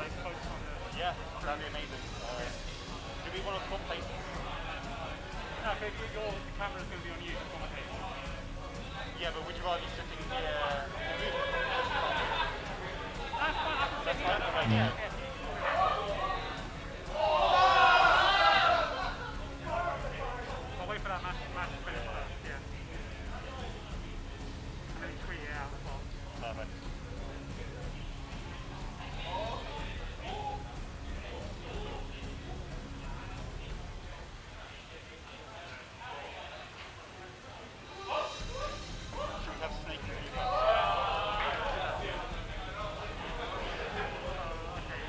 like focus on the... Yeah, that'd be amazing. Do we want to swap places? No, but your camera's going to be on you to commentate. Yeah, but would you rather be sitting near the booth? That's fine, I can sit here. Right, yeah. I'll wait for that match to finish first, yeah. And then tweet it out as well. Perfect. Should we have Snake in the Okay,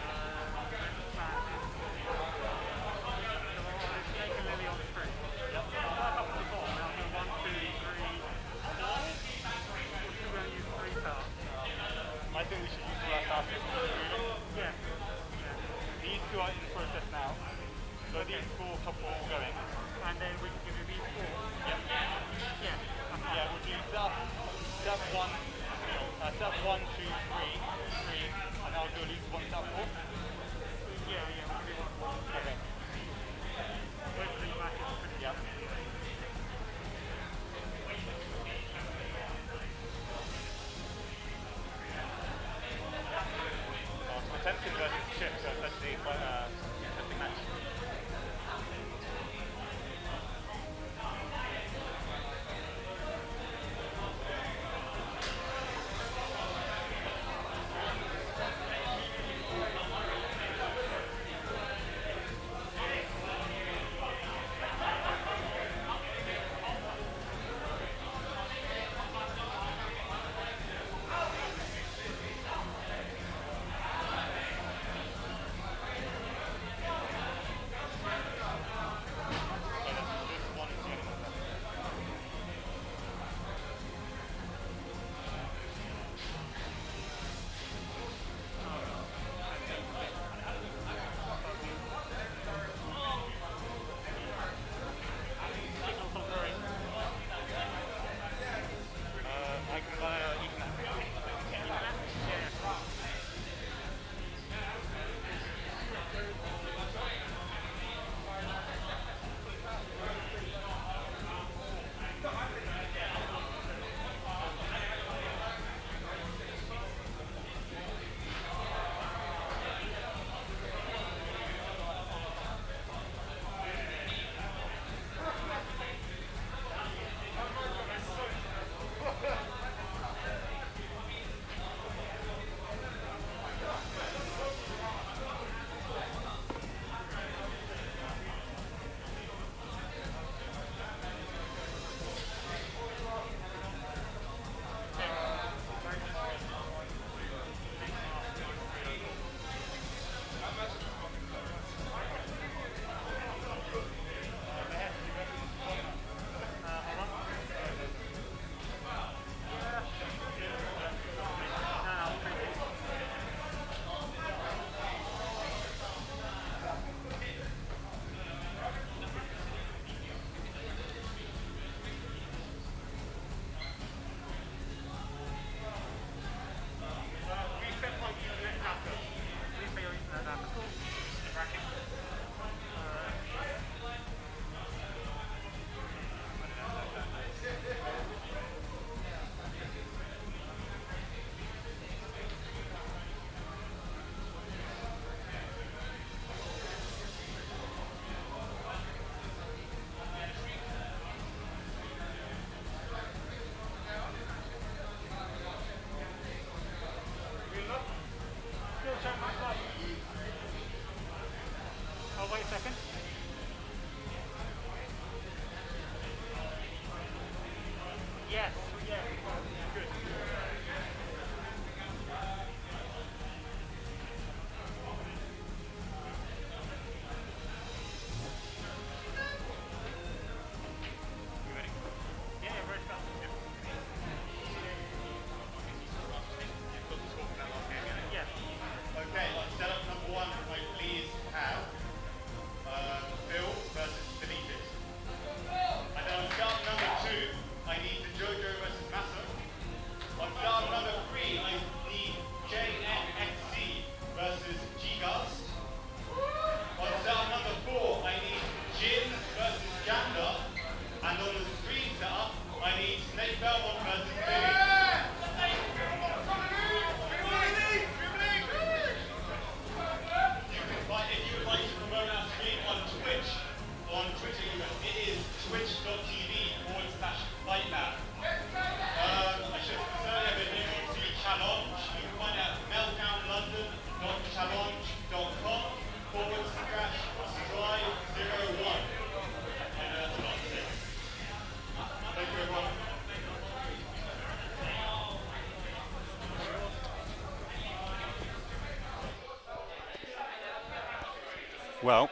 Well,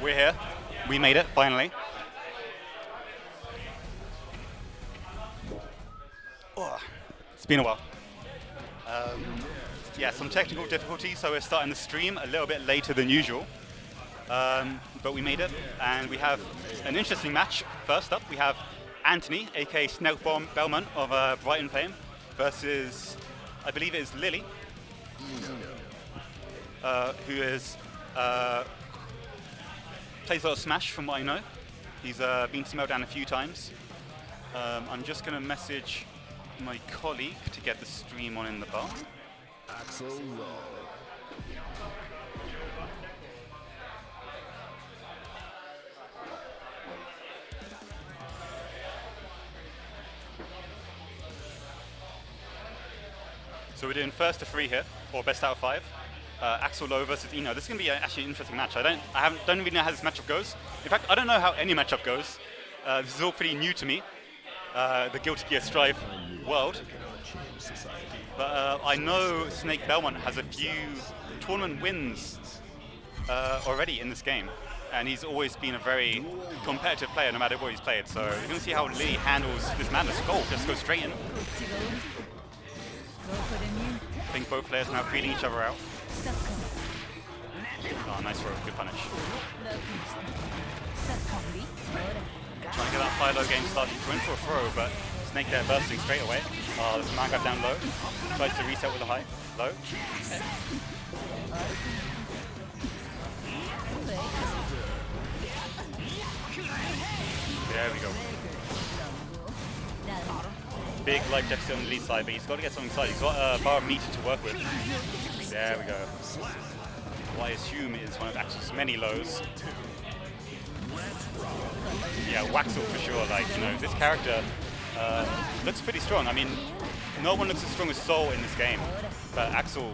we're here. We made it, finally. Oh, it's been a while. Yeah, some technical difficulties, so we're starting the stream a little bit later than usual. But we made it, and we have an interesting match. First up, we have Anthony, aka Snake Belmont of Brighton fame, versus, I believe it is Lily, who is plays a lot of Smash from what I know. He's been to Meltdown a few times. I'm just going to message my colleague to get the stream on in the bar. Axel. So we're doing first to 3 here, or best out of 5. Axel low versus Eno. This is going to be actually an interesting match. I don't really know how this matchup goes. In fact, I don't know how any matchup goes. This is all pretty new to me, the Guilty Gear Strive world. But I know Snake Belmont has a few tournament wins already in this game. And he's always been a very competitive player no matter what he's played. So we're going to see how Lee handles this madness. Goal, just go straight in. I think both players now feeling each other out. Oh, nice throw, good punish. Trying to get that high-low game started. Went for a throw, but Snake there bursting straight away. The man got down low. Tries to reset with a high. Low. There we go. Big life deficit on the lead side, but he's got to get something inside. He's got a bar of meter to work with. There we go. What I assume is one of Axel's many lows. Yeah, Waxel for sure. Like, you know, this character looks pretty strong. I mean, no one looks as strong as Soul in this game, but Axel,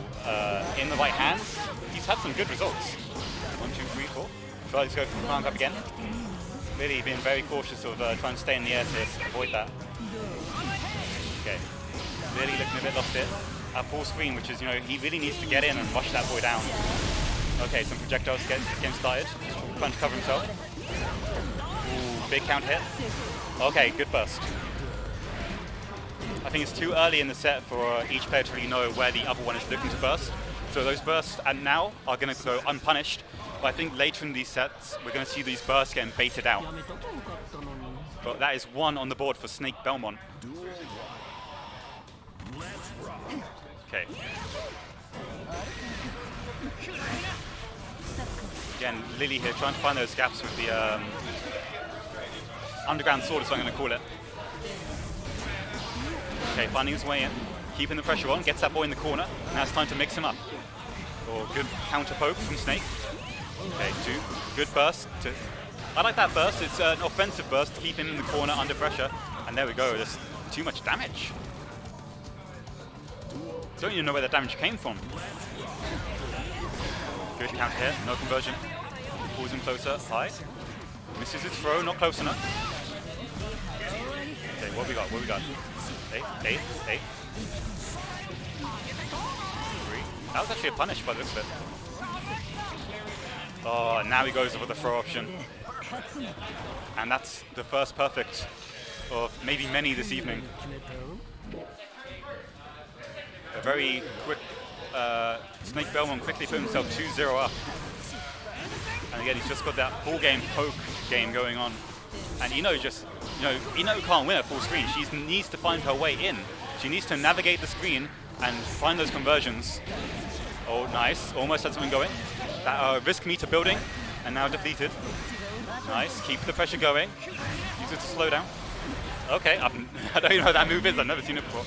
in the right hands, he's had some good results. 1, 2, 3, 4. Tries to go for the crank up again. Really been very cautious of trying to stay in the air to avoid that. Okay, really looking a bit lost here. At full screen, which is, you know, he really needs to get in and rush that boy down. Okay, some projectiles getting started. Trying to cover himself. Ooh, big count hit. Okay, good burst. I think it's too early in the set for each player to really know where the other one is looking to burst. So those bursts and now are going to go unpunished. But I think later in these sets, we're going to see these bursts getting baited out. But that is 1 on the board for Snake Belmont. Okay. Again, Lily here trying to find those gaps with the underground sword is what I'm going to call it. Okay, finding his way in, keeping the pressure on, gets that boy in the corner. Now it's time to mix him up. Oh, good counter poke from Snake. Okay, 2. Good burst. I like that burst. It's an offensive burst to keep him in the corner under pressure. And there we go. There's too much damage. Don't even know where the damage came from. Good count here. No conversion. Pulls him closer. High. Misses his throw. Not close enough. Okay, what we got? What we got? 8. 3. That was actually a punish by the looks of it. Oh, now he goes for the throw option. And that's the first perfect of maybe many this evening. A very quick Snake Belmont quickly put himself 2-0 up. And again, he's just got that full game poke game going on. And Eno just, you know, Eno can't win at full screen. She needs to find her way in. She needs to navigate the screen and find those conversions. Oh, nice. Almost had something going. That risk meter building, and now depleted. Nice. Keep the pressure going. Use it to slow down. Okay, I don't even know what that move is. I've never seen it before.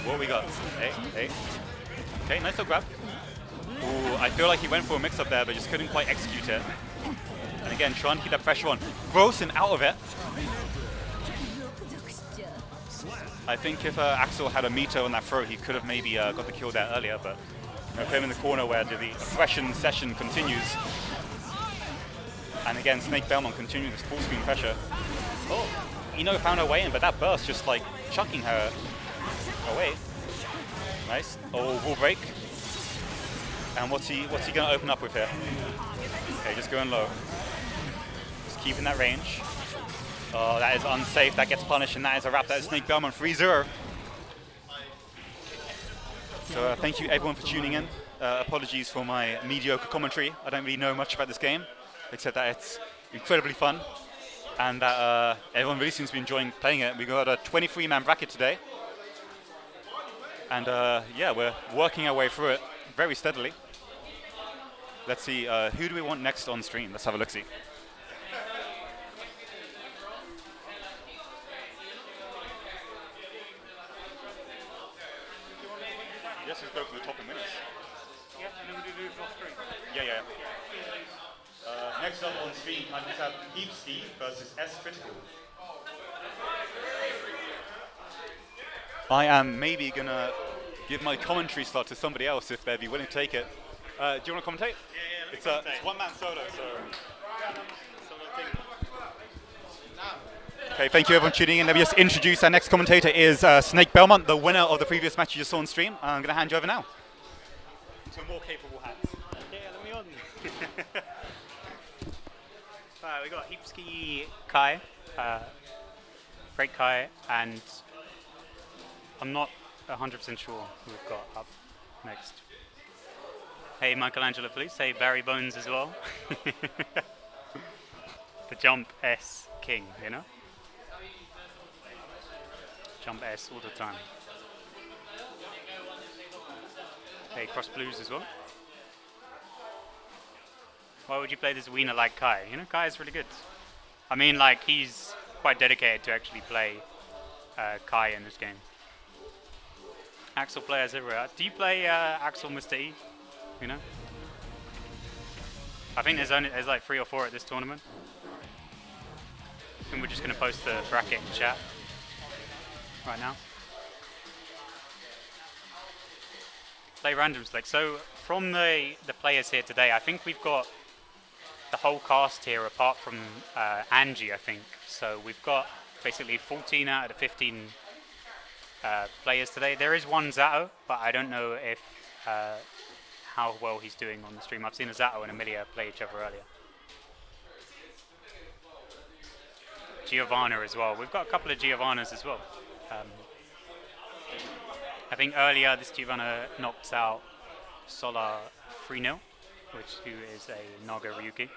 What we got? Hey. Okay, nice little grab. Ooh, I feel like he went for a mix-up there, but just couldn't quite execute it. And again, trying to keep that pressure on. Throws him out of it. I think if Axel had a meter on that throw, he could have maybe got the kill there earlier, but put him in the corner where the oppression session continues. And again, Snake Belmont continuing this full screen pressure. Oh, Eno found her way in, but that burst just like chucking her away. Nice. Oh, wall break. And what's he going to open up with here? Okay, just going low. Just keeping that range. Oh, that is unsafe. That gets punished, and that is a wrap. That is Snake Belmont 3-0. So thank you everyone for tuning in. Apologies for my mediocre commentary. I don't really know much about this game, except that it's incredibly fun, and that everyone really seems to be enjoying playing it. We got a 23-man bracket today, and yeah, we're working our way through it very steadily. Let's see, who do we want next on stream? Let's have a look-see. Yes, let's go for the top of minutes. Yeah, and then we do those off stream. Yeah. Next up on stream, I just have Heepski versus S Critical. I am maybe gonna give my commentary slot to somebody else if they'd be willing to take it. Do you want to commentate? Yeah, it's one-man solo, so. Okay, thank you everyone tuning in. Let me just introduce our next commentator is Snake Belmont, the winner of the previous match you just saw on stream. I'm going to hand you over now to more capable hands. Yeah, let me on. We got Heepski Kai, Great Kai, and I'm not 100% sure who we've got up next. Hey Michelangelo, please. Hey Barry Bones as well. The Jump S King, you know? Jump S all the time. Hey, Cross Blues as well. Why would you play this wiener like Kai? You know, Kai is really good. I mean, like, he's quite dedicated to actually play Kai in this game. Axel players everywhere. Do you play Axel Mr. E? You know? I think there's like 3 or 4 at this tournament. I think we're just going to post the bracket in chat right now. Play random select. So from the players here today, I think we've got the whole cast here apart from Angie, I think. So we've got basically 14 out of the 15 players today. There is one Zato, but I don't know if how well he's doing on the stream. I've seen a Zato and Amelia play each other earlier. Giovanna as well. We've got a couple of Giovannas as well. I think earlier this Giovanna knocked out Solar 3-0, who is a Naga Ryuki.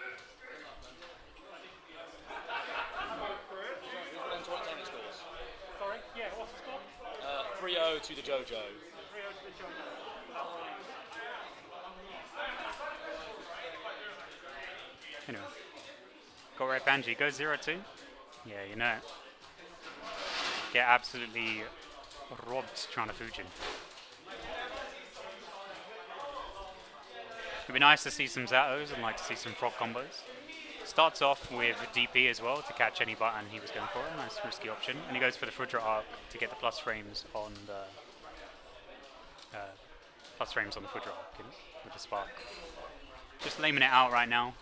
Sorry? Yeah, what's the score? 3-0 to the JoJo. 3-0 to the Jojo. Anyway. Got right Banji. Go 0-2. Yeah, you know it. Get absolutely robbed trying to Fujin. It'd be nice to see some Zatos and like to see some frog combos. Starts off with DP as well to catch any button he was going for. A nice risky option. And he goes for the Fudra arc to get the plus frames on the Fudra arc, you know, with the spark. Just laming it out right now,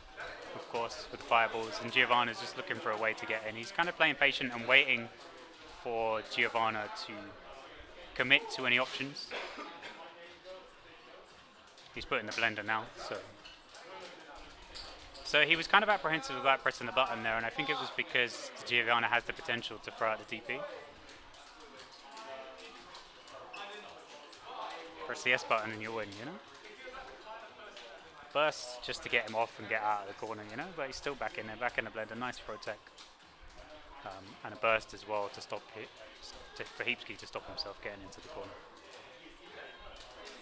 of course, with the fireballs. And Giovanna's just looking for a way to get in. He's kind of playing patient and waiting for Giovanna to commit to any options. He's putting the blender now, so he was kind of apprehensive about pressing the button there, and I think it was because Giovanna has the potential to throw out the DP. Press the S button and you win, you know? Burst just to get him off and get out of the corner, you know? But he's still back in there, back in the blender. Nice throw tech. And a burst as well to stop for Heepski to stop himself getting into the corner.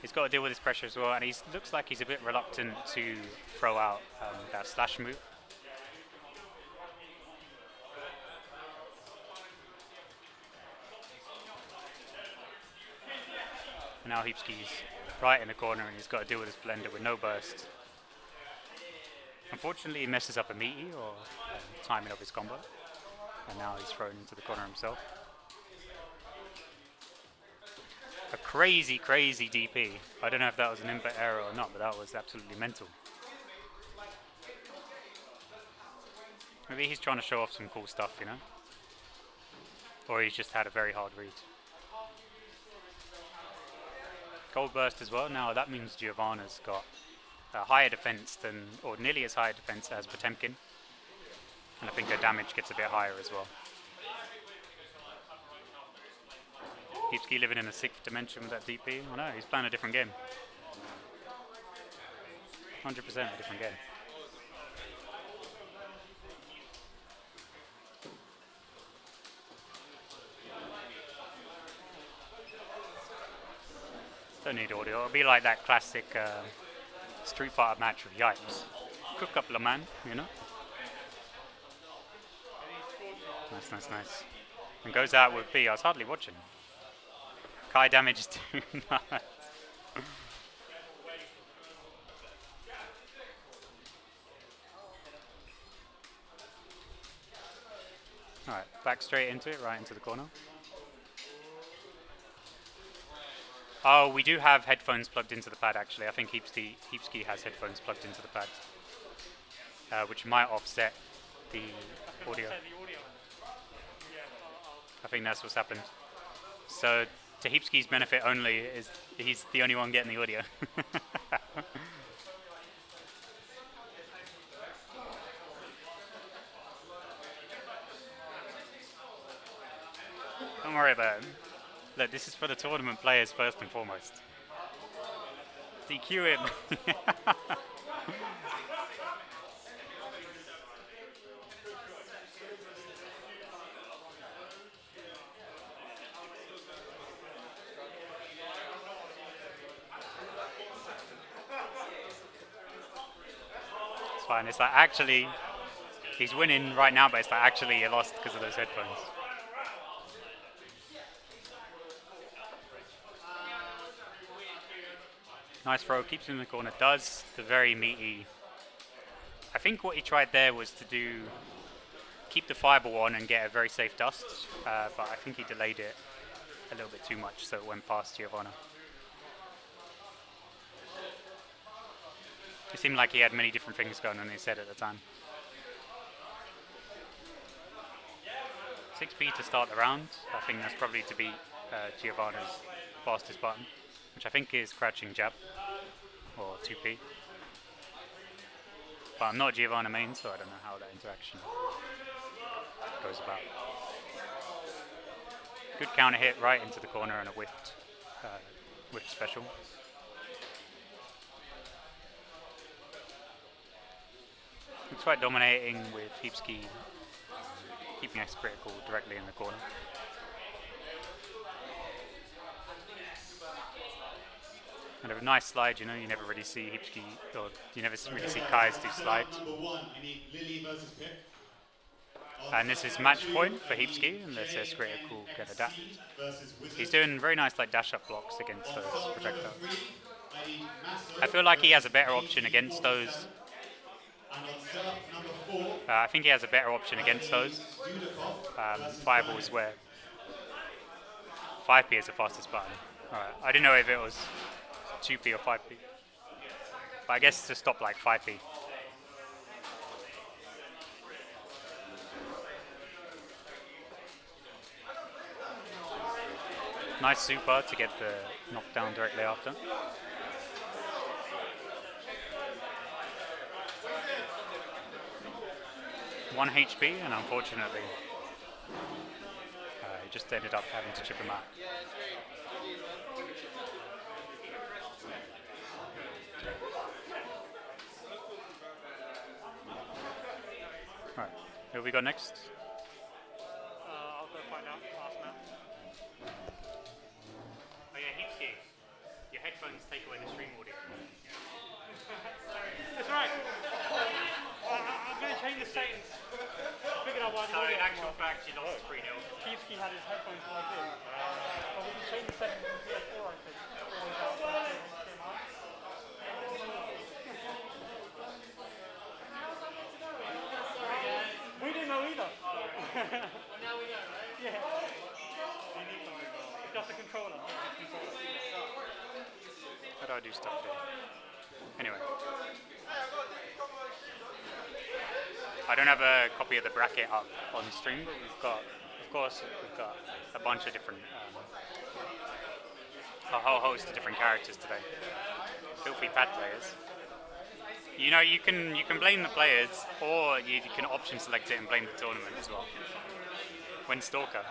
He's got to deal with his pressure as well, and he looks like he's a bit reluctant to throw out that slash move. And now Heepski's right in the corner, and he's got to deal with his blender with no burst. Unfortunately, he messes up a meaty or timing of his combo, and now he's thrown into the corner himself. A crazy, crazy DP. I don't know if that was an input error or not, but that was absolutely mental. Maybe he's trying to show off some cool stuff, you know? Or he's just had a very hard read. Gold burst as well. Now that means Giovanna's got a higher defense than, or nearly as high a defense as Potemkin. And I think her damage gets a bit higher as well. Heepski living in a 6th dimension with that DP. Oh no, he's playing a different game. 100% a different game. Don't need audio. It'll be like that classic Street Fighter match with Yipes. Cook up, man, you know? Nice, nice, nice. And goes out with B. I was hardly watching. Kai damage is too much. Alright, back straight into it, right into the corner. Oh, we do have headphones plugged into the pad actually. I think Heepski has headphones plugged into the pad. Which might offset the audio. I think that's what's happened. So, to Heepski's benefit only, is he's the only one getting the audio. Don't worry about it. Look, this is for the tournament players first and foremost. DQ him. It's fine. It's like actually, he's winning right now, but it's like actually he lost because of those headphones. Nice throw, keeps him in the corner, does the very meaty. I think what he tried there was to keep the fireball on and get a very safe dust, but I think he delayed it a little bit too much, so it went past Giovanna. It seemed like he had many different things going on in his head at the time. 6B to start the round. I think that's probably to beat Giovanna's fastest button, which I think is crouching jab, or 2P. But I'm not Giovanna main, so I don't know how that interaction goes about. Good counter hit right into the corner and a whiffed special. Looks quite dominating with Heepski keeping X critical directly in the corner. And a nice slide, you know, you never really see Heepski, or you never really see Kai's do slides. And this is match point for Heepski, and this is critical get adapt. He's doing very nice like dash up blocks against those projectiles. I feel like he has a better option against those. I think he has a better option against those. Fireballs where 5P is the fastest button. Alright, I didn't know if it was 2P or 5P. But I guess to stop like 5P. Nice super to get the knockdown directly after. One HP, and unfortunately, he just ended up having to chip him out. Alright, who we got next? I'll go find out fast now. Oh yeah, Heepski. Your headphones take away the stream audio. That's right. I'm going to change the settings. Figured out why the So audio in actual wasn't fact, you lost 3-0. working. Heepski had his headphones plugged in. But we can change the settings in PS4, I think. Always out when it came out. We didn't know either. Well, now we know, right? Yeah. You need something. It's just a controller. How do I do stuff here? Anyway. I don't have a copy of the bracket up on stream, but we've got, of course, we've got a bunch of different a whole host of different characters today. Filthy pad players. You know, you can blame the players, or you can option select it and blame the tournament as well. When Stalker,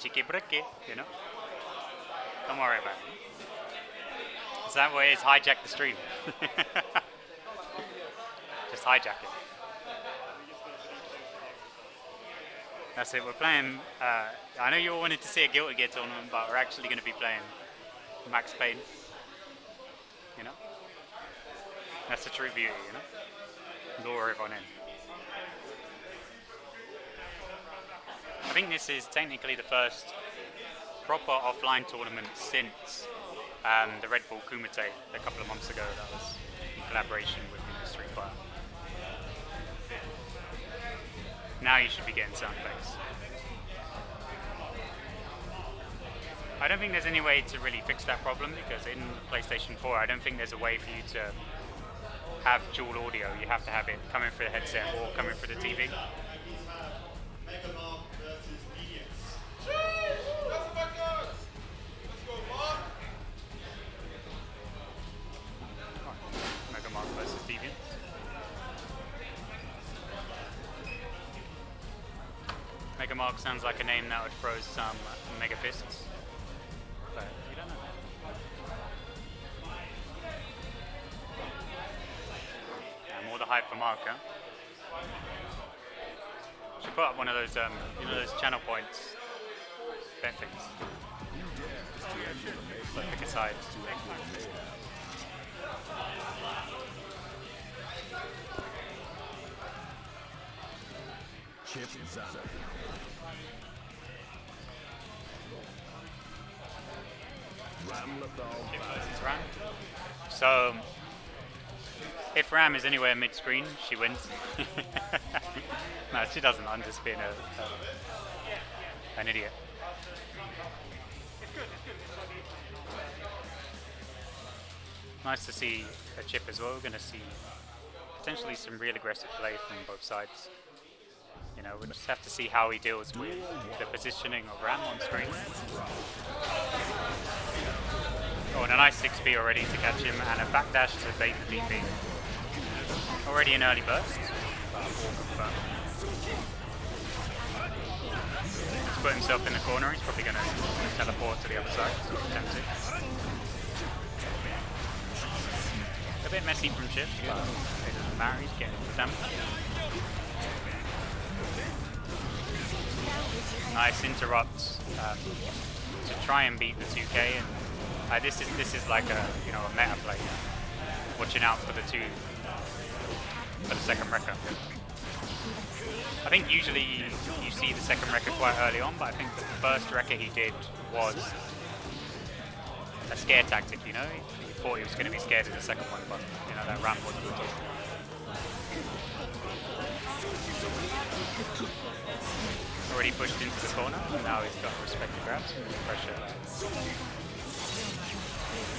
Chiki Briki, you know. Don't worry about it. Is that way? Is hijack the stream? Just hijack it. That's it. We're playing. I know you all wanted to see a Guilty Gear tournament, but we're actually going to be playing Max Payne. You know. That's the true beauty, you know? Lure everyone in. I think this is technically the first proper offline tournament since the Red Bull Kumite a couple of months ago. That was in collaboration with Street Fighter. Now you should be getting sound effects. I don't think there's any way to really fix that problem, because in PlayStation 4 I don't think there's a way for you to have dual audio. You have to have it coming through the headset or coming through the TV. Mega Mark versus Deviants. Mega Mark sounds like a name that would throw some mega fists, but you don't know. More the hype for Mark, huh? Should put up one of those, you know, those channel points. Bet things. Like pick a side. Chip Zada. Chip versus Ram. So, if Ram is anywhere mid-screen, she wins. No, she doesn't. I'm just being an idiot. Nice to see a Chip as well. We're going to see potentially some real aggressive play from both sides. You know, we'll just have to see how he deals with the positioning of Ram on screen. Oh, and a nice 6B already to catch him, and a backdash to bait the DP. Already an early burst, but all confirmed. He's put himself in the corner. He's probably going to teleport to the other side, so attempts it. A bit messy from Chip, but it doesn't matter. He's getting the damage. Nice interrupts to try and beat the 2K, and this is like a meta play. Watching out for the second wrecker. I think usually you see the second wrecker quite early on, but I think the first wrecker he did was a scare tactic. You know, he thought he was going to be scared of the second one, but you know that ramp wasn't at all. Already pushed into the corner, and now he's got respected grabs and pressure.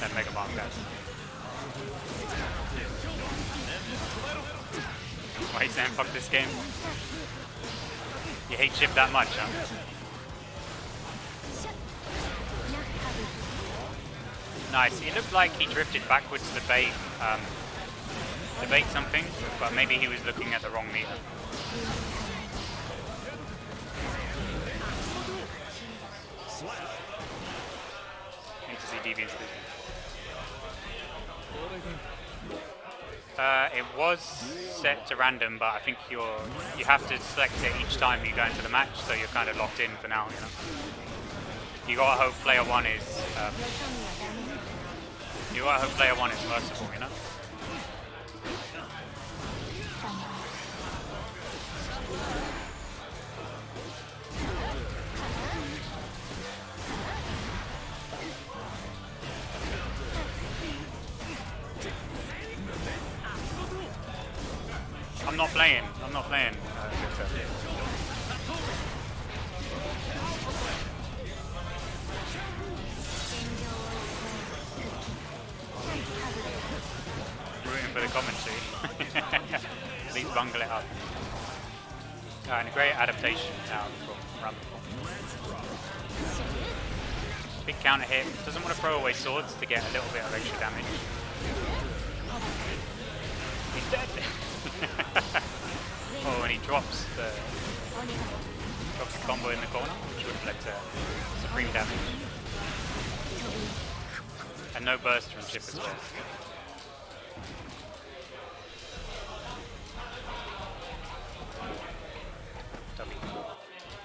Then Mega Mark does. Why are you saying fuck this game? You hate Chip that much, huh? Nice. It looked like he drifted backwards to bait something, but maybe he was looking at the wrong meter. Need to see Deviant's losing. It was set to random, but I think you have to select it each time you go into the match, so you're kind of locked in for now. You know, you gotta hope player one is merciful. You know. I'm not playing. Rooting for the commentary. Please bungle it up. And a great adaptation now from Rumble. Big counter hit. Doesn't want to throw away swords to get a little bit of extra damage. He's dead. Oh, and he drops the combo in the corner, which would have led to supreme damage. And no burst from Chip as well.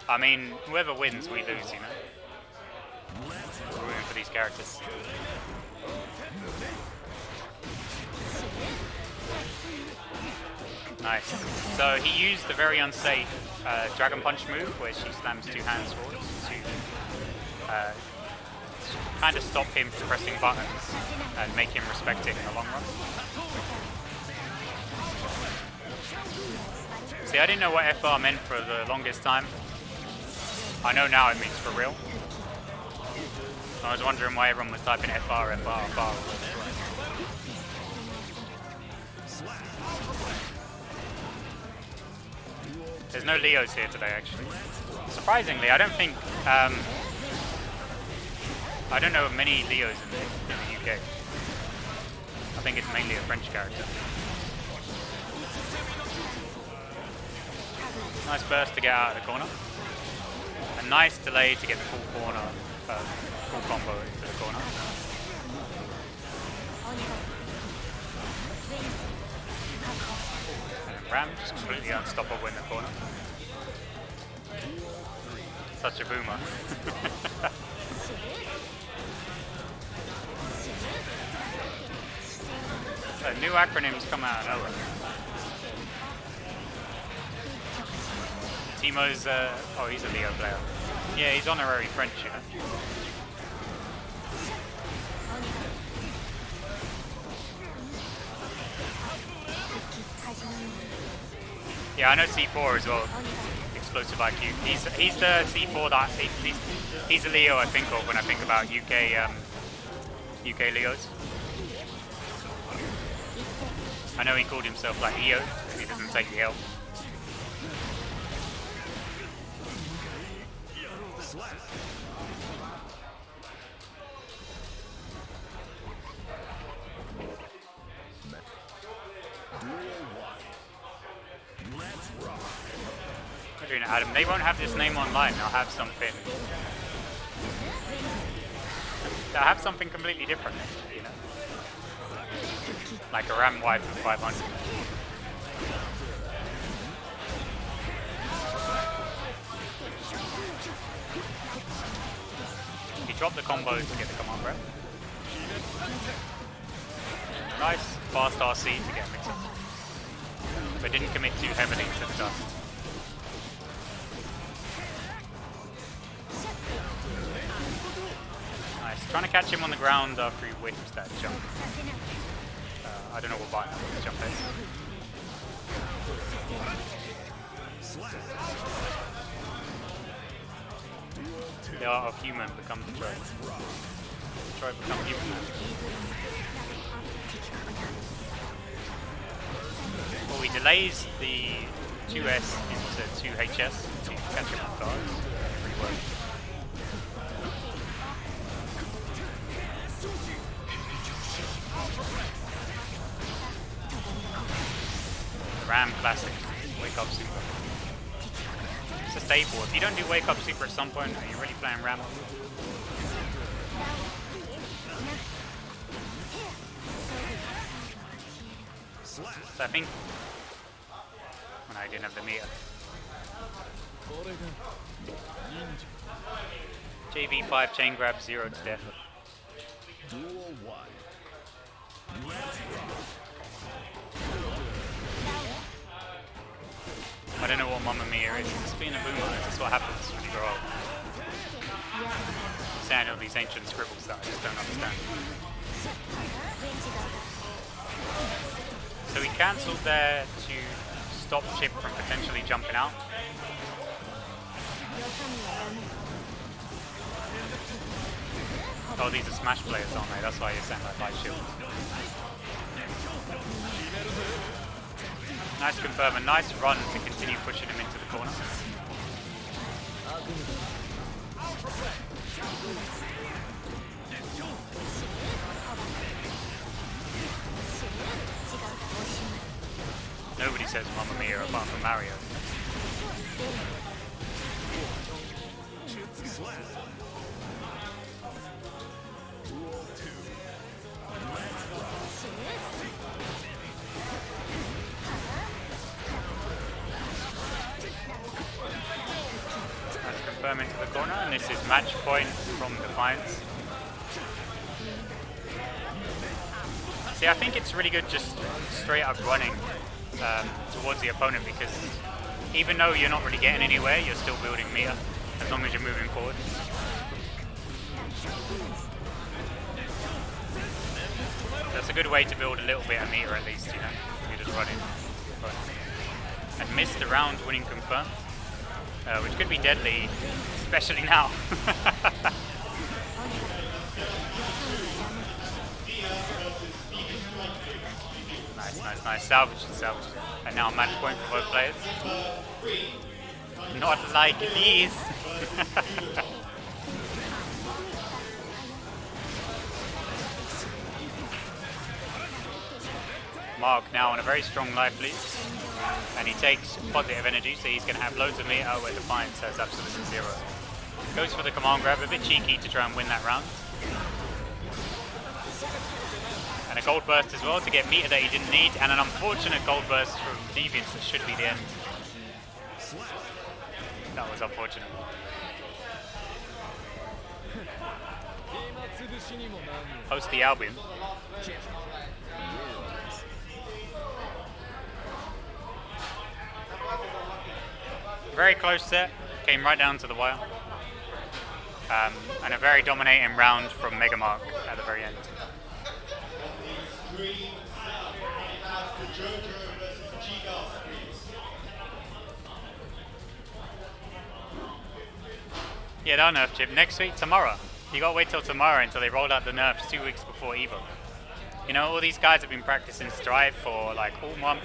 I mean, whoever wins, we lose, you know. We're rooting for these characters. Nice. So he used the very unsafe Dragon Punch move, where she slams two hand swords to kind of stop him from pressing buttons and make him respect it in the long run. See, I didn't know what FR meant for the longest time. I know now it means for real. I was wondering why everyone was typing FR, FR, FR. There's no Leos here today, actually. Surprisingly, I don't think... I don't know of many Leos in the UK. I think it's mainly a French character. Nice burst to get out of the corner. A nice delay to get the full corner, full combo into the corner. And Ram just completely unstoppable in the corner. Such a boomer. So new acronyms come out of nowhere. Timo's, oh, he's a Leo player. Yeah, he's honorary French, you know. Yeah, I know C4 as well. Explosive IQ. He's the C4 that he's a Leo I think of when I think about UK Leos. I know he called himself like EO because he doesn't take the L. Adam, they won't have this name online. They'll have something. They'll have something completely different, you know, like a Ram wife of 500. He dropped the combo to get the command grab. Nice fast RC to get mixed up, but didn't commit too heavily to the dust. Trying to catch him on the ground after he whiffs that jump. I don't know what button the jump is. The art of human becomes Detroit. Detroit becomes human. Well, he delays the 2S into 2HS to catch him off guard. It really works. Ram classic, wake up super. It's a staple. If you don't do wake up super at some point, are you really playing Ram? So I think when I didn't have the meter. JV5 chain grab 0 to death. I don't know what Mamma Mia is. It's being a boomer. That's what happens when you grow up. I'm saying all these ancient scribbles that I just don't understand. So he cancelled there to stop Chip from potentially jumping out. Oh, these are Smash players, aren't they? That's why you're saying like light shield. Nice confirm, a nice run to continue pushing him into the corner. Nobody says Mamma Mia apart from Mario. Let's confirm into the corner, and this is match point from Defiance. See, I think it's really good just straight up running towards the opponent, because even though you're not really getting anywhere, you're still building meter as long as you're moving forward. That's a good way to build a little bit of meter at least, you know, you're just running. And missed the round winning confirm, which could be deadly, especially now. Nice, salvage it. And now match point for both players. Not like these. Mark now on a very strong life lead, and he takes positive energy, so he's going to have loads of meter where Defiance has absolutely zero. Goes for the command grab, a bit cheeky to try and win that round. And a gold burst as well to get meter that he didn't need, and an unfortunate gold burst from Deviants that should be the end. That was unfortunate. Host the Albion. Very close set, came right down to the wire. And a very dominating round from Megamark at the very end. Yeah, that nerf chip. Next week, tomorrow. You gotta wait till tomorrow until they rolled out the nerfs 2 weeks before Evo. You know, all these guys have been practicing Strive for like all month,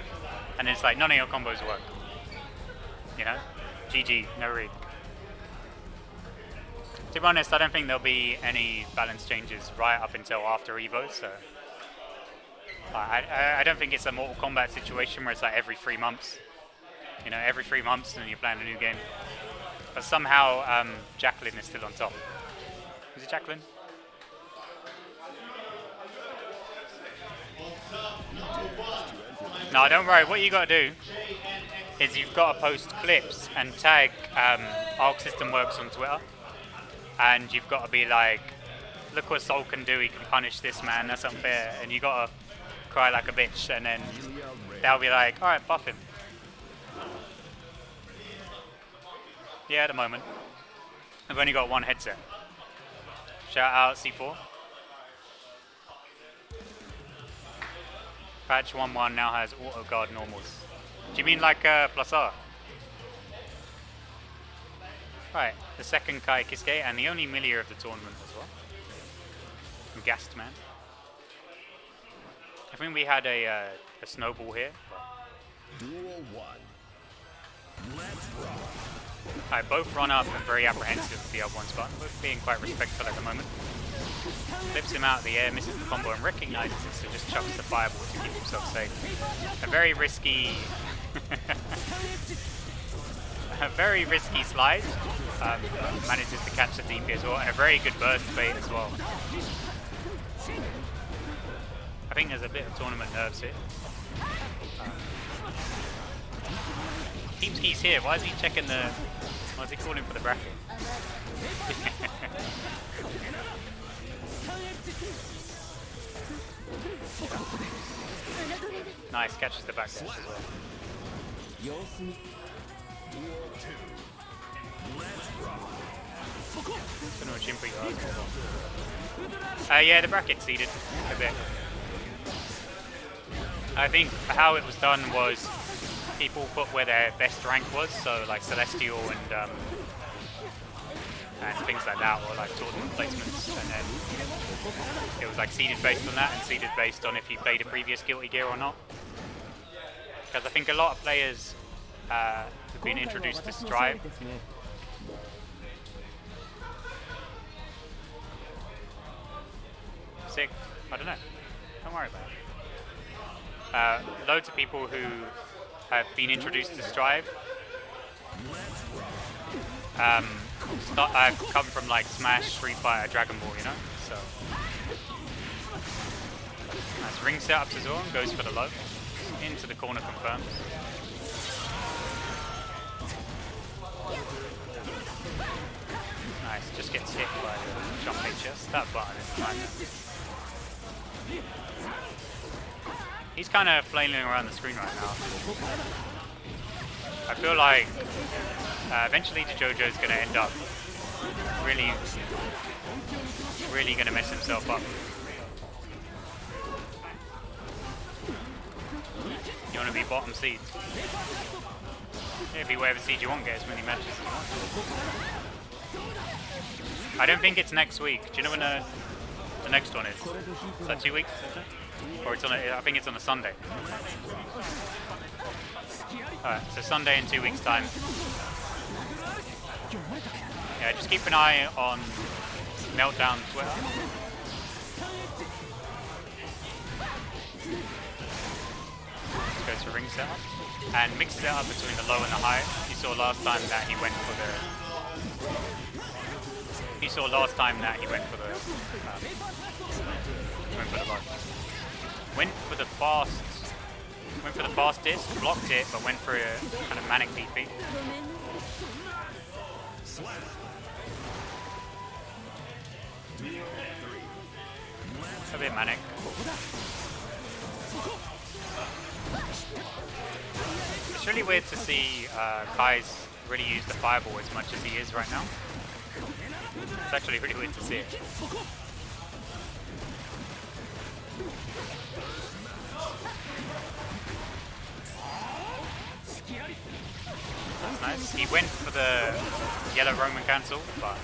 and it's like none of your combos work. You know? GG, no rig. To be honest, I don't think there'll be any balance changes right up until after Evo, so I don't think it's a Mortal Kombat situation where it's like every 3 months. You know, every 3 months and you're playing a new game. But somehow Jacqueline is still on top. Is it Jacqueline? No, don't worry. What you got to do is you've got to post clips and tag Arc System Works on Twitter. And you've got to be like, look what Soul can do, he can punish this man, that's unfair. And you got to cry like a bitch, and then they'll be like, alright, buff him. Yeah, at the moment. I've only got one headset. Shout out C4. Patch 1.1 now has auto guard normals. Do you mean like plus R? Right, the second Kai Kiske and the only Millia of the tournament as well. I'm gassed, man. I think we had a snowball here. Duel 1. Let's rock. Alright, both run up and very apprehensive of the up-1 spot, both being quite respectful at the moment. Flips him out of the air, misses the combo and recognizes it, so just chucks the fireball to keep himself safe. A very risky... a very risky slide. Manages to catch the DP as well, and a very good burst bait as well. I think there's a bit of tournament nerves here. Heepski's here. Why is he checking the... Why is he calling for the bracket? Nice, catches the back dash as well. Don't know what Chimpa you're asking for. Yeah, the bracket seeded a bit. I think how it was done was people put where their best rank was, so like Celestial and things like that, or like tournament placements, and then it was like seeded based on that and seeded based on if you played a previous Guilty Gear or not. Because I think a lot of players have been introduced to Strive. Sick. I don't know. Don't worry about it. Loads of people who have been introduced to Strive. I've come from like Smash, Street Fighter, Dragon Ball, you know? So nice ring setups as well, and goes for the low. Into the corner, confirms. Nice, just gets hit by the jump HS. That button is fine. He's kind of flailing around the screen right now. I feel like eventually the JoJo's going to end up really going to mess himself up. You want to be bottom seed. Yeah, be whatever seed you want, get as many matches as you want. I don't think it's next week. Do you know when the next one is? Is that 2 weeks? Or it's on I think it's on a Sunday. Alright, so Sunday in 2 weeks' time. Yeah, just keep an eye on Meltdown Twitter. Goes for ring setup and mixes it up between the low and the high. You saw last time that he went for the. Low. Went for the fastest, blocked it, but went for a kind of manic DP. A bit manic. It's really weird to see Kai's really use the fireball as much as he is right now. It's actually really weird to see it. That's nice. He went for the yellow Roman cancel, but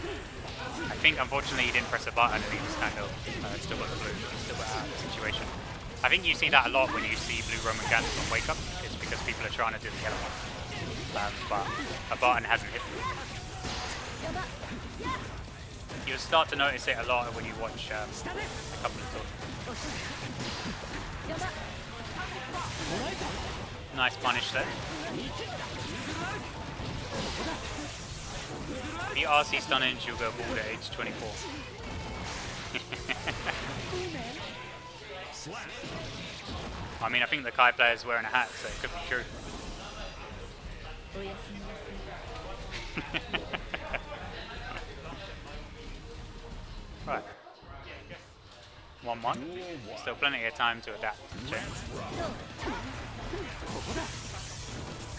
I think unfortunately he didn't press a button and he just kind of still got the blue, still got out of the situation. I think you see that a lot when you see blue Roman cancel on Wake Up. It's because people are trying to do the yellow one. But a button hasn't hit them. You'll start to notice it a lot when you watch a couple of talks. Nice punish there. The RC stunning, you'll go bald at age 24. I mean, I think the Kai player's wearing a hat, so it could be true. Right. 1-1. Still plenty of time to adapt and change.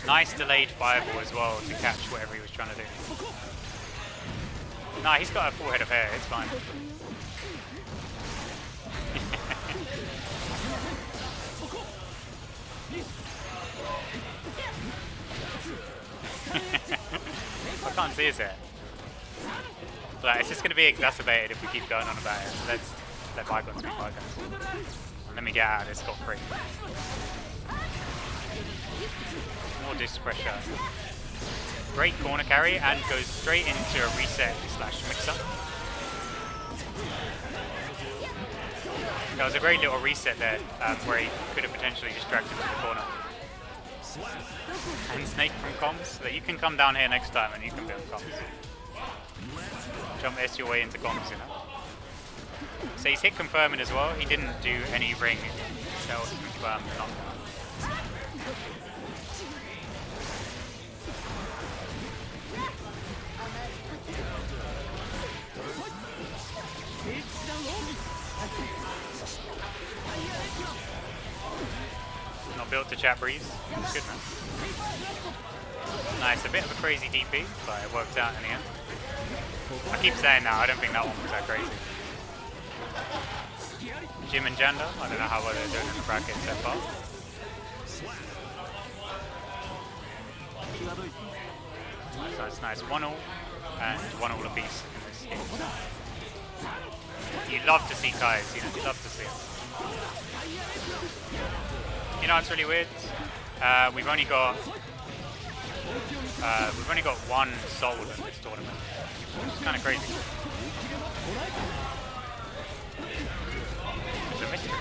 Nice delayed fireball as well to catch whatever he was trying to do. Nah, he's got a full head of hair, it's fine. I can't see his hair. But it's just going to be exacerbated if we keep going on about it. So let's let bygones be bygones. Let me get out of this scot-free. More disc pressure. Great corner carry and goes straight into a reset slash mix-up. That was a great little reset there where he could have potentially just dragged him to the corner. And snake from comms, so that you can come down here next time and you can be on comms. Jump S your way into comms, you know. So he's hit confirming as well. He didn't do any ring, so confirm the knockdown. Not built to chat breeze. Good man. Nice, a bit of a crazy DP, but it worked out in the end. I keep saying that, I don't think that one was that crazy. Jim and Janda, I don't know how well they're doing in the bracket so far. Nice, nice. 1-all, and 1-all apiece in this game. You love to see Kai's, you know, you love to see them. You know, it's really weird. We've only got one soul in this tournament, which is kind of crazy. It's a mystery.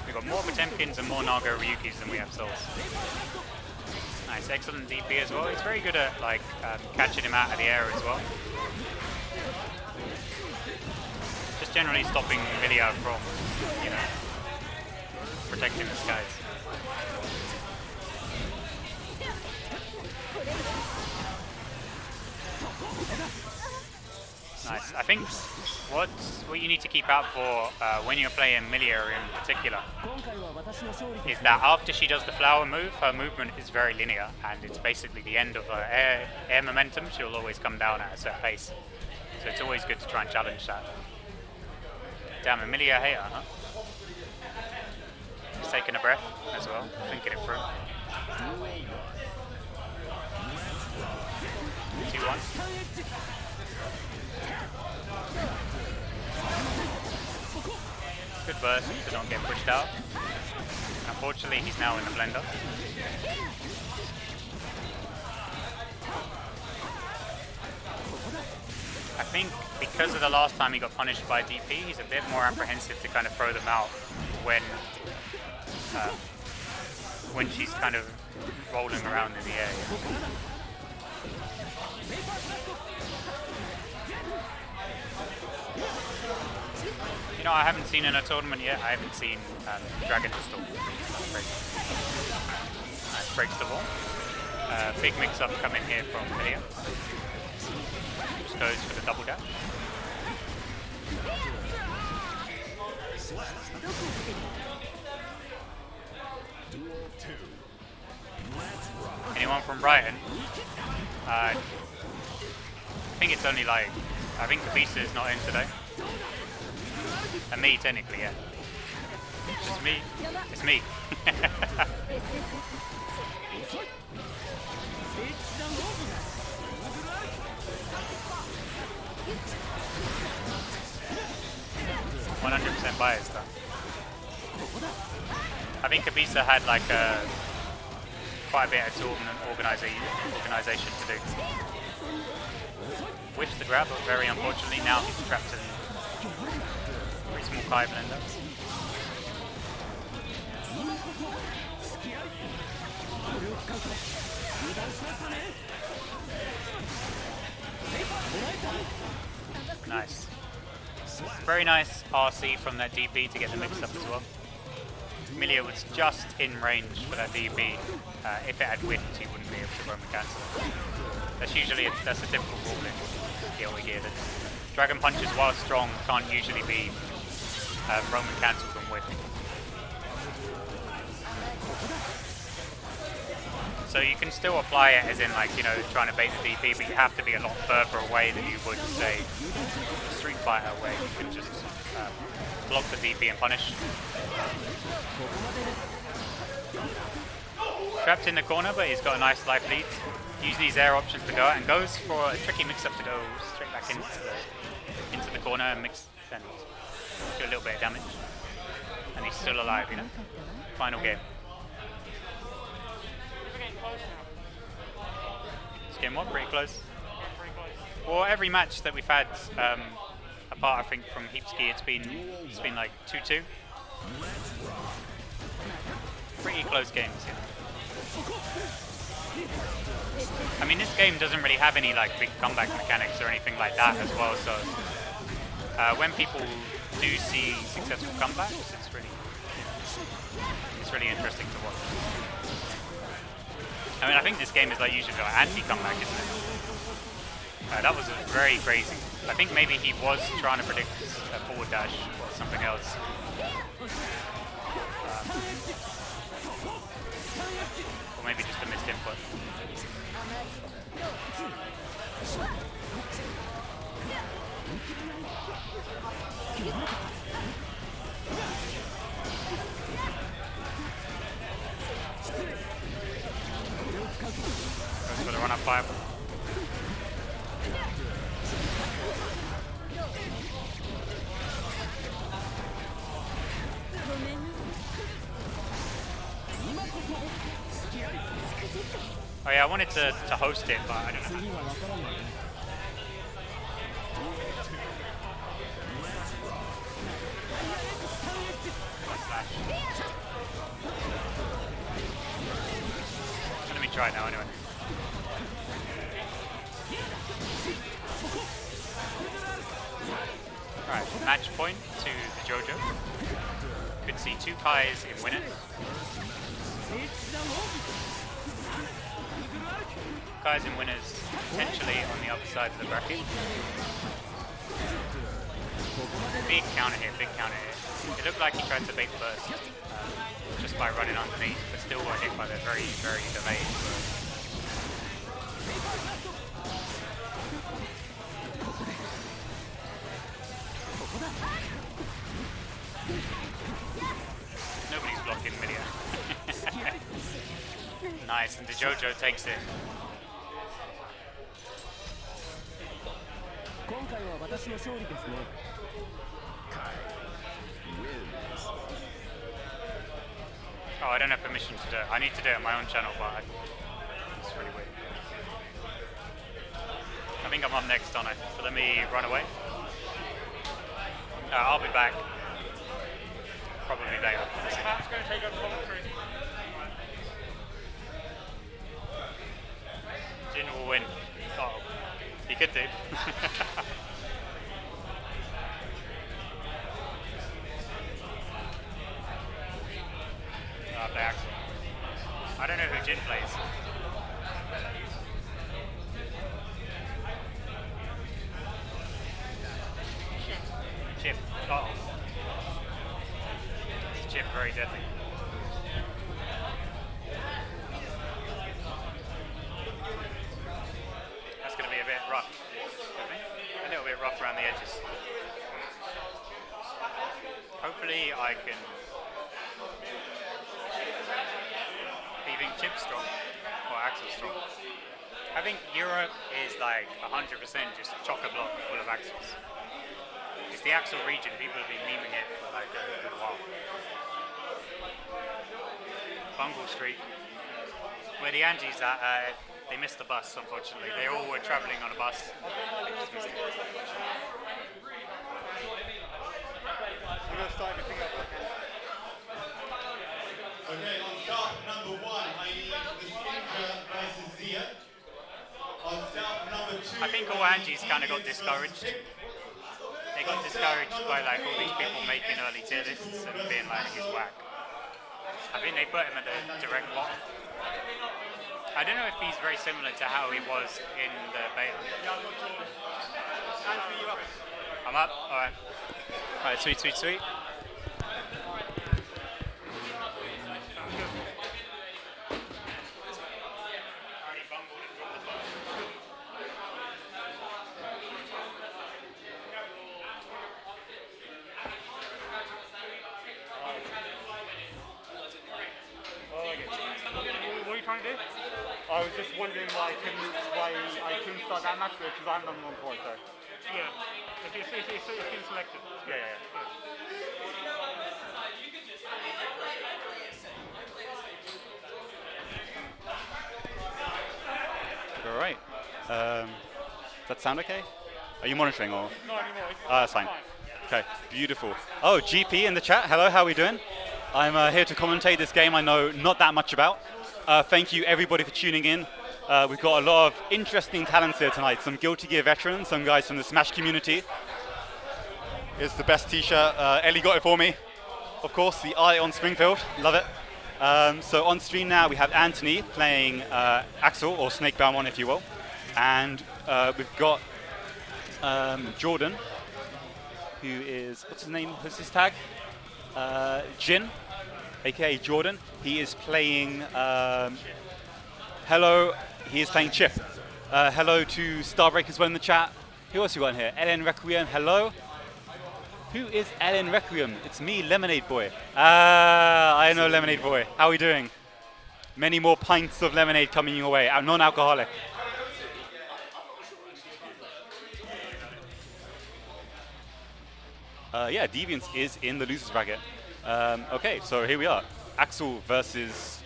We've got more Potemkins and more Naga Ryukis than we have souls. Nice, excellent DP as well. He's very good at like catching him out of the air as well. Just generally stopping Milia from, you know, protecting the skies. Nice. I think what you need to keep out for when you're playing Milia in particular is that after she does the flower move, her movement is very linear, and it's basically the end of her air momentum. She'll always come down at a certain pace. So it's always good to try and challenge that. Damn, Emilia hater, huh? Just taking a breath as well, thinking it through. 2-1. Good burst to not get pushed out. Unfortunately, he's now in the blender. I think because of the last time he got punished by DP, he's a bit more apprehensive to kind of throw them out when she's kind of rolling around in the air. You know, I haven't seen in a tournament yet. I haven't seen Dragon Pistol. Nice, breaks the wall. Big mix-up coming here from Milia. Just goes for the double dash. Anyone from Brighton? I think it's only like, I think Kabisa is not in today. And me, technically, yeah. It's just me. It's me. %100% biased, though. I think Kabisa had like quite a bit of organisation to do. Whiffs the grab, but very unfortunately now he's trapped in a very small Kai blender. Nice. Very nice RC from that DP to get the mix up as well. Milia was just in range for that DP. If it had whipped, he wouldn't be able to Roman cancel. That's a typical rule in DOE gear. That Dragon punches, while strong, can't usually be Roman cancelled and whipped. So you can still apply it as in, like, you know, trying to bait the DP, but you have to be a lot further away than you would, say, Street Fighter, where you can just block the DP and punish. Trapped in the corner, but he's got a nice life lead. Using his air options to go out and goes for a tricky mix-up to go straight back into the corner and mix and do a little bit of damage. And he's still alive, you know. Final game. It's game one, pretty close. Well, every match that we've had, apart I think from Heepski, it's been like 2-2. Pretty close games, you know. I mean, this game doesn't really have any like big comeback mechanics or anything like that as well. So when people do see successful comebacks, it's really interesting to watch. I mean, I think this game is like usually like anti-comeback, isn't it? That was very crazy. I think maybe he was trying to predict a forward dash or something else. Or maybe just a missed input. Goes for the run-up 5. Oh yeah, I wanted to host it, but I don't know. try now anyway. Alright, match point to the JoJo. Could see 2 Kais in winners. Kais in winners potentially on the other side of the bracket. Big counter here, big counter here. It looked like he tried to bait first, just by running underneath, but still got hit by the very, very delayed burst. Nobody's blocking midair. Nice, and the JoJo takes it. Oh, I don't have permission to do it. I need to do it on my own channel, but it's really weird. I think I'm up next on it, so let me run away. I'll be back. Probably later. Pat's going to take over commentary. Jin will win. Oh, he could do. The Axel. I don't know who Jin plays. Chip. Oh. Chip very deadly. That's going to be a bit rough, I think. A little bit rough around the edges. Hopefully I can... Do you think Chip's strong? Or Axel's strong? I think Europe is like 100% just chock-a-block full of Axels. It's the Axel region, people have been memeing it for like a good while. Bungle Street. Where the Angies at, they missed the bus, unfortunately. They all were travelling on a bus. They just missed it. We're going to start everything up. Okay, on start number 1, I need the Skinker versus Zia. On start number 2, I think all Angies kind of got discouraged. They got discouraged by like all these people making early tier lists and being like, he's whack. I think they put him at the direct bottom. I don't know if he's very similar to how he was in the beta. I'm up, alright. Alright, sweet, sweet, sweet. What are you trying to do? I was just wondering why I couldn't start that match because I'm number 1 for it, so. Yeah. It's been selected. Yeah. All right. Does that sound okay? Are you monitoring or? Not anymore. That's fine. Okay, beautiful. Oh, GP in the chat. Hello, how are we doing? I'm here to commentate this game I know not that much about. Thank you everybody for tuning in. We've got a lot of interesting talents here tonight. Some Guilty Gear veterans, some guys from the Smash community. It's the best t-shirt. Ellie got it for me. Of course, the eye on Springfield. Love it. So on stream now we have Anthony playing Axel, or Snake Belmont if you will. And we've got Jordan, who is, what's his name? What's his tag? Jin, aka Jordan. He is playing hello. He is playing Chip. Hello to Starbreak as well in the chat. Who else you got in here? Ellen Requiem. Hello. Who is Ellen Requiem? It's me, Lemonade Boy. I know Lemonade Boy. How are we doing? Many more pints of lemonade coming your way. I'm non-alcoholic. Yeah, Deviants is in the losers bracket. Okay, so here we are. Axel versus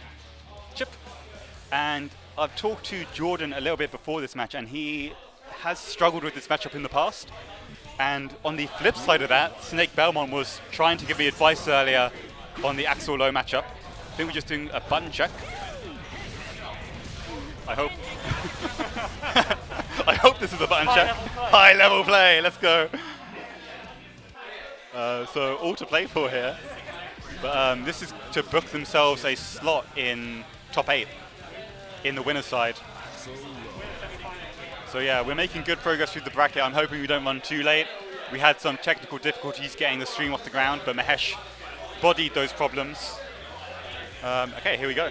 Chip. And I've talked to Jordan a little bit before this match, and he has struggled with this matchup in the past. And on the flip side of that, Snake Belmont was trying to give me advice earlier on the Axel low matchup. I think we're just doing a button check. I hope. I hope this is a button check. High-level play. High level play. Let's go. So all to play for here. But this is to book themselves a slot in top 8 in the winner's side. So yeah, we're making good progress through the bracket. I'm hoping we don't run too late. We had some technical difficulties getting the stream off the ground, but Mahesh bodied those problems. Okay, here we go.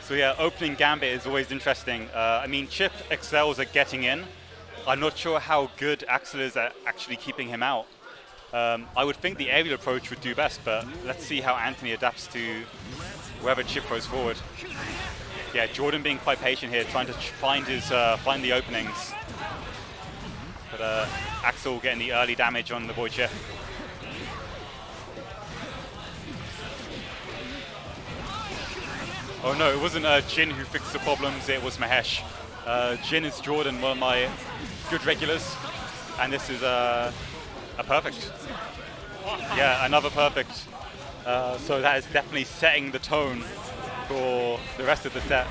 So yeah, opening Gambit is always interesting. I mean, Chip excels at getting in. I'm not sure how good Axel is at actually keeping him out. I would think the aerial approach would do best, but let's see how Anthony adapts to wherever Chip throws forward. Yeah, Jordan being quite patient here, trying to find the openings. But Axel getting the early damage on the boy Chip. Oh no, it wasn't Jin who fixed the problems, it was Mahesh. Jin is Jordan, one of my good regulars, and this is a perfect. Yeah, another perfect. So that is definitely setting the tone for the rest of the set.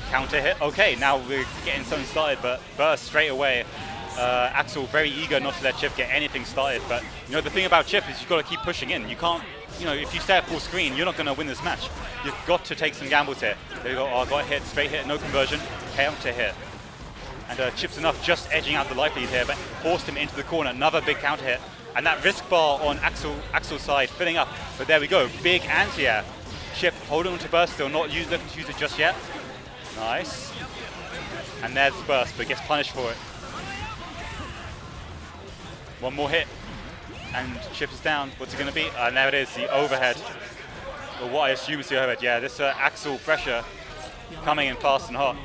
Counter hit. Okay, now we're getting something started, but burst straight away. Axel very eager not to let Chip get anything started, but you know the thing about Chip is you've got to keep pushing in. You can't, you know, if you stay at full screen, you're not going to win this match. You've got to take some gambles here. There you go. Oh, got a hit, straight hit, no conversion. Counter hit. And Chip's enough just edging out the life lead here, but forced him into the corner. Another big counter hit. And that risk bar on Axel's side filling up. But there we go. Big anti-air. Chip holding on to burst still, not looking to use it just yet. Nice. And there's burst, but gets punished for it. One more hit. And Chip is down. What's it going to be? And there it is, the overhead. Or what I assume is the overhead. Yeah, this Axel pressure coming in fast and hot.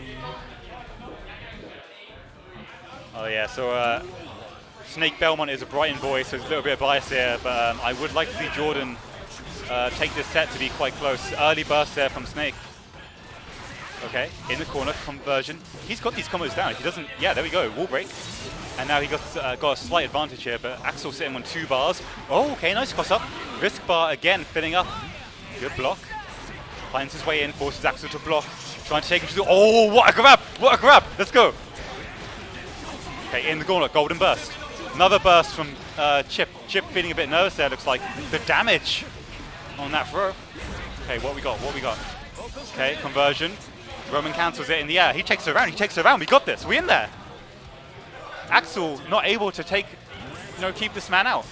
Oh yeah, so Snake Belmont is a Brighton boy, so there's a little bit of bias here, but I would like to see Jordan take this set to be quite close. Early burst there from Snake. Okay, in the corner, conversion. He's got these combos down. If he doesn't, yeah, there we go, wall break. And now he got a slight advantage here, but Axel sitting on 2 bars. Oh, okay, nice cross up. Risk bar again, filling up. Good block. Finds his way in, forces Axel to block. Trying to take him to the, oh, what a grab, what a grab. Let's go. Okay, in the corner, golden burst. Another burst from Chip. Chip feeling a bit nervous there, looks like. The damage on that throw. Okay, what we got, what we got? Okay, conversion. Roman cancels it in the air. He takes it around, he takes it around. We got this, we in there. Axel not able to take, keep this man out.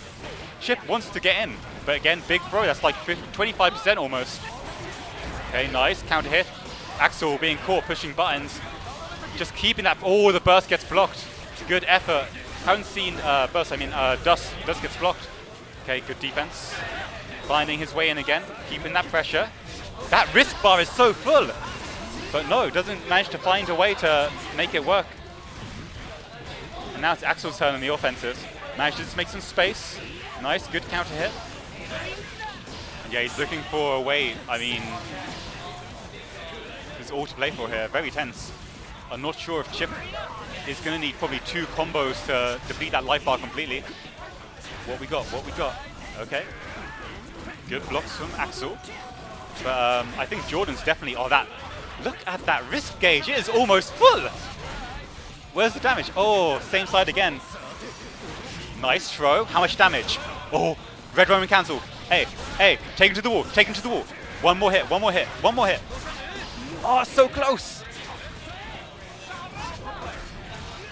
Chip wants to get in, but again, big throw. That's like 25% almost. Okay, nice, counter hit. Axel being caught, pushing buttons. Just keeping that, oh, the burst gets blocked. Good effort. Haven't seen burst, Dust gets blocked. Okay, good defense. Finding his way in again, keeping that pressure. That risk bar is so full. But no, doesn't manage to find a way to make it work. And now it's Axel's turn on the offensive. Manages to make some space. Nice, good counter hit. And yeah, he's looking for a way. I mean, there's all to play for here. Very tense. I'm not sure if Chip is going to need probably 2 combos to deplete that life bar completely. What we got, what we got. Okay. Good blocks from Axel. But I think Jordan's definitely, look at that risk gauge, it is almost full. Where's the damage? Oh, same side again. Nice throw. How much damage? Oh, red Roman cancel. Hey, take him to the wall, take him to the wall. One more hit, one more hit, one more hit. Oh, so close.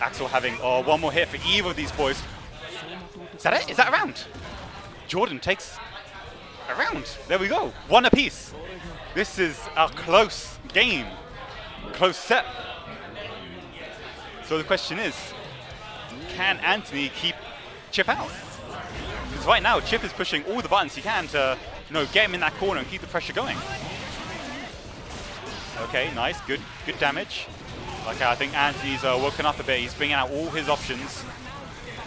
Axel having, one more hit for either of these boys. Is that it? Is that a round? Jordan takes a round. There we go. 1 apiece. This is a close game. Close set. So the question is, can Anthony keep Chip out? Because right now, Chip is pushing all the buttons he can to get him in that corner and keep the pressure going. Okay, nice. Good damage. Okay, I think Anthony's woken up a bit. He's bringing out all his options.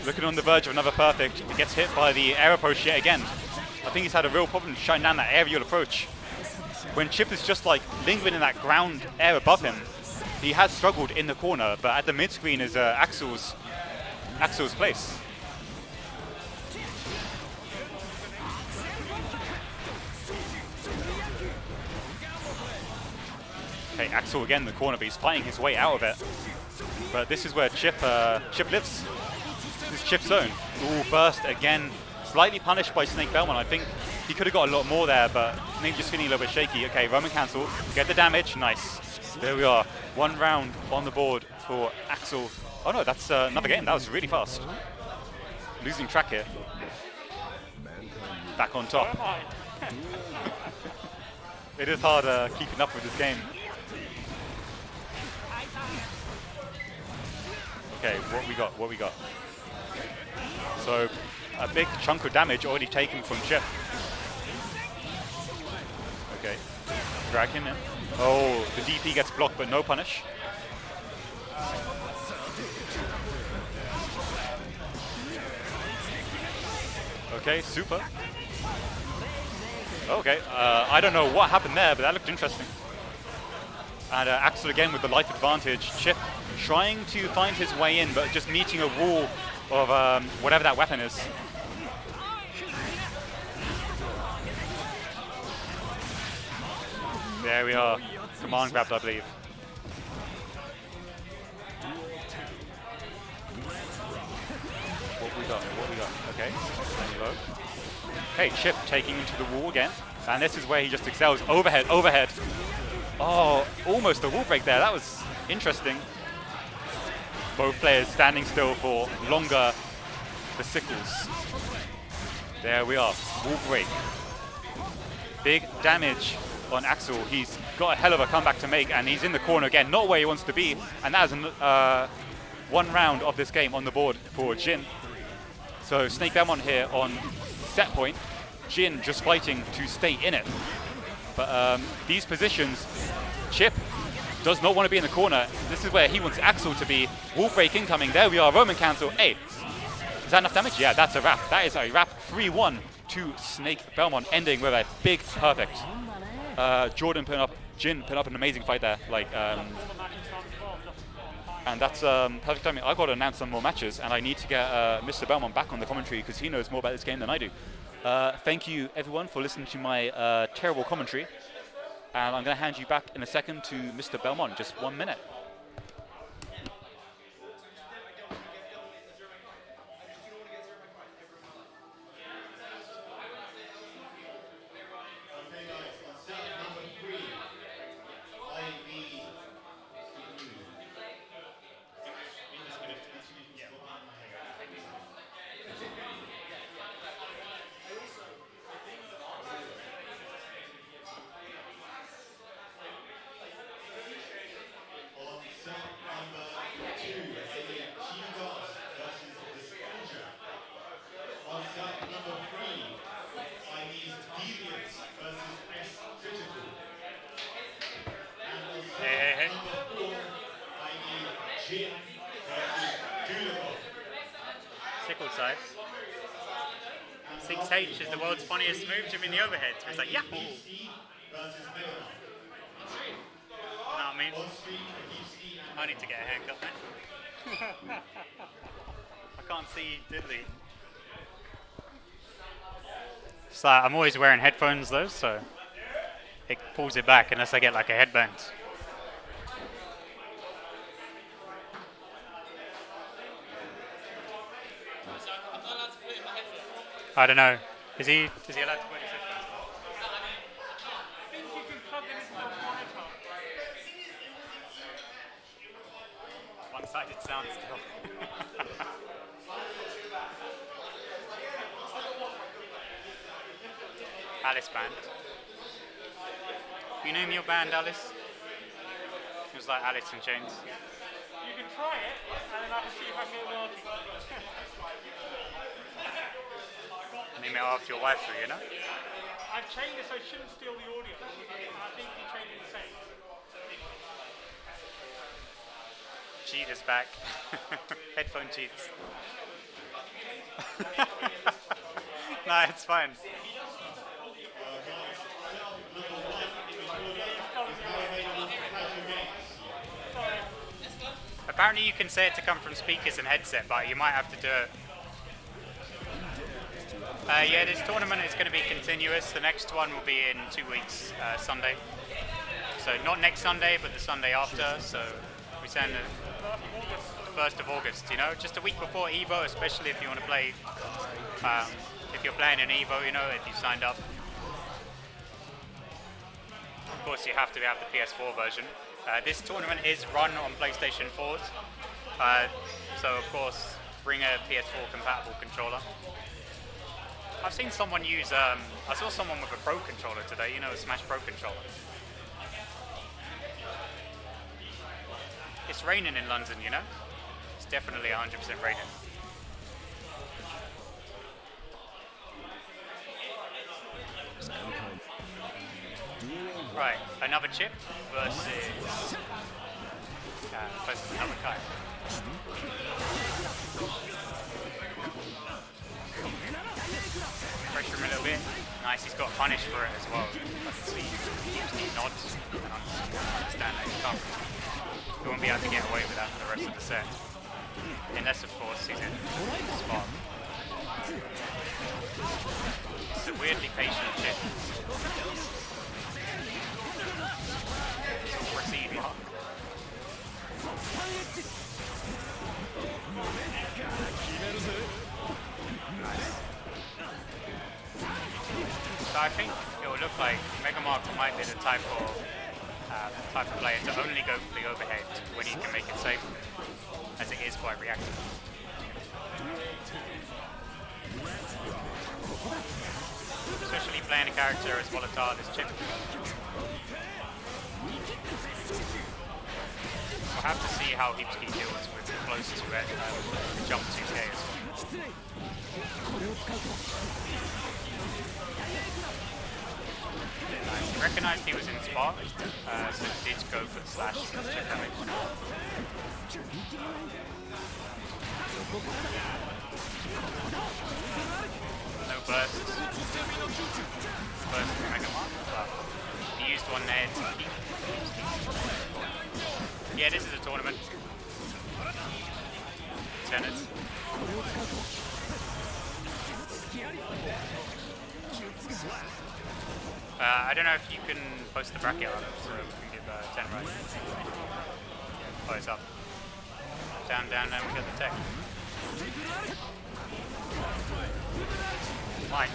Looking on the verge of another perfect. He gets hit by the air approach yet again. I think he's had a real problem shutting down that aerial approach. When Chip is just like lingering in that ground air above him, he has struggled in the corner, but at the mid screen is Axel's place. Okay, Axel again in the corner, but he's fighting his way out of it. But this is where Chip lives. This is Chip's zone. Ooh, burst again. Slightly punished by Snake Belmont. I think he could have got a lot more there, but Snake just feeling a little bit shaky. Okay, Roman cancel. Get the damage. Nice. There we are. 1 round on the board for Axel. Oh no, that's another game. That was really fast. Losing track here. Back on top. It is hard keeping up with this game. Okay, what we got? So, a big chunk of damage already taken from Chip. Okay, drag him in. Oh, the DP gets blocked, but no punish. Okay, super. Okay, I don't know what happened there, but that looked interesting. And Axel again with the life advantage. Chip trying to find his way in, but just meeting a wall of whatever that weapon is. There we are. Command grabbed, I believe. What we got? Okay, staying low. Okay, Chip taking into the wall again. And this is where he just excels. Overhead. Oh, almost a wall break there. That was interesting. Both players standing still for longer. The sickles. There we are. Wall break. Big damage on Axel. He's got a hell of a comeback to make, and he's in the corner again. Not where he wants to be. And that is 1 round of this game on the board for Jin. So Snake Belmont here on set point. Jin just fighting to stay in it. But these positions, Chip does not want to be in the corner. This is where he wants Axel to be. Wall break incoming. There we are. Roman cancel. Hey, is that enough damage? Yeah, that's a wrap. That is a wrap. 3-1 to Snake Belmont, ending with a big perfect. Jin putting up an amazing fight there. And that's perfect timing. I've got to announce some more matches, and I need to get Mr. Belmont back on the commentary because he knows more about this game than I do. Thank you, everyone, for listening to my terrible commentary. And I'm going to hand you back in a second to Mr. Belmont. Just 1 minute. Sickle size. 6H is the world's funniest move, Jim in the overhead. So it's like, yahoo! You know what I mean? I need to get a haircut, man. I can't see diddly. It's like, I'm always wearing headphones though, so it pulls it back unless I get like a headband. I don't know. Is he allowed to put his headphones on? One-sided sound still. Alice band. You name your band, Alice? It was like Alice in Chains. You can try it, and then I can see if I can get it working. Name it after your wife, you know? I've changed it so it shouldn't steal the audio. I think you changed it the same. Cheat is back. Headphone cheats. No, it's fine. Apparently you can say it to come from speakers and headset, but you might have to do it. Yeah, this tournament is going to be continuous. The next one will be in 2 weeks, Sunday. So not next Sunday, but the Sunday after. So we send the 1st of August. You know, just a week before Evo, especially if you want to play. If you're playing an Evo, you know, if you signed up. Of course, you have to have the PS4 version. This tournament is run on PlayStation 4s. So of course, bring a PS4 compatible controller. I've seen someone use, I saw someone with a Pro controller today, you know, a Smash Pro controller. It's raining in London, you know? It's definitely 100% raining. Right, another chip versus another Kai. Pressure him a little bit. Nice, he's got punish for it as well. I can see he nods and understand that he can't. He won't be able to get away with that for the rest of the set. Unless, of course, he's in spot. It's a weirdly patient chip. Proceed mark. So I think it will look like Mega Mark might be the type of player to only go for the overhead when he can make it safe, as it is quite reactive. Especially playing a character as volatile as Chip. We'll have to see how Heepski deals with close to it, jump 2K as well. I recognised he was in Spark, so did go for the slash check damage. No bursts. Burst from Mega Mark. Well, he used one there to keep. Yeah, this is a tournament. Tennis. I don't know if you can post the bracket on, so we can give 10 right. Oh, it's up. Down, down, then we got the tech. Mike.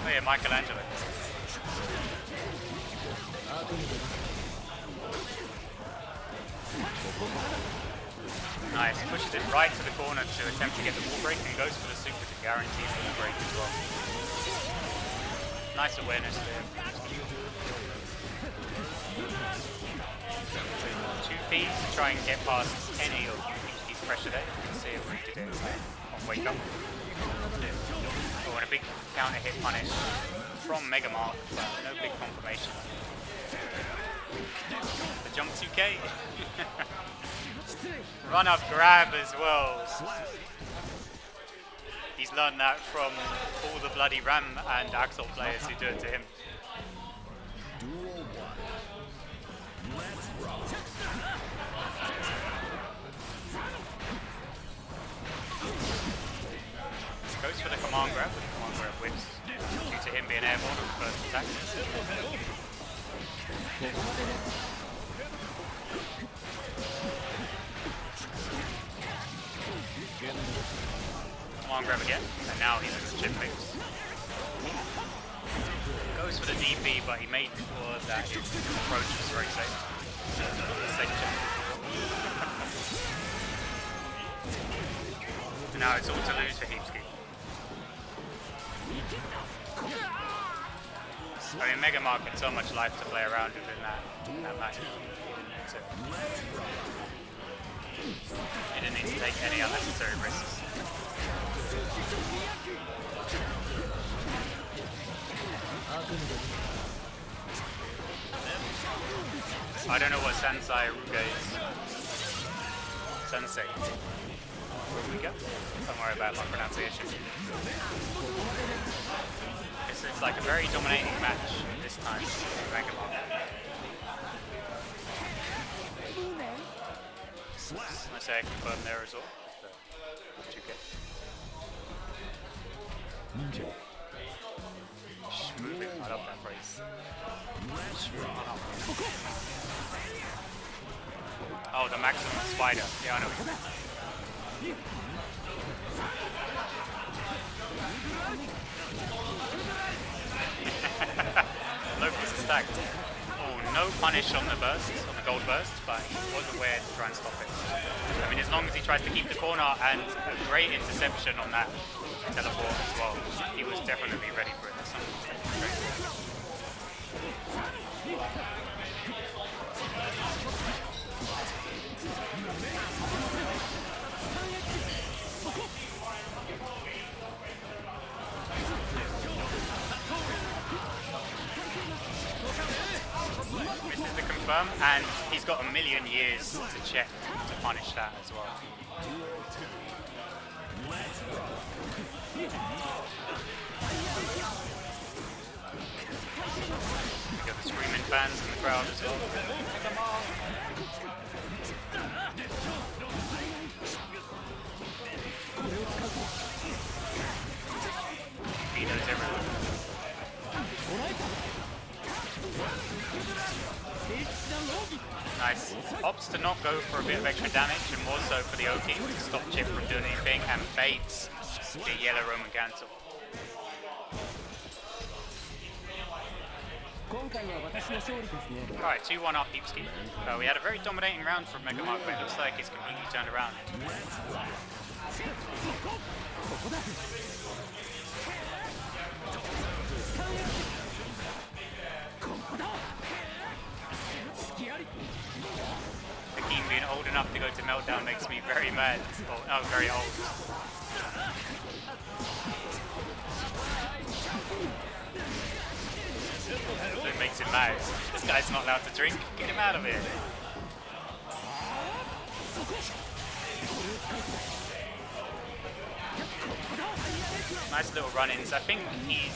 Oh yeah, Michelangelo. Nice, pushes it right to the corner to attempt to get the wall break and goes for the super to guarantee the wall break as well. Nice awareness there. 2P to try and get past any of Heepski's pressure there. You can see it where he did it on Wake Up. Oh, and a big counter hit punish from Mega Mark, but no big confirmation. The jump 2K. Run up grab as well. He's learned that from all the bloody Ram and Axel players who do it to him. Goes for the command grab, but the command grab whips due to him being airborne on the first attack. Command grab again, and now he's in the chip mix. Goes for the DP, but he made sure that his approach was very safe. Safe check. And now it's all to lose for Heepski. I mean, Mega Mark had so much life to play around with in that match. He didn't need to take any unnecessary risks. I don't know what Sensei Ruga is. Sensei. Ruga? Don't worry about my pronunciation. It's like a very dominating match this time in Mega Mark. I say I confirm there as well. So, 2K. Schmoving, I love that phrase. Oh, the maximum spider. Yeah, I know. Locust is stacked. Oh, no punish on the burst, on the gold burst, but he was aware to try and stop it. I mean, as long as he tries to keep the corner and a great interception on that teleport as well, he was definitely ready for it. Misses the confirm, and he's got a million years to check to punish that as well. We got the screaming fans in the crowd as well. He knows everyone. Nice. Opts to not go for a bit of extra damage and more so for the Oki to stop Chip from doing anything, and baits the yellow Roman cancel. Alright, 2-1 up Heepski. We had a very dominating round from Mega Mark, but it looks like it's completely turned around. Hakeem being old enough to go to Meltdown makes me very mad. Oh, very old. It makes him mad. This guy's not allowed to drink. Get him out of here. Nice little run-ins. I think he's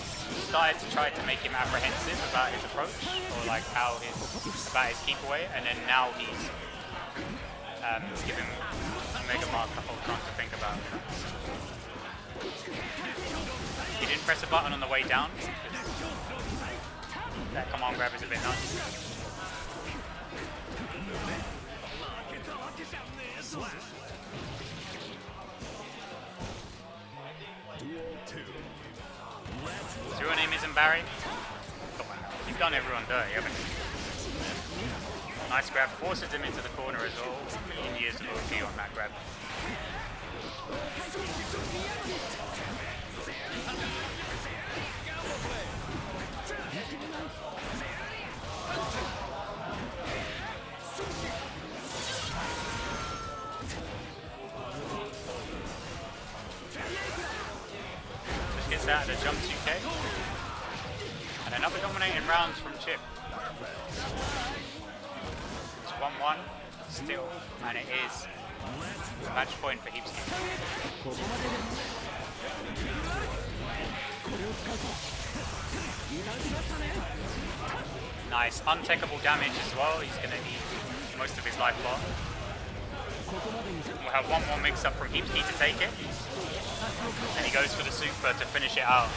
started to try to make him apprehensive about his approach, or like about his keep away, and then now he's giving Mega Mark a whole chance to think about it. He didn't press a button on the way down. That command grab is a bit nuts. So your name isn't Barry? Come on, you've done everyone dirty, haven't you? Nice grab, forces him into the corner as well. A million years of OP on that grab. Just gets out of the jump 2K. And another dominating rounds from Chip. It's 1-1 still, and it is match point for Heepski. Nice, untakeable damage as well. He's going to need most of his life bar. We'll have one more mix-up from Heepski to take it. And he goes for the super to finish it out.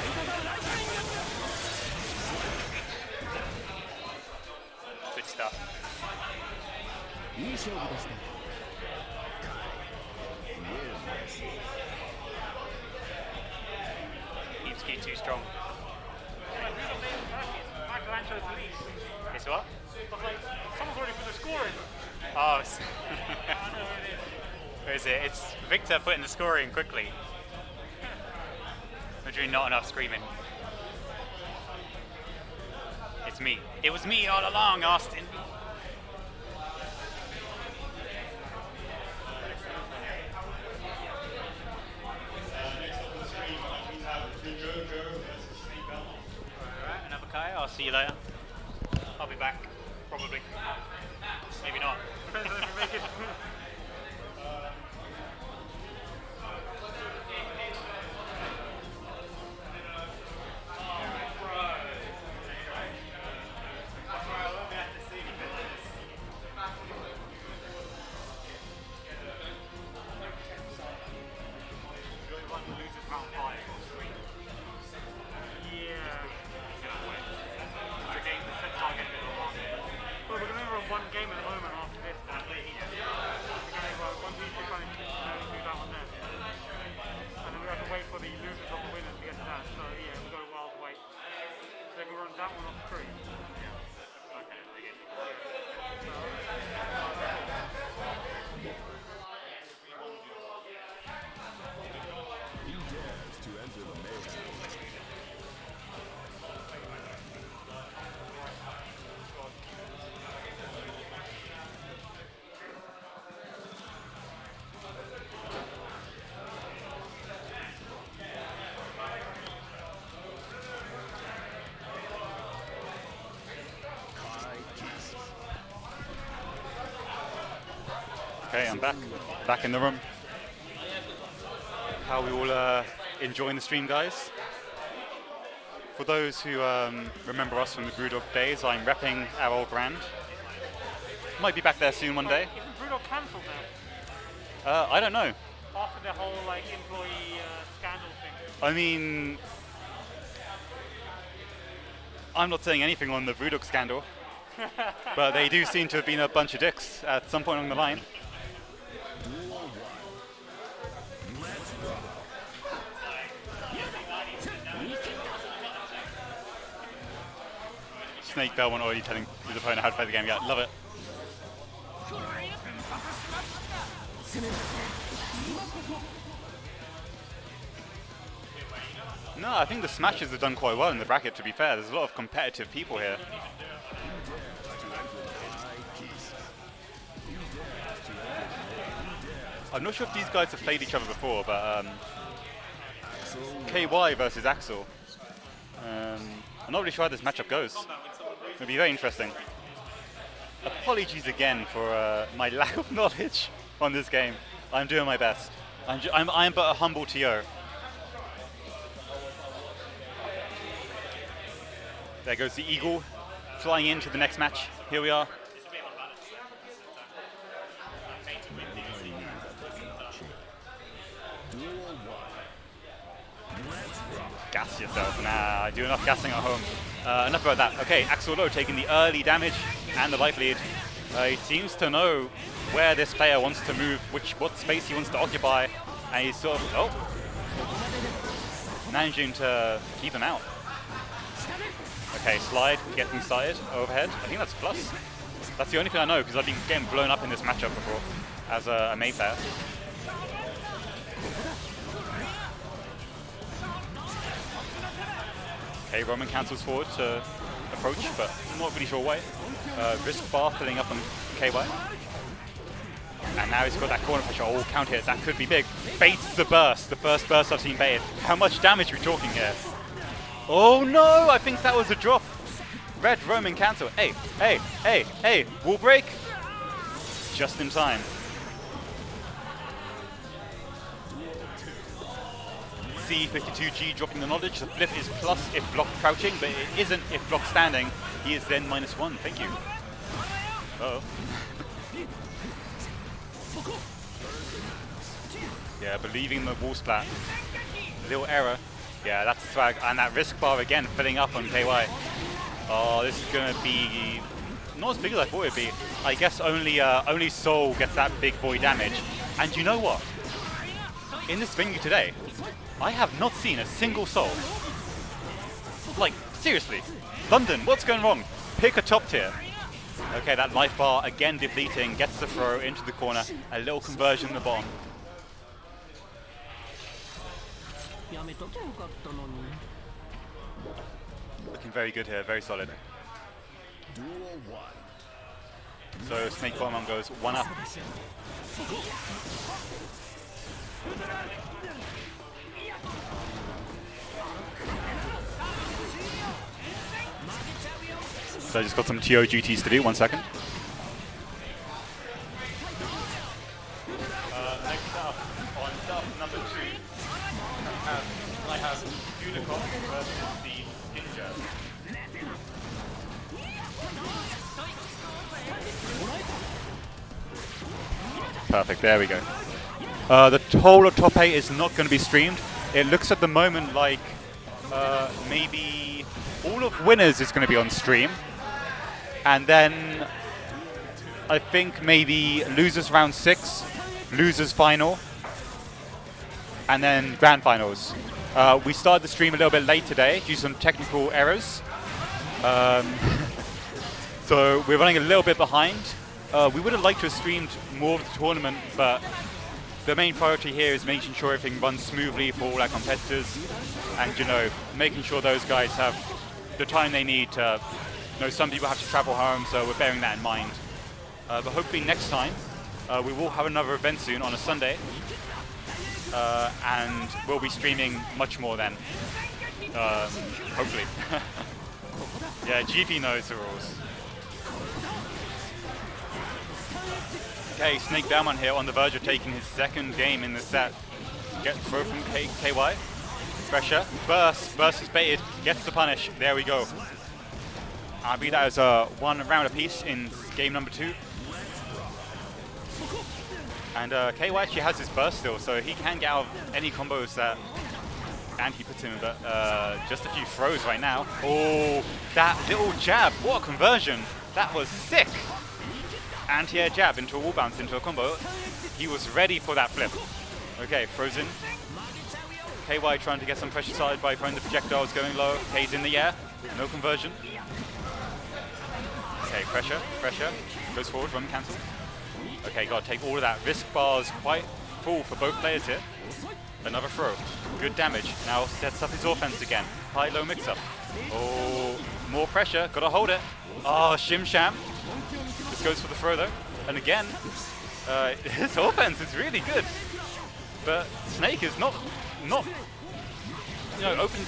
Good stuff. Heepski too strong. It's what? Someone's already put the score in. Oh, where is it? It's Victor putting the score in quickly. We're doing not enough screaming. It's me. It was me all along, Austin. Alright, another Kai. I'll see you later. I'll be back. Probably. Maybe not. Depends on if we make it. Okay, I'm back. Back in the room. How we all enjoying the stream, guys? For those who remember us from the Brewdog days, I'm repping our old brand. Might be back there soon one day. Isn't Brewdog cancelled now? I don't know. After the whole like employee scandal thing. I mean, I'm not saying anything on the Brewdog scandal, but they do seem to have been a bunch of dicks at some point along the line. Snake Belmont already telling his opponent how to play the game. Yeah, love it. No, I think the Smashers have done quite well in the bracket, to be fair. There's a lot of competitive people here. I'm not sure if these guys have played each other before, but KY versus Axel. I'm not really sure how this matchup goes. It'll be very interesting. Apologies again for my lack of knowledge on this game. I'm doing my best. I'm but a humble TO. There goes the Eagle, flying into the next match. Here we are. Gas yourself. Nah, I do enough gassing at home. Enough about that. Okay, Axel Low taking the early damage and the life lead. He seems to know where this player wants to move, what space he wants to occupy, and he's sort of managing to keep him out. Okay, slide, get inside, overhead. I think that's plus. That's the only thing I know because I've been getting blown up in this matchup before as a May player. Okay, Roman cancels forward to approach, but not really sure why. Risk bar filling up on KY. And now he's got that corner pressure. Oh, counter hit, that could be big. Baits the burst, the first burst I've seen baited. How much damage are we talking here? Oh no, I think that was a drop. Red Roman cancel. Hey, hey, hey, hey, wall break. Just in time. C52G dropping the knowledge. The flip is plus if blocked crouching, but it isn't if blocked standing. He is then -1. Thank you. Uh-oh. Yeah, believing the wall splat. Little error. Yeah, that's swag. And that risk bar again filling up on KY. Oh, this is going to be not as big as I thought it would be. I guess only Soul gets that big boy damage. And you know what? In this venue today, I have not seen a single Soul. Like, seriously. London, what's going wrong? Pick a top tier. Okay, that life bar again depleting, gets the throw into the corner. A little conversion in the bottom. Looking very good here, very solid. So Snake Belmont goes 1 up. So I just got some TO duties to do, 1 second. Next up, on sub number 2, I have Unicorn versus the Ninja. Perfect, there we go. The whole of top 8 is not going to be streamed. It looks at the moment like maybe all of winners is going to be on stream. And then I think maybe losers round 6, losers final, and then grand finals. We started the stream a little bit late today due to some technical errors. So we're running a little bit behind. We would have liked to have streamed more of the tournament, but the main priority here is making sure everything runs smoothly for all our competitors, and making sure those guys have the time they need to. Some people have to travel home, so we're bearing that in mind. But hopefully next time, we will have another event soon on a Sunday, and we'll be streaming much more then. Hopefully. Yeah, GP knows the rules. Okay, Snake Belmont here on the verge of taking his second game in the set. Get throw from KY. Pressure. Burst is baited. Gets the punish. There we go. I beat that as one round apiece in game number 2. And KY actually has his burst still, so he can get out of any combos that Anti puts him in, but just a few throws right now. Oh, that little jab. What a conversion. That was sick. Anti-air jab into a wall bounce, into a combo. He was ready for that flip. Okay, frozen. KY trying to get some pressure started by throwing the projectiles going low. K's in the air. No conversion. Okay, pressure. Goes forward, run cancel. Okay, gotta take all of that. Risk bar's quite full for both players here. Another throw. Good damage. Now sets up his offense again. High-low mix-up. Oh, more pressure. Gotta hold it. Oh, Shim Sham. This goes for the throw though. And again, his offense is really good. But Snake is not letting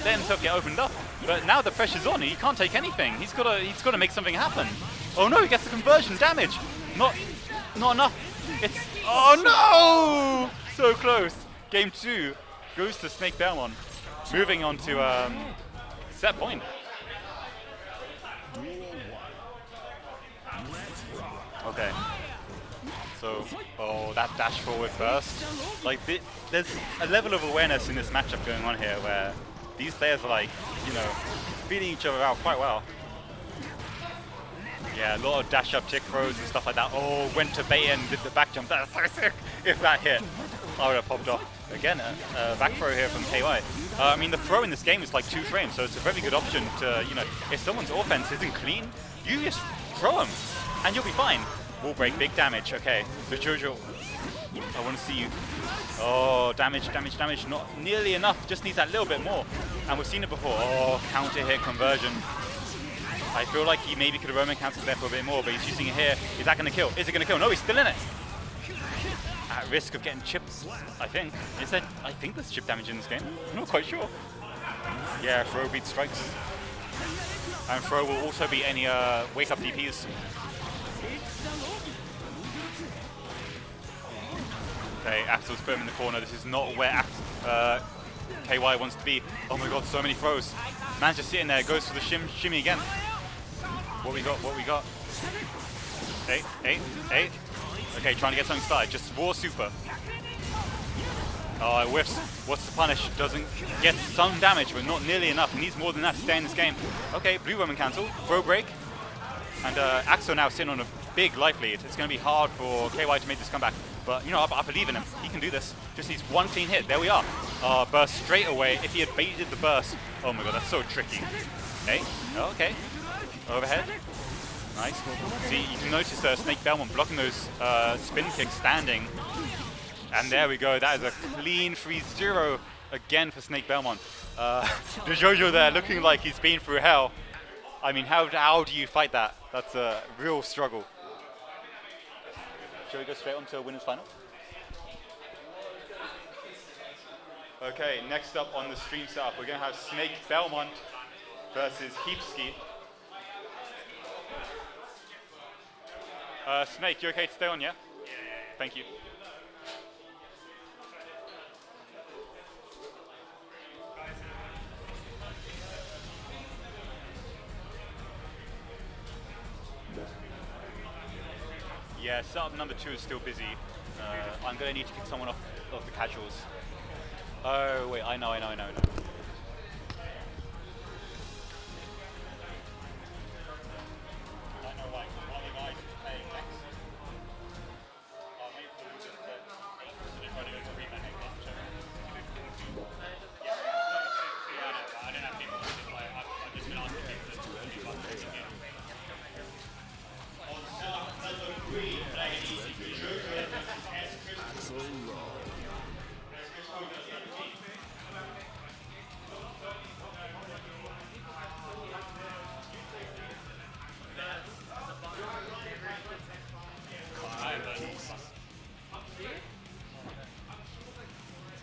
himself get opened up. But now the pressure's on, he can't take anything. He's gotta make something happen. Oh no, he gets the conversion damage. Not enough. It's oh no! So close. Game 2 goes to Snake Belmont. Moving on to set point. Okay. So, that dash forward burst. Like, there's a level of awareness in this matchup going on here where these players are like, feeding each other out quite well. Yeah, a lot of dash up tick throws and stuff like that. Oh, went to bait and did the back jump. That's so sick. If that hit, I would have popped off. Again, a back throw here from KY. I mean, the throw in this game is like 2 frames, so it's a very good option to, if someone's offense isn't clean, you just throw them and you'll be fine. Wall break, big damage. Okay, so Jojo, I want to see you. Oh, damage. Not nearly enough. Just needs that little bit more. And we've seen it before. Oh, counter hit conversion. I feel like he maybe could have Roman cancelled there for a bit more, but he's using it here. Is that going to kill? Is it going to kill? No, he's still in it. At risk of getting chipped, I think. I think there's chip damage in this game. I'm not quite sure. Yeah, throw beats strikes. And throw will also beat any wake up DPs. Okay, Axel's put him in the corner. This is not where KY wants to be. Oh my god, so many throws. Man's just sitting there, goes for the shimmy again. What we got? Eight. Okay, trying to get something started. Just raw super. Oh, it whiffs. What's the punish? Doesn't get some damage, but not nearly enough. He needs more than that to stay in this game. Okay, blue Roman cancel. Throw break. And Axel now sitting on a big life lead. It's going to be hard for KY to make this comeback. But, I believe in him. He can do this. Just needs one clean hit. There we are. Burst straight away. If he had baited the burst. Oh my god, that's so tricky. Okay. Overhead. Nice. See, you can notice Snake Belmont blocking those spin kicks standing. And there we go. That is a clean 3-0 again for Snake Belmont. The Jojo there looking like he's been through hell. I mean, how do you fight that? That's a real struggle. Shall we go straight on to winners final? Okay, next up on the stream setup, we're going to have Snake Belmont versus Heepski. Snake, you okay to stay on, yeah? Yeah. Thank you. Yeah, setup number 2 is still busy. I'm going to need to kick someone off the casuals. Oh, wait, I know. I don't know why. One of the guys is playing next. I'll wait for them to if I do a rematch against each other. Yeah, I don't have people to play. I've just been asking people to do it. On setup number 3, playing Jojo So low.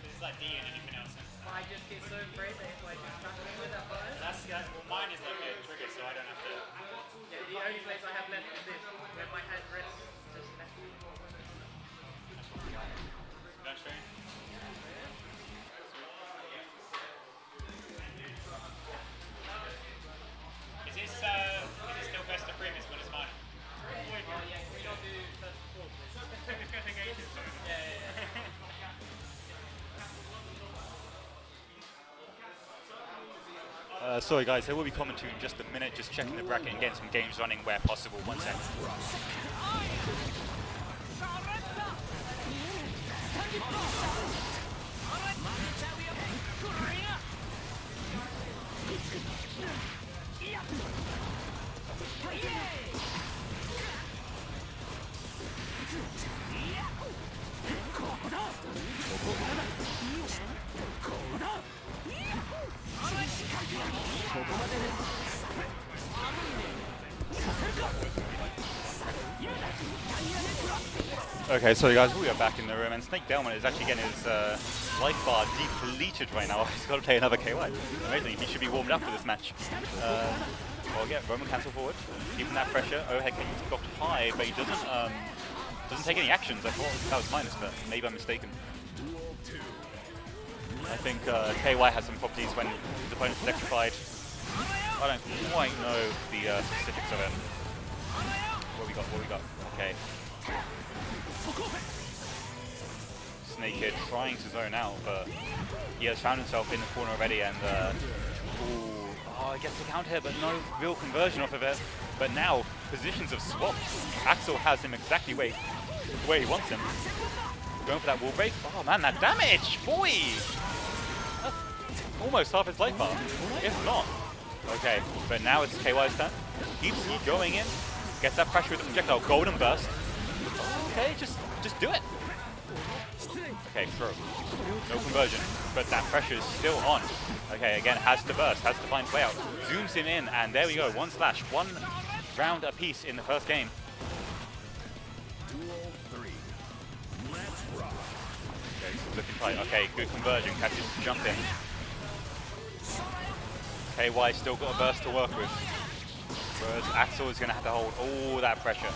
It's like D and anything else. I just get so afraid that if I just stuck with that button. Well, mine is like a trigger, so I don't have to. Yeah, the only place I have left is this, where my hand rests just left. Sorry guys, I will be commenting in just a minute, just checking the bracket and getting some games running where possible. 1 second. Okay, so guys, we are back in the room, and Snake Belmont is actually getting his life bar depleted right now. He's got to play another KY. Amazing, he should be warmed up for this match. Well, yeah, Roman cancel forward, keeping that pressure. Overhead kick is blocked high, but he doesn't take any actions. I thought that was minus, but maybe I'm mistaken. I think KY has some properties when his opponent's electrified. I don't quite know the specifics of it. What we got? Okay. Snake Kid trying to zone out, but he has found himself in the corner already, and he gets the counter here, but no real conversion off of it. But now positions have swapped. Axel has him exactly where he wants him. Going for that wall break. Oh man, that damage, boy! That's almost half his life bar, if not. Okay, but now it's KY's turn. Heepski going in, gets that pressure with the projectile, golden burst. Okay, just do it. Okay, throw. No conversion, but that pressure is still on. Okay, again, has to burst, has to find way out. Zooms him in, and there we go, 1 slash. 1 round apiece in the first game. Okay, looking tight. Okay, good conversion, catches to jump in. KY still got a burst to work with. Whereas Axel is going to have to hold all that pressure.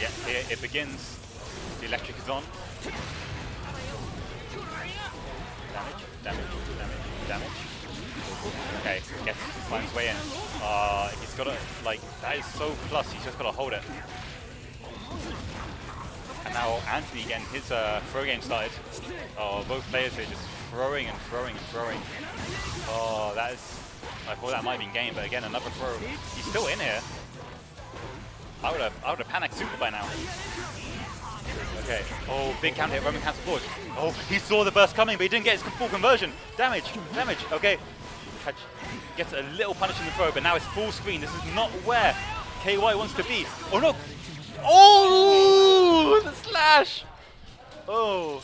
Yeah, here it begins. The electric is on. Damage. Okay, finds way in. He's got to, that is so plus, he's just got to hold it. And now Anthony getting his throw game started. Oh, both players are just throwing and throwing. Oh, that is, I thought that might have been game, but again, another throw. He's still in here. I would have panicked super by now. Okay. Oh, big counter hit, Roman cancel forward. Oh, he saw the burst coming, but he didn't get his full conversion. Damage. Okay. Gets a little punish in the throw, but now it's full screen. This is not where KY wants to be. Oh no! Oh, the slash! Oh,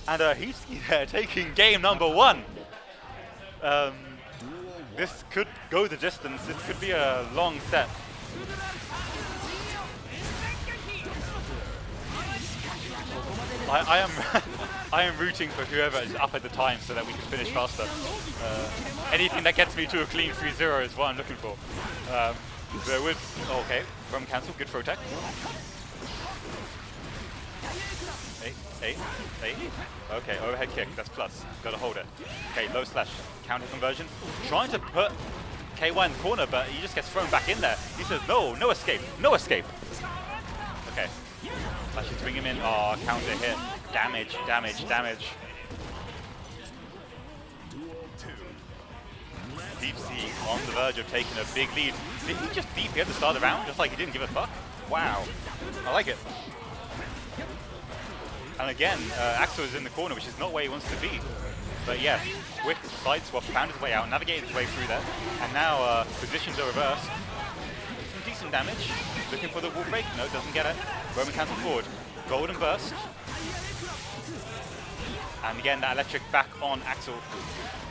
and Heepski there taking game number 1. This could go the distance. This could be a long set. I am rooting for whoever is up at the time so that we can finish faster. Anything that gets me to a clean 3-0 is what I'm looking for. Okay, from cancel, good throw tech. Eight. Okay, overhead kick, that's plus. Gotta hold it. Okay, low slash, counter conversion. Trying to put KY in the corner, but he just gets thrown back in there. He says, no escape. Okay. Flashes bring him in. Oh, counter hit. Damage. Heepski on the verge of taking a big lead. Did he just DP at the start of the round, just like he didn't give a fuck? Wow. I like it. And again, Axel is in the corner, which is not where he wants to be. But yeah, quick side swap, found his way out, navigated his way through there. And now positions are reversed. Some decent damage. Looking for the wall break. No, doesn't get it. Roman cancel forward. Golden burst. And again, that electric back on Axel.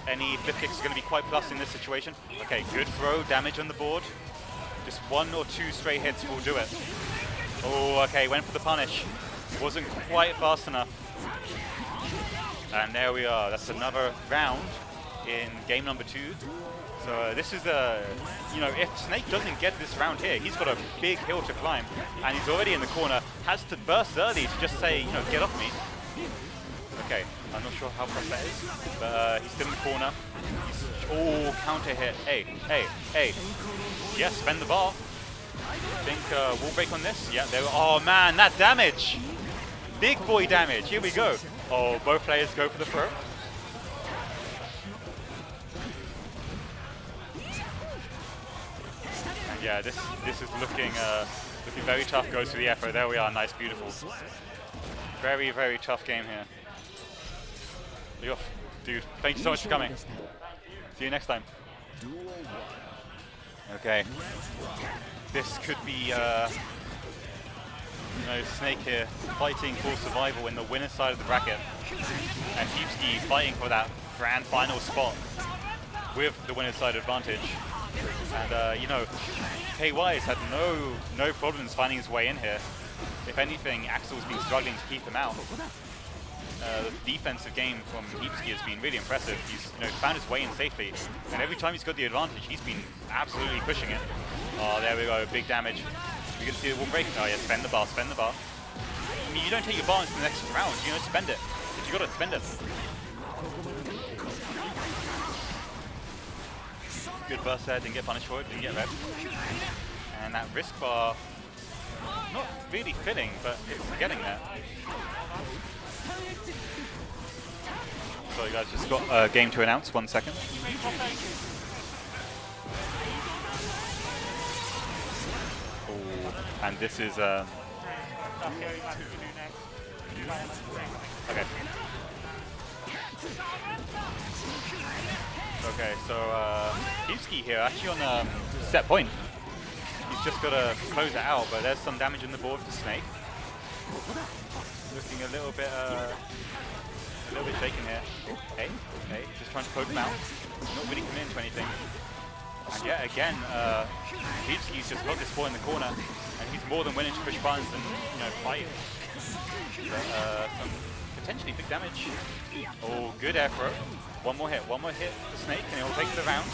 Any flip kicks are going to be quite plus in this situation. Okay, good throw, damage on the board. Just 1 or 2 straight hits will do it. Oh, okay, went for the punish. Wasn't quite fast enough. And there we are. That's another round in game number 2. So this is if Snake doesn't get this round here, he's got a big hill to climb, and he's already in the corner. Has to burst early to just say, get off me. Okay, I'm not sure how fast that is, but he's still in the corner. Counter hit. Hey. Yes, spend the bar. I think wall break on this. Yeah, there. Oh man, that damage. Big boy damage. Here we go. Oh, both players go for the throw. Yeah, this is looking very tough. Goes to the effort. There we are. Nice, beautiful. Very, very tough game here. You're off. Dude, thank you so much for coming. See you next time. Okay. This could be Snake here fighting for survival in the winner's side of the bracket, and Heepski fighting for that grand final spot with the winner's side advantage. And KY has had no problems finding his way in here. If anything, Axel's been struggling to keep him out. The defensive game from Heepski has been really impressive. He's found his way in safely, and every time he's got the advantage, he's been absolutely pushing it. Oh, there we go, big damage. We can see the wall breaking. Oh yeah, spend the bar, spend the bar. I mean, you don't take your bar into the next round, spend it. If you got to spend it. Good burst there, didn't get punished for it, didn't get red. And that risk bar, not really fitting, but it's getting there. So you guys just got a game to announce, 1 second. Oh, and this is okay. Okay, so Heepski here actually on a set point. He's just got to close it out, but there's some damage in the board for Snake. Looking a little bit shaken here. Okay, just trying to poke him out. Not really committing to anything. And yet again, Heepski's just got this ball in the corner, and he's more than willing to push buttons and fight. But, some potentially big damage. Oh, good air throw. One more hit for Snake, and he'll take the round.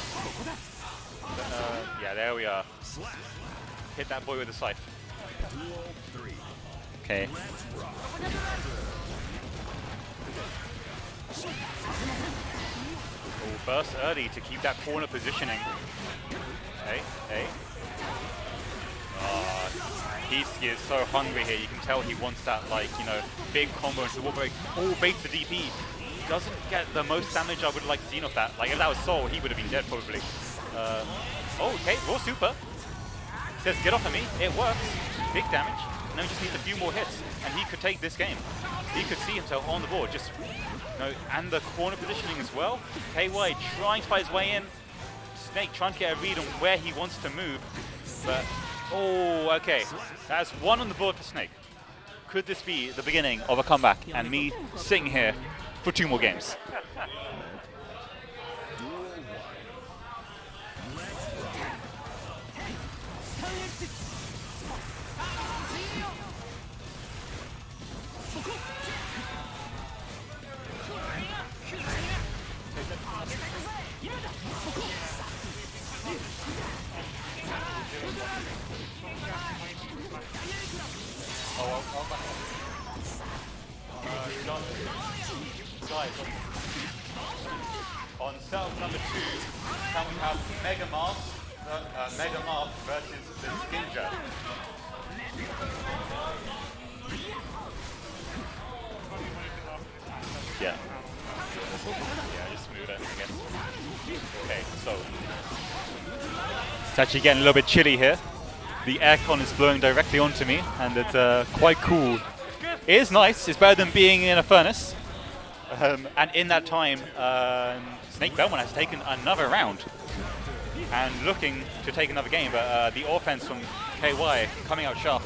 But, yeah, there we are. Hit that boy with a scythe. Okay. Oh, burst early to keep that corner positioning. Hey. Heepski is so hungry here. You can tell he wants that, big combo into the wall break. Oh, baits the DP. Doesn't get the most damage I would like to see off that. Like, if that was Soul, he would have been dead probably. Okay, raw super. Says, get off of me. It works. Big damage. Now he just needs a few more hits, and he could take this game. He could see himself on the board. Just, and the corner positioning as well. KY trying to fight his way in. Snake trying to get a read on where he wants to move. But, oh, okay. That's one on the board for Snake. Could this be the beginning of a comeback and me sitting here for 2 more games? Guys, on setup number 2, can we have Mega Mark versus the Skinja? Yeah. Yeah, just move it, I guess. Okay, so it's actually getting a little bit chilly here. The aircon is blowing directly onto me, and it's quite cool. It is nice. It's better than being in a furnace. And in that time, Snake Belmont has taken another round and looking to take another game, but the offense from KY coming out sharp.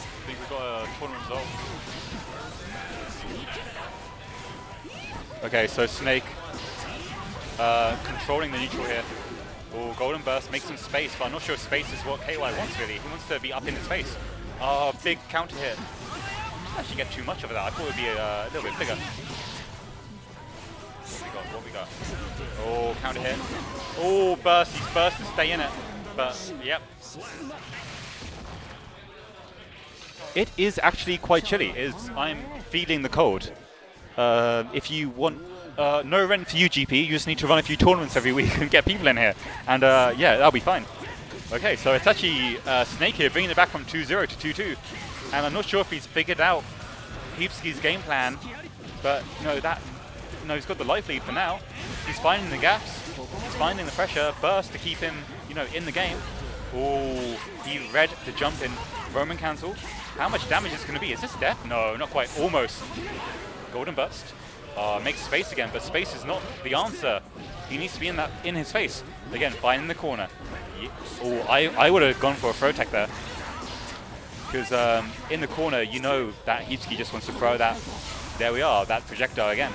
I think we've got a tournament result. Okay, so Snake controlling the neutral here. Oh, golden burst makes some space, but I'm not sure if space is what KY wants really. He wants to be up in his face. Oh, big counter hit. Didn't actually get too much of that. I thought it would be a little bit bigger. What we got? Oh, counter hit. Oh, burst. He's burst to stay in it. But, yep. It is actually quite chilly. I'm feeling the cold. If you want no rent for you, GP, you just need to run a few tournaments every week and get people in here. And yeah, that'll be fine. Okay, so it's actually Snake here bringing it back from 2-0 to 2-2. And I'm not sure if he's figured out Heepski's game plan, but he's got the life lead for now. He's finding the gaps, he's finding the pressure, burst to keep him, in the game. Oh, he read the jump in. Roman cancel. How much damage is going to be? Is this death? No, not quite. Almost. Golden burst. Makes space again, but space is not the answer. He needs to be in his face. Again, finding the corner. Oh, I would have gone for a throw tech there. Because in the corner, that Heepski just wants to throw that. There we are, that projectile again.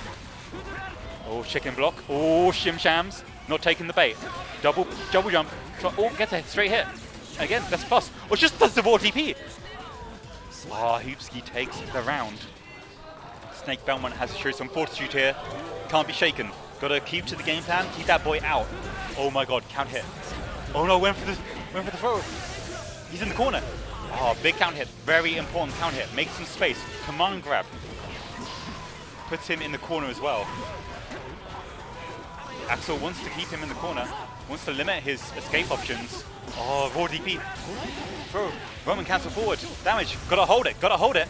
Oh, chicken block. Oh, shim shams. Not taking the bait. Double jump. Oh, gets a straight hit. Again, that's plus. Oh, just does the raw TP. Heepski takes the round. Snake Belmont has to show some fortitude here. Can't be shaken. Gotta keep to the game plan. Keep that boy out. Oh my god, count hit. Oh no, went for the throw. He's in the corner. Big count hit. Very important count hit. Makes some space. Command grab. Puts him in the corner as well. Axel wants to keep him in the corner. Wants to limit his escape options. Raw DP. Throw. Roman cancel forward. Damage. Gotta hold it.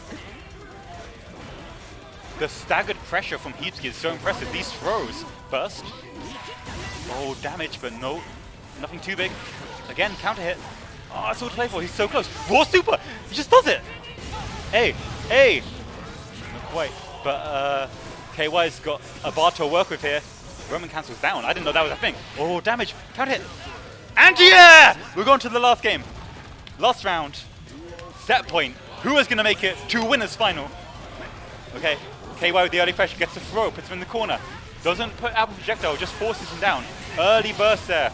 The staggered pressure from Heepski is so impressive. These throws. Burst. Oh, damage, but no. Nothing too big. Again, counter hit. That's all to play for. He's so close. Raw super. He just does it. Hey. Not quite. But KY's got a bar to work with here. Roman cancels down. I didn't know that was a thing. Oh, damage. Counter hit. And yeah! We're going to the last game. Last round. Set point. Who is going to make it to winners final? Okay. KY with the early pressure gets the throw. Puts him in the corner. Doesn't put out a projectile. Just forces him down. Early burst there.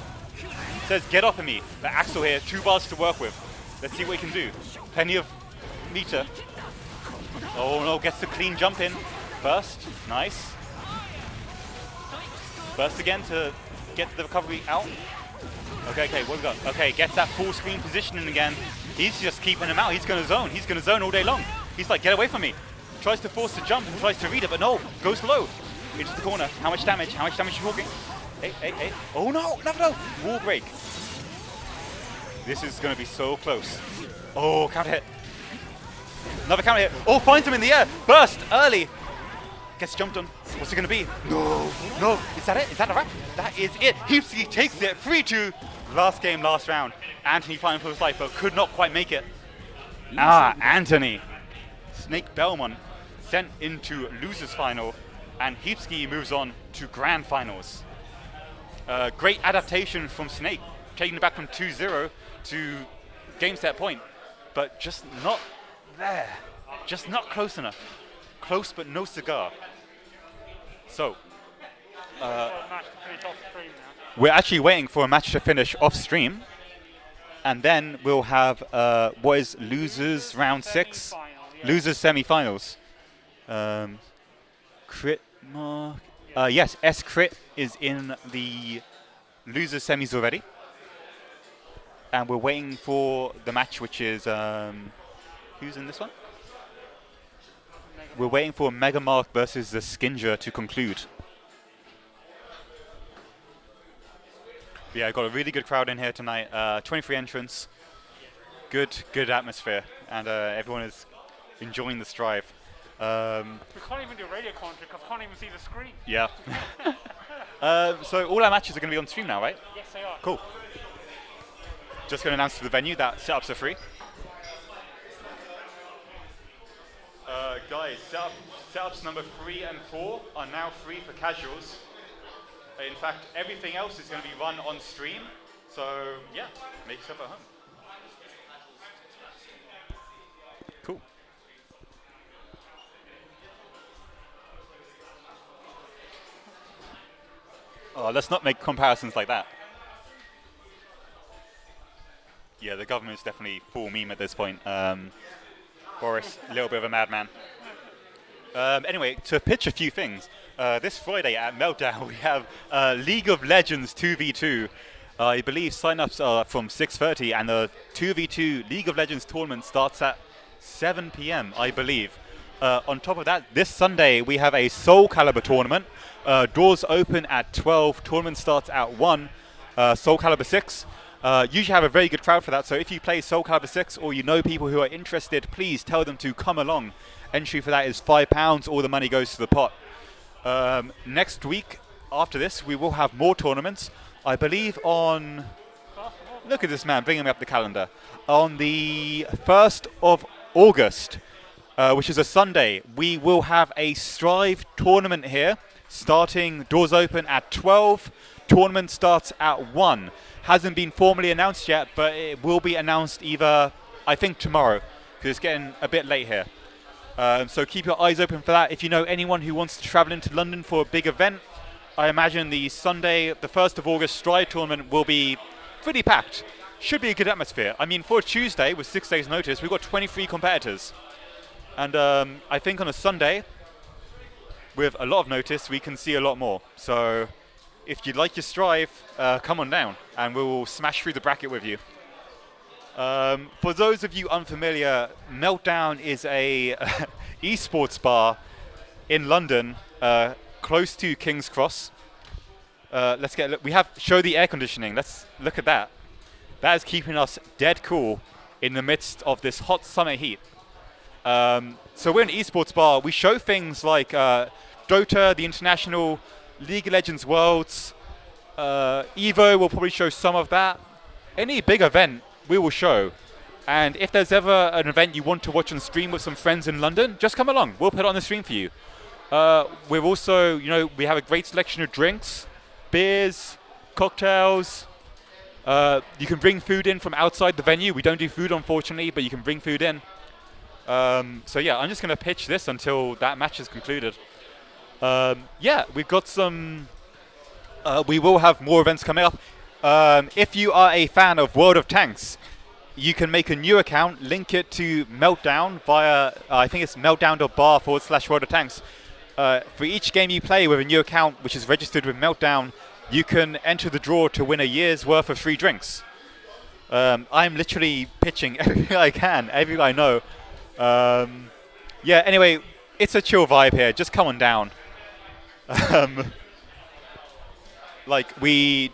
Says, get off of me. But Axel here, 2 bars to work with. Let's see what he can do. Plenty of meter. Oh no, gets the clean jump in. Burst. Nice. Burst again to get the recovery out. Okay, what we got? Okay, gets that full screen positioning again. He's just keeping him out. He's going to zone. He's going to zone all day long. He's like, get away from me. Tries to force the jump and tries to read it, but no. Goes low. Into the corner. How much damage? How much damage are you talking? Hey. Oh no. Wall break. This is going to be so close. Oh, counter hit. Another counter hit. Oh, finds him in the air. Burst early. Gets jumped on. What's it going to be? No. Is that it? Is that a wrap? That is it. Heepski takes it. 3-2. Last game, last round. Anthony fighting for his life, but could not quite make it. Anthony. Snake Belmont sent into losers final, and Heepski moves on to grand finals. Great adaptation from Snake, taking it back from 2-0 to game set point, but just not there. Just not close enough. Close but no cigar. So, we're actually waiting for a match to finish off stream, and then we'll have what is losers round 6, losers semi-finals. Crit mark. Yes, S Crit is in the losers semis already, and we're waiting for the match, which is who's in this one? We're waiting for Megamark versus the Skinger to conclude. Yeah, got a really good crowd in here tonight. 23 entrants. Good atmosphere, and everyone is enjoying the strive. We can't even do radio commentary because I can't even see the screen. Yeah. So all our matches are going to be on stream now, right? Yes, they are. Cool. Just going to announce to the venue that setups are free. Guys, setups number 3 and 4 are now free for casuals. In fact, everything else is going to be run on stream. So yeah, make yourself at home. Cool. Let's not make comparisons like that. Yeah, the government's definitely full meme at this point. Boris, a little bit of a madman. Anyway, to pitch a few things, this Friday at Meltdown we have League of Legends 2v2. I believe sign-ups are from 6:30, and the 2v2 League of Legends tournament starts at 7 p.m. I believe. On top of that, this Sunday we have a Soul Calibur tournament. Doors open at 12. Tournament starts at 1. Soul Calibur 6. Usually have a very good crowd for that. So if you play Soul Calibur 6 or you know people who are interested, please tell them to come along Entry for that is £5. All the money goes to the pot. Next week, after this, we will have more tournaments. I believe on... Look at this man bringing me up the calendar. On the 1st of August, which is a Sunday, we will have a Strive tournament here, starting doors open at 12. Tournament starts at 1. Hasn't been formally announced yet, but it will be announced either, I think, tomorrow, because it's getting a bit late here. So keep your eyes open for that. If you know anyone who wants to travel into London for a big event, I imagine the Sunday, the 1st of August Stride tournament will be pretty packed. Should be a good atmosphere. I mean, for a Tuesday with 6 days notice, we've got 23 competitors. And I think on a Sunday, with a lot of notice, we can see a lot more. So if you'd like your Strive, come on down and we will smash through the bracket with you. For those of you unfamiliar, Meltdown is a esports bar in London, close to King's Cross. Let's get a look. We have show the air conditioning. Let's look at that. That is keeping us dead cool in the midst of this hot summer heat. So we're an esports bar. We show things like Dota, the International, League of Legends Worlds, Evo. We'll probably show some of that. Any big event, we will show. And if there's ever an event you want to watch on stream with some friends in London, just come along. We'll put it on the stream for you. We're also, we have a great selection of drinks, beers, cocktails. You can bring food in from outside the venue. We don't do food, unfortunately, but you can bring food in. So yeah, I'm just going to pitch this until that match is concluded. Yeah, we've got some... we will have more events coming up. If you are a fan of World of Tanks, you can make a new account, link it to Meltdown via, I think it's meltdown.bar/World of Tanks. For each game you play with a new account, which is registered with Meltdown, you can enter the draw to win a year's worth of free drinks. I'm literally pitching everything I can, everything I know. Yeah, anyway, it's a chill vibe here. Just come on down. Like we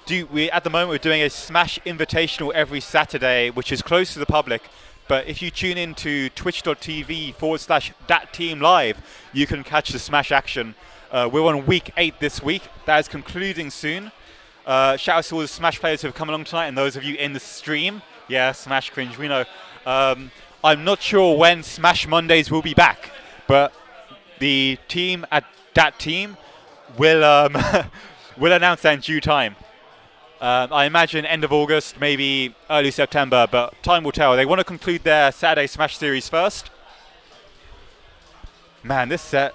at the moment we're doing a Smash Invitational every Saturday, which is closed to the public. But if you tune in to twitch.tv/thatteamlive, you can catch the Smash action. We're on week 8 this week. That is concluding soon. Shout out to all the Smash players who have come along tonight and those of you in the stream. Yeah, Smash cringe, we know. I'm not sure when Smash Mondays will be back, but the team at that team will we'll announce that in due time. I imagine end of August, maybe early September, but time will tell. They want to conclude their Saturday Smash series first. Man, this set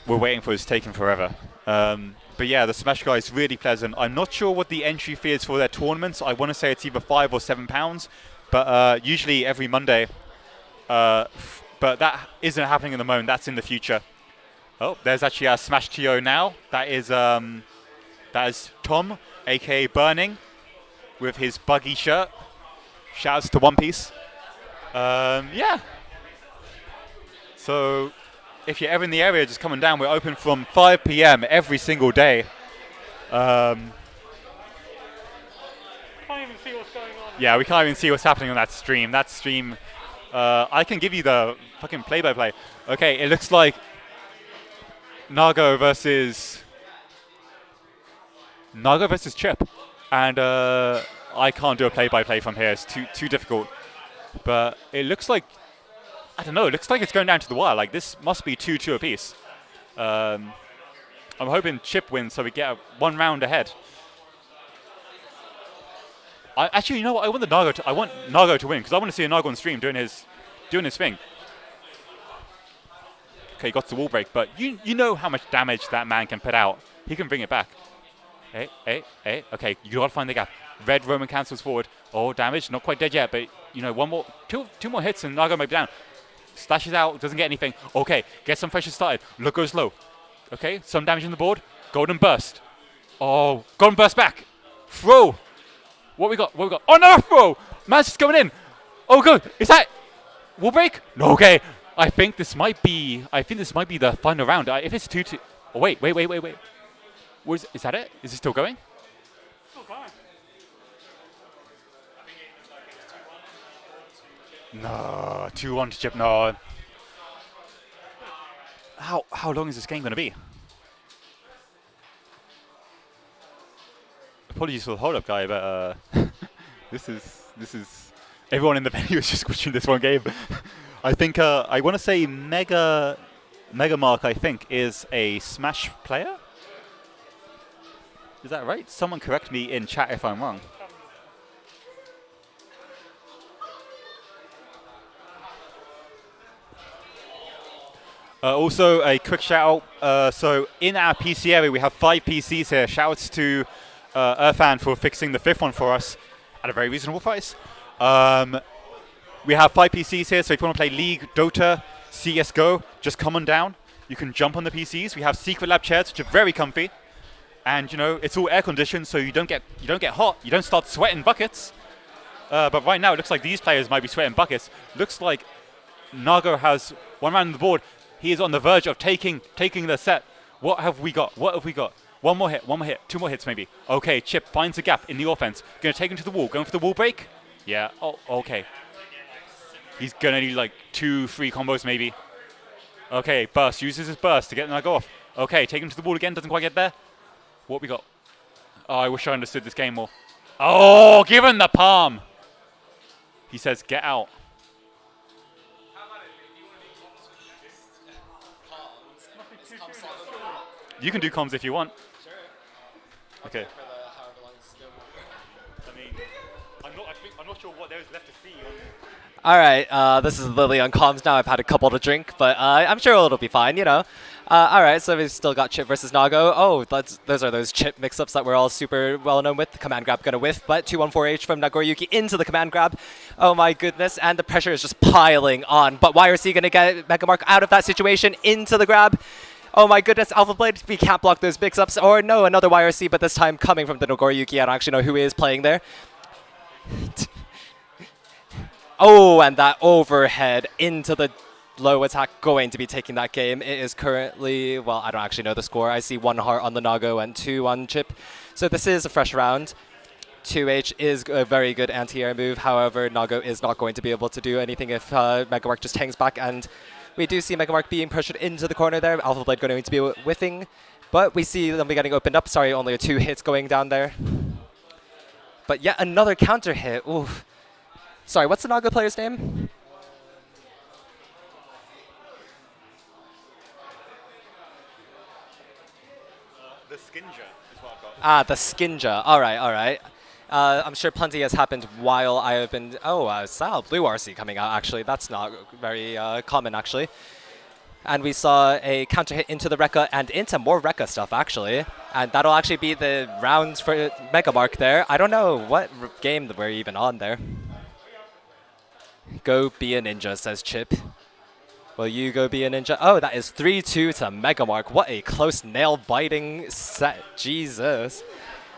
we're waiting for is taking forever. But yeah, the Smash guy is really pleasant. I'm not sure what the entry fee is for their tournaments. I want to say it's either £5 or £7, but usually every Monday. But that isn't happening at the moment. That's in the future. Oh, there's actually our Smash TO now. That is Tom, aka Burning, with his buggy shirt. Shouts to One Piece. Yeah. So, if you're ever in the area, just coming down. We're open from 5 p.m. every single day. Can't even see what's going on. Yeah, we can't even see what's happening on that stream. That stream, I can give you the fucking play-by-play. Okay, it looks like Nago versus Chip, and I can't do a play-by-play from here. It's too difficult. But it looks like, I don't know. It looks like it's going down to the wire. Like this must be 2-2 apiece. I'm hoping Chip wins so we get one round ahead. Actually, you know what? I want Nago to win because I want to see a Nago on stream doing his thing. Okay, got the wall break, but you know how much damage that man can put out. He can bring it back. Hey. Okay, you gotta find the gap. Red Roman cancels forward. Oh, damage, not quite dead yet, but two more hits and Nago might be down. Slashes out, doesn't get anything. Okay, get some pressure started. Look goes low. Okay, some damage on the board. Golden burst. Oh, golden burst back. Throw. What we got? Oh, another throw. Man's just going in. Oh, good. Is that wall break? No. Okay. I think this might be the final round. If it's 2-2. Oh, wait. Is that it? Is it still going? Still going. No, 2-1 to Chip. No. how long is this game going to be? Apologies for the hold up, guy, but this is everyone in the venue is just watching this one game. I think I want to say Mega Mark, I think, is a Smash player. Is that right? Someone correct me in chat if I'm wrong. Also, a quick shout out. So in our PC area, we have 5 PCs here. Shouts to Earthan for fixing the 5th one for us at a very reasonable price. We have 5 PCs here, so if you want to play League, Dota, CSGO, just come on down. You can jump on the PCs. We have secret lab chairs, which are very comfy, and you know it's all air conditioned, so you don't get hot. You don't start sweating buckets. But right now, it looks like these players might be sweating buckets. Looks like Nago has one round on the board. He is on the verge of taking the set. What have we got? What have we got? One more hit, 2 more hits maybe. Okay, Chip finds a gap in the offense. Gonna take him to the wall. Going for the wall break? Yeah. Oh, okay. He's gonna need like 2-3 combos maybe. Okay, burst. Uses his burst to get Nago off. Okay, take him to the wall again. Doesn't quite get there. What we got? Oh, I wish I understood this game more. Oh, give him the palm. He says, get out. You can do comms if you want. Sure. Okay. For the however long this is going. I mean, I'm not sure what there is left to see. All right, this is Lily on comms now. I've had a couple to drink, but I'm sure it'll be fine, you know. All right, so we've still got Chip versus Nago. Oh, those are those Chip mix-ups that we're all super well known with. The command grab gonna whiff, but 214H from Nagoriyuki into the command grab. Oh my goodness, and the pressure is just piling on. But YRC gonna get Mega Mark out of that situation into the grab. Oh my goodness, Alpha Blade, we can't block those mix-ups. Or no, another YRC, but this time coming from the Nagoriyuki. I don't actually know who is playing there. Oh, and that overhead into the low attack, going to be taking that game. It is currently, well, I don't actually know the score. I see 1 heart on the Nago and 2 on Chip. So this is a fresh round. 2H is a very good anti-air move. However, Nago is not going to be able to do anything if Megamark just hangs back. And we do see Megamark being pressured into the corner there. Alpha Blade going to be whiffing. But we see them getting opened up. Sorry, only 2 hits going down there. But yet another counter hit. Oof. Sorry, what's the Naga player's name? The Skinja is what I've got. Ah, the Skinja. All right, all right. I'm sure plenty has happened while I have been... Oh, Sal, Blue RC coming out, actually. That's not very common, actually. And we saw a counter hit into the Rekka and into more Rekka stuff, actually. And that'll actually be the rounds for Mega Mark there. I don't know what game we're even on there. Go be a ninja, says Chip. Will you go be a ninja? Oh, that is 3-2 to Mega Mark. What a close nail-biting set. Jesus.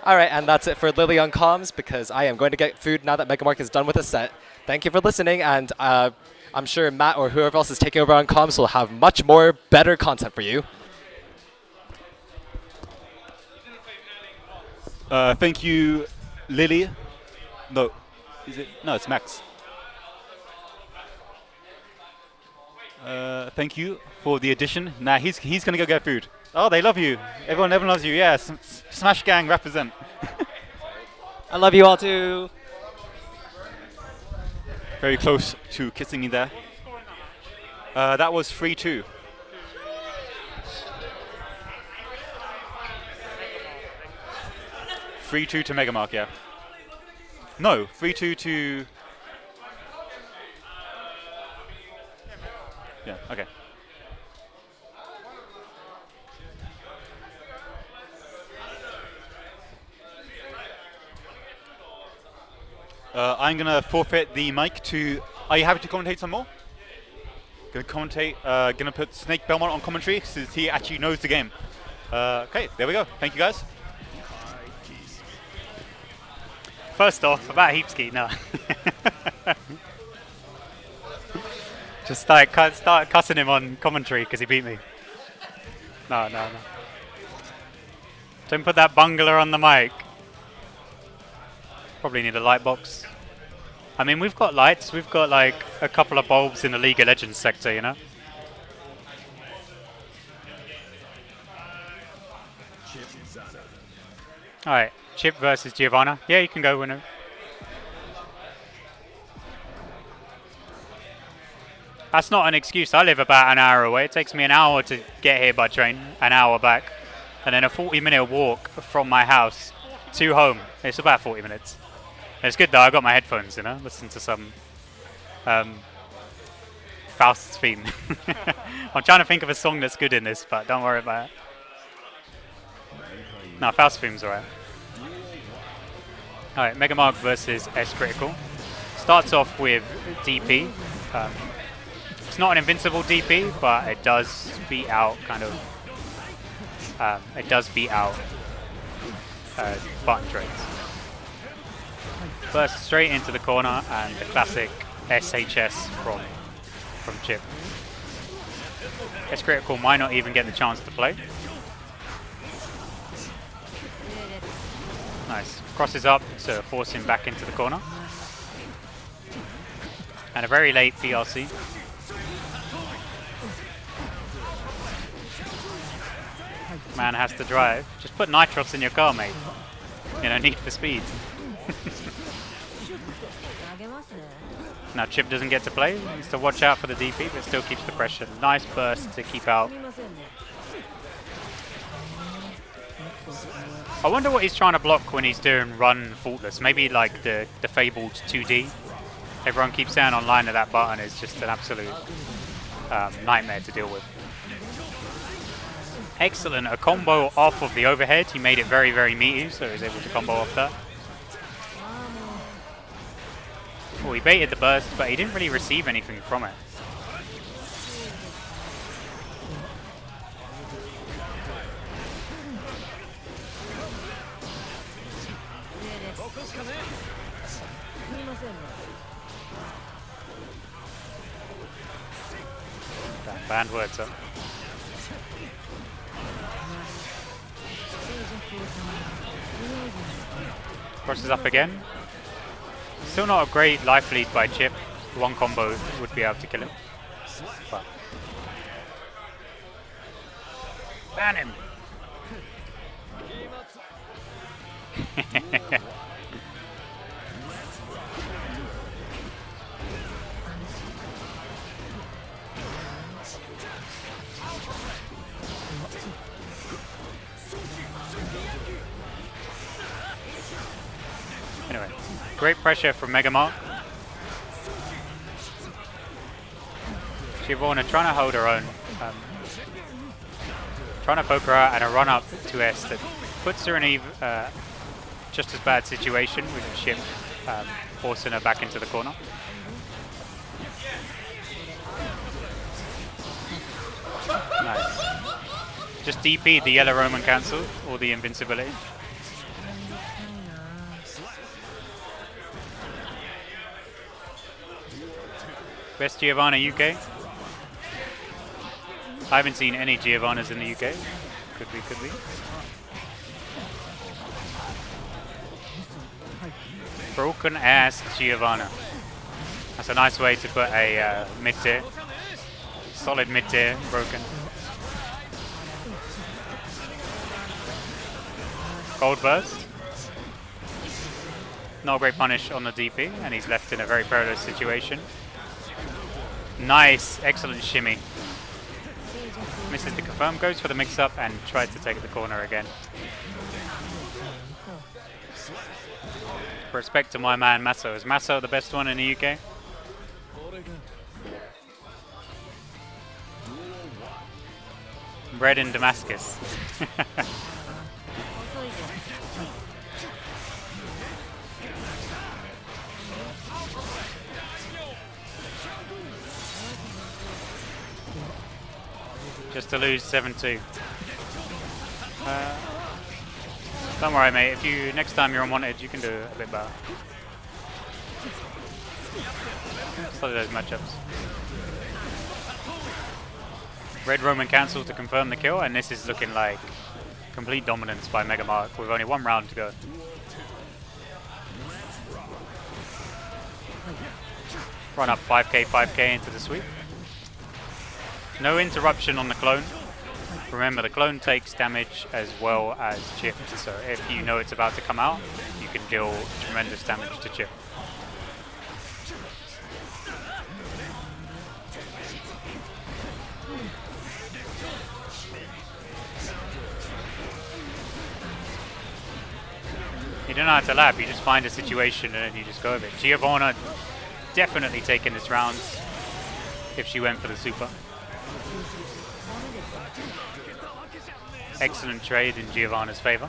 All right, and that's it for Lily on comms, because I am going to get food now that Mega Mark is done with the set. Thank you for listening, and I'm sure Matt or whoever else is taking over on comms will have much more better content for you. Thank you, Lily. No, is it? No, it's Max. Thank you for the addition. Nah, he's gonna go get food. Oh, they love you. Everyone loves you. Yeah, Smash Gang represent. I love you all too. Very close to kissing me there. That was 3-2. To Megamark, yeah. No, 3-2 to... Yeah, okay. I'm gonna forfeit the mic to... Are you happy to commentate some more? Gonna commentate, gonna put Snake Belmont on commentary since he actually knows the game. Okay, there we go. Thank you guys. First off, about Heepski, no. Just start cussing him on commentary because he beat me. No. Don't put that bungler on the mic. Probably need a light box. I mean, we've got lights. We've got like a couple of bulbs in the League of Legends sector, you know. Alright, Chip versus Giovanna. Yeah, you can go winner. That's not an excuse. I live about an hour away. It takes me an hour to get here by train, an hour back, and then a 40-minute walk from my house to home. It's about 40 minutes. It's good though. I got my headphones, you know, listen to some Faust's theme. I'm trying to think of a song that's good in this, but don't worry about it. No, Faust's theme's alright. Alright, Mega Mark versus S Critical. Starts off with DP. It's not an invincible DP, but it does beat out button trades. Burst straight into the corner and the classic SHS from Chip. S Critical might not even get the chance to play. Nice. Crosses up to force him back into the corner. And a very late PRC. Man has to drive. Just put nitrox in your car, mate. You know, Need for Speed. Now Chip doesn't get to play. He needs to watch out for the DP, but still keeps the pressure. Nice burst to keep out. I wonder what he's trying to block when he's doing run faultless. Maybe like the fabled 2D. Everyone keeps saying online that button is just an absolute nightmare to deal with. Excellent, a combo off of the overhead. He made it very, very meaty, so he was able to combo off that. Oh, he baited the burst, but he didn't really receive anything from it. Damn, banned words up. Crosses up again. Still not a great life lead by Chip. One combo would be able to kill him. But ban him! Anyway, great pressure from Mega Mark. Giovanna trying to hold her own. Trying to poke her out and a run up to S that puts her in a just as bad situation with Chip forcing her back into the corner. Nice. Just DP'd the yellow Roman cancel or the invincibility. Best Giovanna UK. I haven't seen any Giovannas in the UK. Could be, could be. Broken ass Giovanna. That's a nice way to put a mid-tier. Solid mid-tier, broken. Gold burst. Not a great punish on the DP, and he's left in a very perilous situation. Nice, excellent shimmy. Misses the confirm, goes for the mix-up and tries to take the corner again. Respect to my man Masso. Is Masso the best one in the UK? Bred in Damascus. Just to lose 7-2. Don't worry, mate. If you next time you're unwanted, you can do a bit better. Study those matchups. Red Roman cancel to confirm the kill, and this is looking like complete dominance by Mega Mark with only one round to go. Run up 5k into the sweep. No interruption on the clone. Remember, the clone takes damage as well as Chip, so if you know it's about to come out, you can deal tremendous damage to Chip. You don't know how to lab, you just find a situation and then you just go with it. Giovanna definitely taking this round if she went for the super. Excellent trade in Giovanna's favor.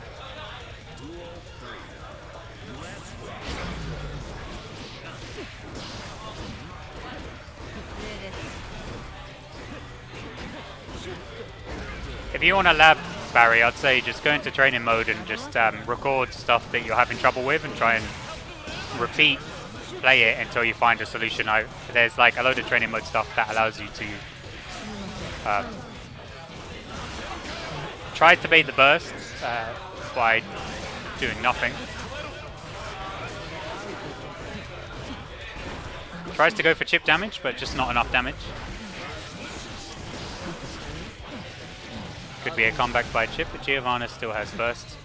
If you want to lab Barry, I'd say just go into training mode and just record stuff that you're having trouble with and try and repeat play it until you find a solution. There's like a load of training mode stuff that allows you to try to bait the burst by doing nothing. Tries to go for chip damage, but just not enough damage. Could be a comeback by Chip, but Giovanna still has burst.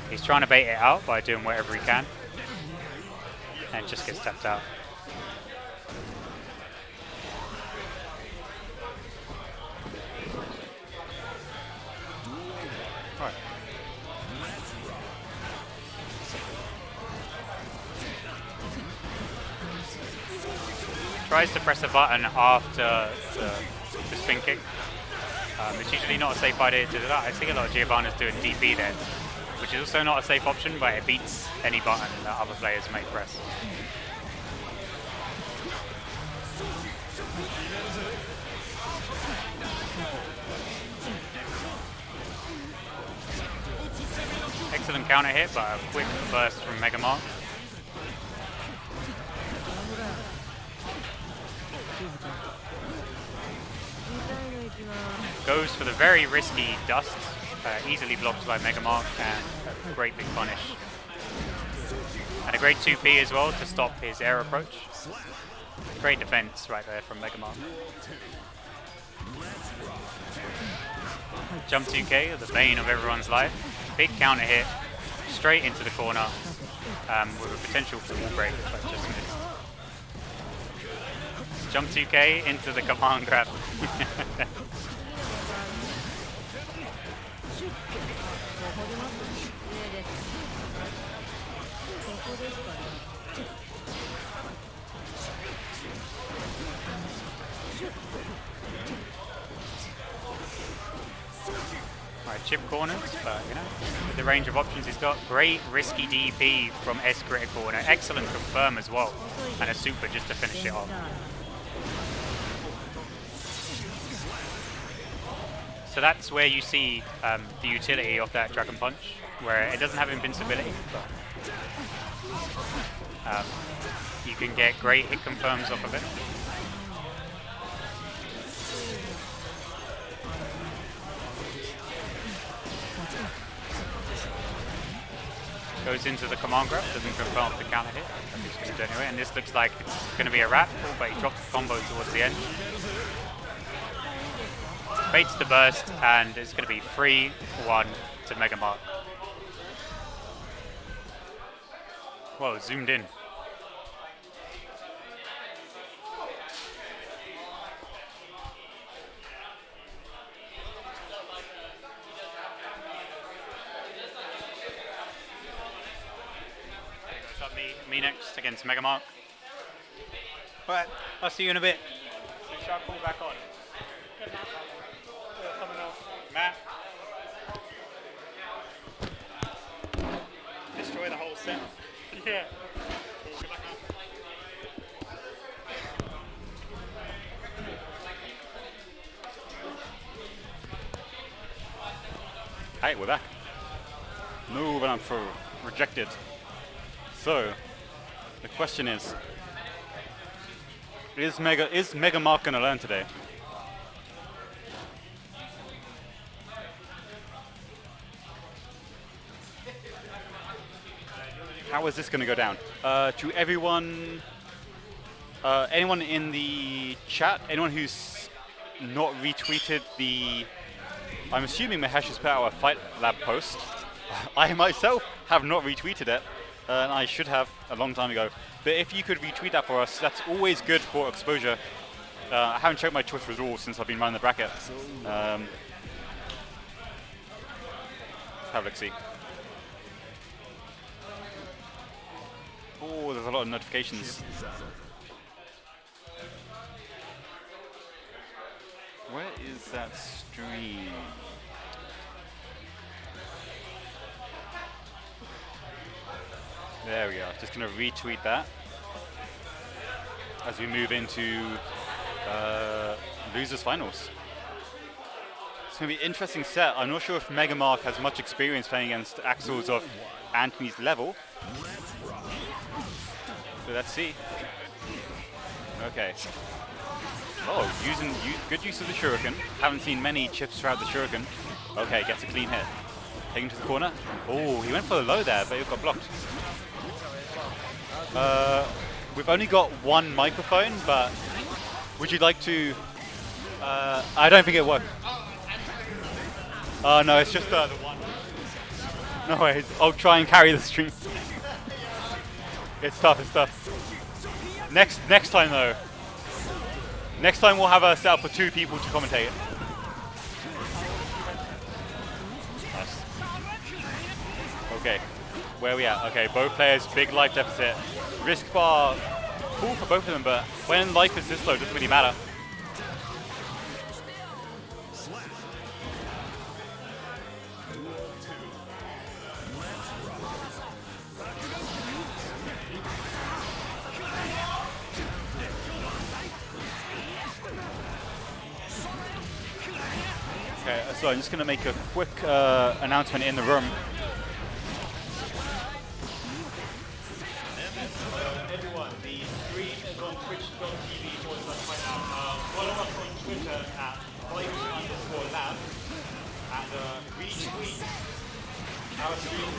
He's trying to bait it out by doing whatever he can, and just gets tapped out. Right. Tries to press a button after the spin kick. It's usually not a safe idea to do that. I think a lot of Giovanna's doing DP then, which is also not a safe option, but it beats any button that other players may press. Excellent counter hit, but a quick burst from Mega Mark. Goes for the very risky dust, easily blocked by Mega Mark, and a great big punish. And a great 2P as well to stop his air approach. Great defense right there from Mega Mark. Jump 2K, the bane of everyone's life. Big counter hit, straight into the corner, with a potential for wall break, but just missed. Jump 2K into the command grab. Right, chip corners, but you know, with the range of options he's got, great risky DP from S critical and an excellent confirm as well, and a super just to finish it off. So that's where you see the utility of that Dragon Punch, where it doesn't have invincibility, but you can get great hit confirms off of it. Goes into the command grab, doesn't confirm off the counter hit, but he's going to do anyway, and this looks like it's going to be a wrap, but he drops the combo towards the end. Baits the burst, and it's going to be 3-1 to Mega Mark. Whoa, zoomed in. Me next against Mega Mark. Alright, I'll see you in a bit. Shall I call back on? Matt. Destroy the whole set. Yeah. Hey, we're back. No round for rejected. So, the question is Mega Mark gonna learn today? How is this gonna go down? To everyone, anyone in the chat, anyone who's not retweeted the I'm assuming Mahesh has put out a Fight Lab post. I myself have not retweeted it, and I should have a long time ago. But if you could retweet that for us, that's always good for exposure. I haven't checked my Twitter at all since I've been running the bracket. Have a look-see. Oh, there's a lot of notifications. Where is that stream? There we are. Just going to retweet that as we move into losers finals. It's going to be an interesting set. I'm not sure if Megamark has much experience playing against Axels of Anthony's level. So let's see. Okay. Oh, good use of the shuriken. Haven't seen many chips throughout the shuriken. Okay, gets a clean hit. Taken to the corner. Oh, he went for the low there, but it got blocked. We've only got one microphone, but would you like to... I don't think it worked. Oh no, it's just the one. No worries, I'll try and carry the stream. It's tough, it's tough. Next time though. Next time we'll have a setup for 2 people to commentate. Nice. Okay, where are we at? Okay, both players, big life deficit. Risk bar full for both of them, but when life is this low, it doesn't really matter. Okay, so I'm just going to make a quick announcement in the room. Everyone, the stream is on twitch.tv/fightout. Follow us on Twitter at @fight_lab and retweet our stream.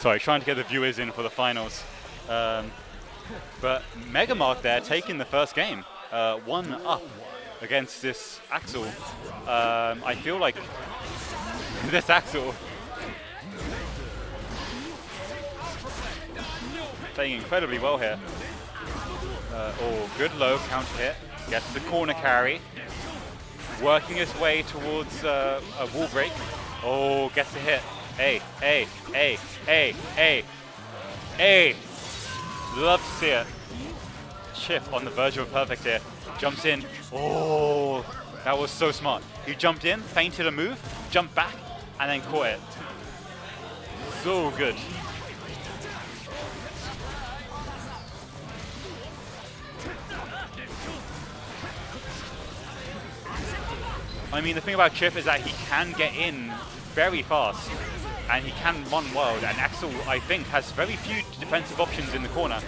Sorry, trying to get the viewers in for the finals. But Megamark there taking the first game, 1-up against this Axel. I feel like this Axel playing incredibly well here. Oh, good low counter hit, gets the corner carry, working his way towards a wall break. Oh, gets the hit. Hey. Love to see it. Chip on the verge of a perfect here. Jumps in. Oh, that was so smart. He jumped in, feinted a move, jumped back, and then caught it. So good. I mean, the thing about Chip is that he can get in very fast, and he can run wild, and Axel, I think, has very few defensive options in the corner.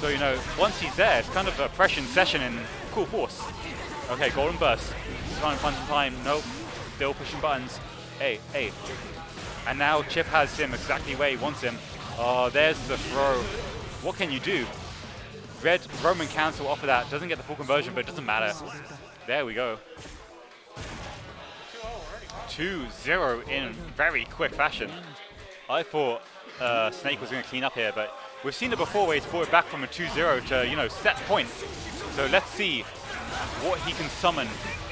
So, you know, once he's there, it's kind of a pressure session in full force. Okay, golden burst. Trying to find some time. Nope. Still pushing buttons. Hey. And now Chip has him exactly where he wants him. Oh, there's the throw. What can you do? Red Roman cancel off of that. Doesn't get the full conversion, but it doesn't matter. There we go. 2-0 in very quick fashion. I thought Snake was going to clean up here, but we've seen it before where he's brought it back from a 2-0 to, you know, set point. So let's see what he can summon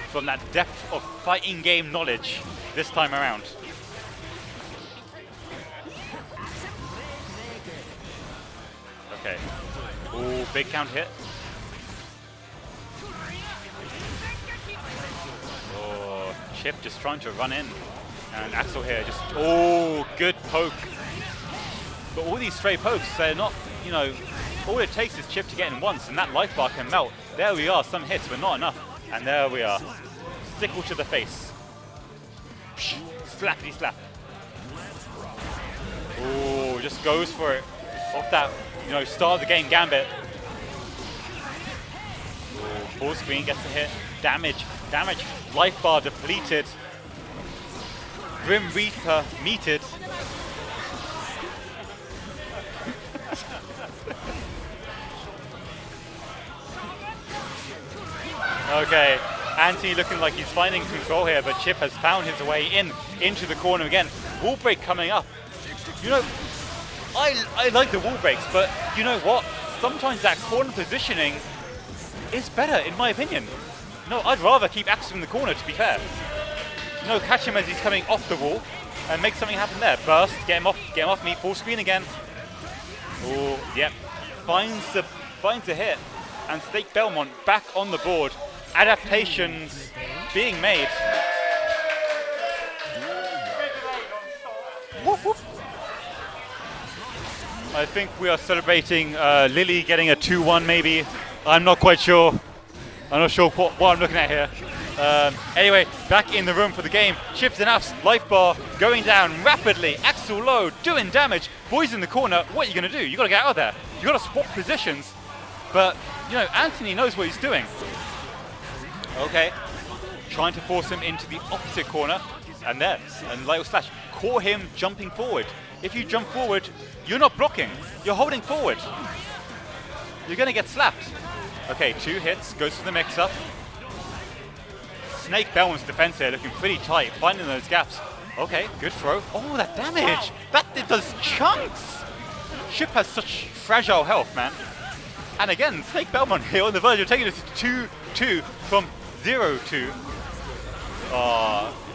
from that depth of fighting game knowledge this time around. Okay. Ooh, big count hit. Oh, Chip just trying to run in. And Axel here just, oh, good poke. But all these stray pokes, they're not, you know, all it takes is Chip to get in once, and that life bar can melt. There we are, some hits, but not enough. And there we are. Sickle to the face. Slappity slap. Oh, just goes for it. Off that, you know, start of the game gambit. Oh, full screen gets the hit. Damage. Life bar depleted. Grim Reaper meted. Okay, Anthony looking like he's finding control here, but Chip has found his way into the corner again. Wall break coming up. You know, I like the wall breaks, but you know what? Sometimes that corner positioning is better, in my opinion. No, I'd rather keep Axel in the corner, to be fair. No, catch him as he's coming off the wall and make something happen there. Burst, get him off me, full screen again. Oh, yep. Finds the hit, and Snake Belmont back on the board. Adaptations being made. Whoop, whoop. I think we are celebrating Lily getting a 2-1 maybe. I'm not quite sure. I'm not sure what I'm looking at here. Anyway, back in the room for the game. Chips and Af's life bar going down rapidly. Axel low, doing damage. Boys in the corner, what are you going to do? You got to get out of there. You got to swap positions. But, you know, Anthony knows what he's doing. Okay. Trying to force him into the opposite corner. And there. And Light Slash. Caught him jumping forward. If you jump forward, you're not blocking. You're holding forward. You're going to get slapped. Okay, 2 hits. Goes for the mix-up. Snake Belmont's defense here looking pretty tight. Finding those gaps. Okay, good throw. Oh, that damage. That it does chunks. Chip has such fragile health, man. And again, Snake Belmont here on the verge of taking this 2-2 from 0-2.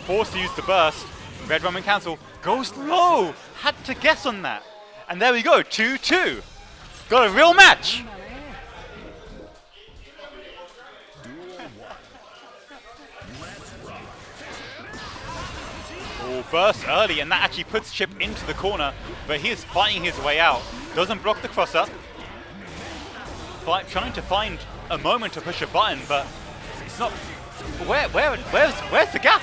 Forced to use the burst. Red Rum and cancel. Goes low. Had to guess on that. And there we go, 2-2. Got a real match. Oh, burst early, and that actually puts Chip into the corner, but he is fighting his way out. Doesn't block the crosser. Trying to find a moment to push a button, but it's not. Where's the gap?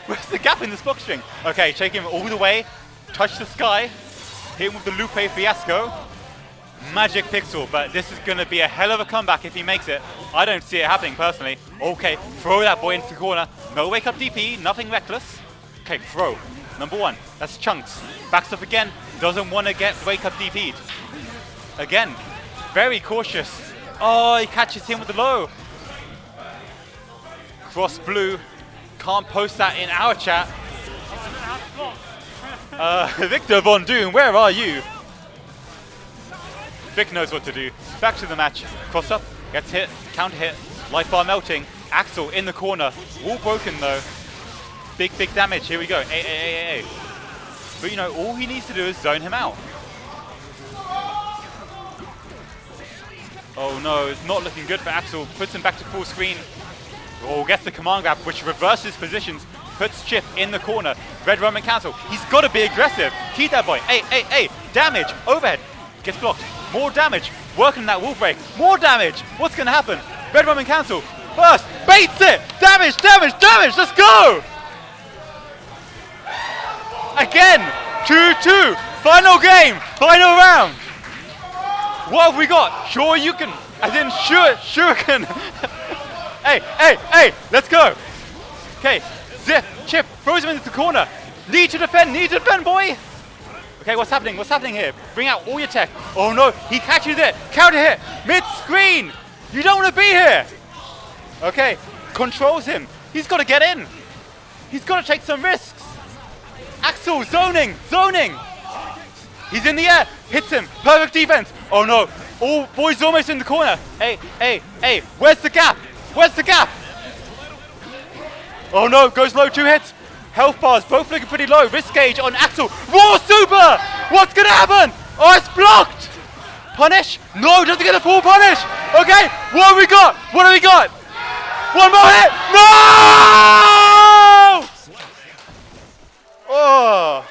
Where's the gap in this box string? Okay, take him all the way, touch the sky, hit him with the Lupe Fiasco. Magic Pixel, but this is going to be a hell of a comeback if he makes it. I don't see it happening personally. Okay, throw that boy into the corner. No wake up DP, nothing reckless. Okay, throw. Number 1, that's Chunks. Backs up again, doesn't want to get wake up DP'd. Again, very cautious. Oh, he catches him with the low. Cross blue. Can't post that in our chat. Victor Von Doom, where are you? Vic knows what to do. Back to the match. Cross up, gets hit, counter hit, life bar melting. Axel in the corner. Wall broken though. Big damage. Here we go. Ay. But you know, all he needs to do is zone him out. Oh no, it's not looking good for Axel. Puts him back to full screen. Oh, gets the command grab, which reverses positions. Puts Chip in the corner. Red Roman cancel. He's got to be aggressive. Keep that boy. Ay. Damage. Overhead. Gets blocked. More damage. Working that wall break. More damage. What's going to happen? Red Roman cancel. Burst. Baits it. Damage. Let's go. Again. 2-2. Final game. Final round. What have we got? Sure you can. As in sure can. Hey. Let's go. Okay. Zip. Chip. Throws him into the corner. Need to defend, boy. Okay, what's happening here? Bring out all your tech. Oh no, he catches it. Counter hit. Mid-screen. You don't want to be here. Okay, controls him. He's got to get in. He's got to take some risks. Axel, zoning. He's in the air. Hits him. Perfect defense. Oh no. Oh, boys almost in the corner. Hey. Where's the gap? Oh no, goes low, 2 hits. Health bars, both looking pretty low. Risk gauge on Axel. Raw super! What's going to happen? Oh, it's blocked! Punish? No, doesn't get a full punish. Okay, what have we got? One more hit. No! Oh.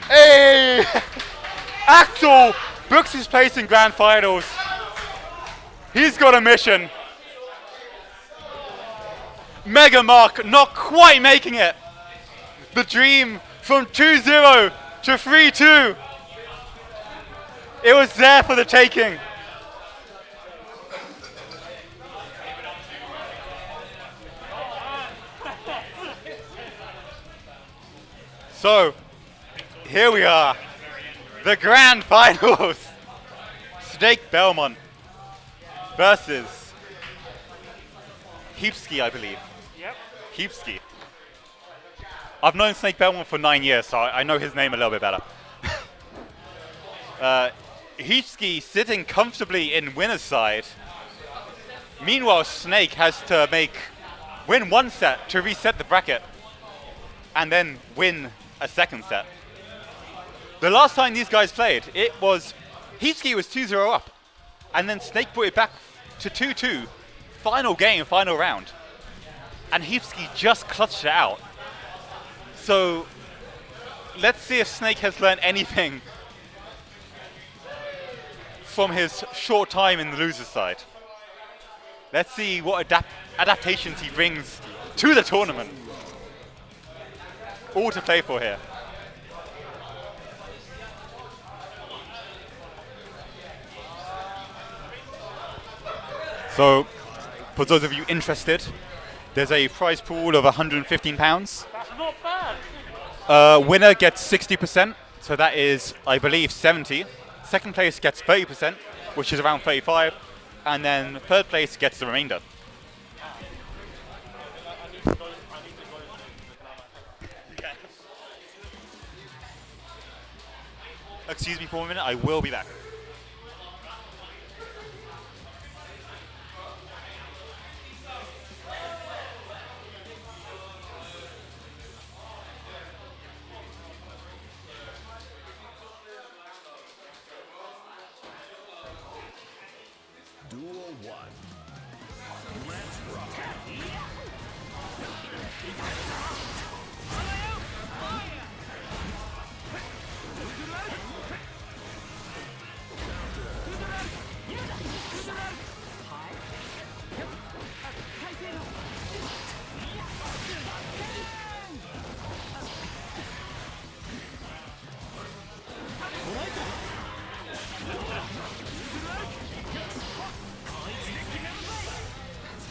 Hey! Axel books his place in Grand Finals. He's got a mission. Mega Mark not quite making it. The dream from 2-0 to 3-2. It was there for the taking. So, here we are. The Grand Finals. Snake Belmont versus Heepski, I believe. Yep. Heepski. I've known Snake Belmont for 9 years, so I know his name a little bit better. Heepski sitting comfortably in winner's side. Meanwhile, Snake has to win one set to reset the bracket, and then win a second set. The last time these guys played, Heepski was 2-0 up, and then Snake put it back to 2-2, final game, final round, and Heepski just clutched it out. So let's see if Snake has learned anything from his short time in the loser's side. Let's see what adaptations he brings to the tournament. All to play for here. So, for those of you interested, there's a prize pool of £115. That's not bad. Winner gets 60%, so that is, I believe, 70. Second place gets 30%, which is around 35. And then third place gets the remainder. Excuse me for a minute, I will be back. Duel 1. Let's rock.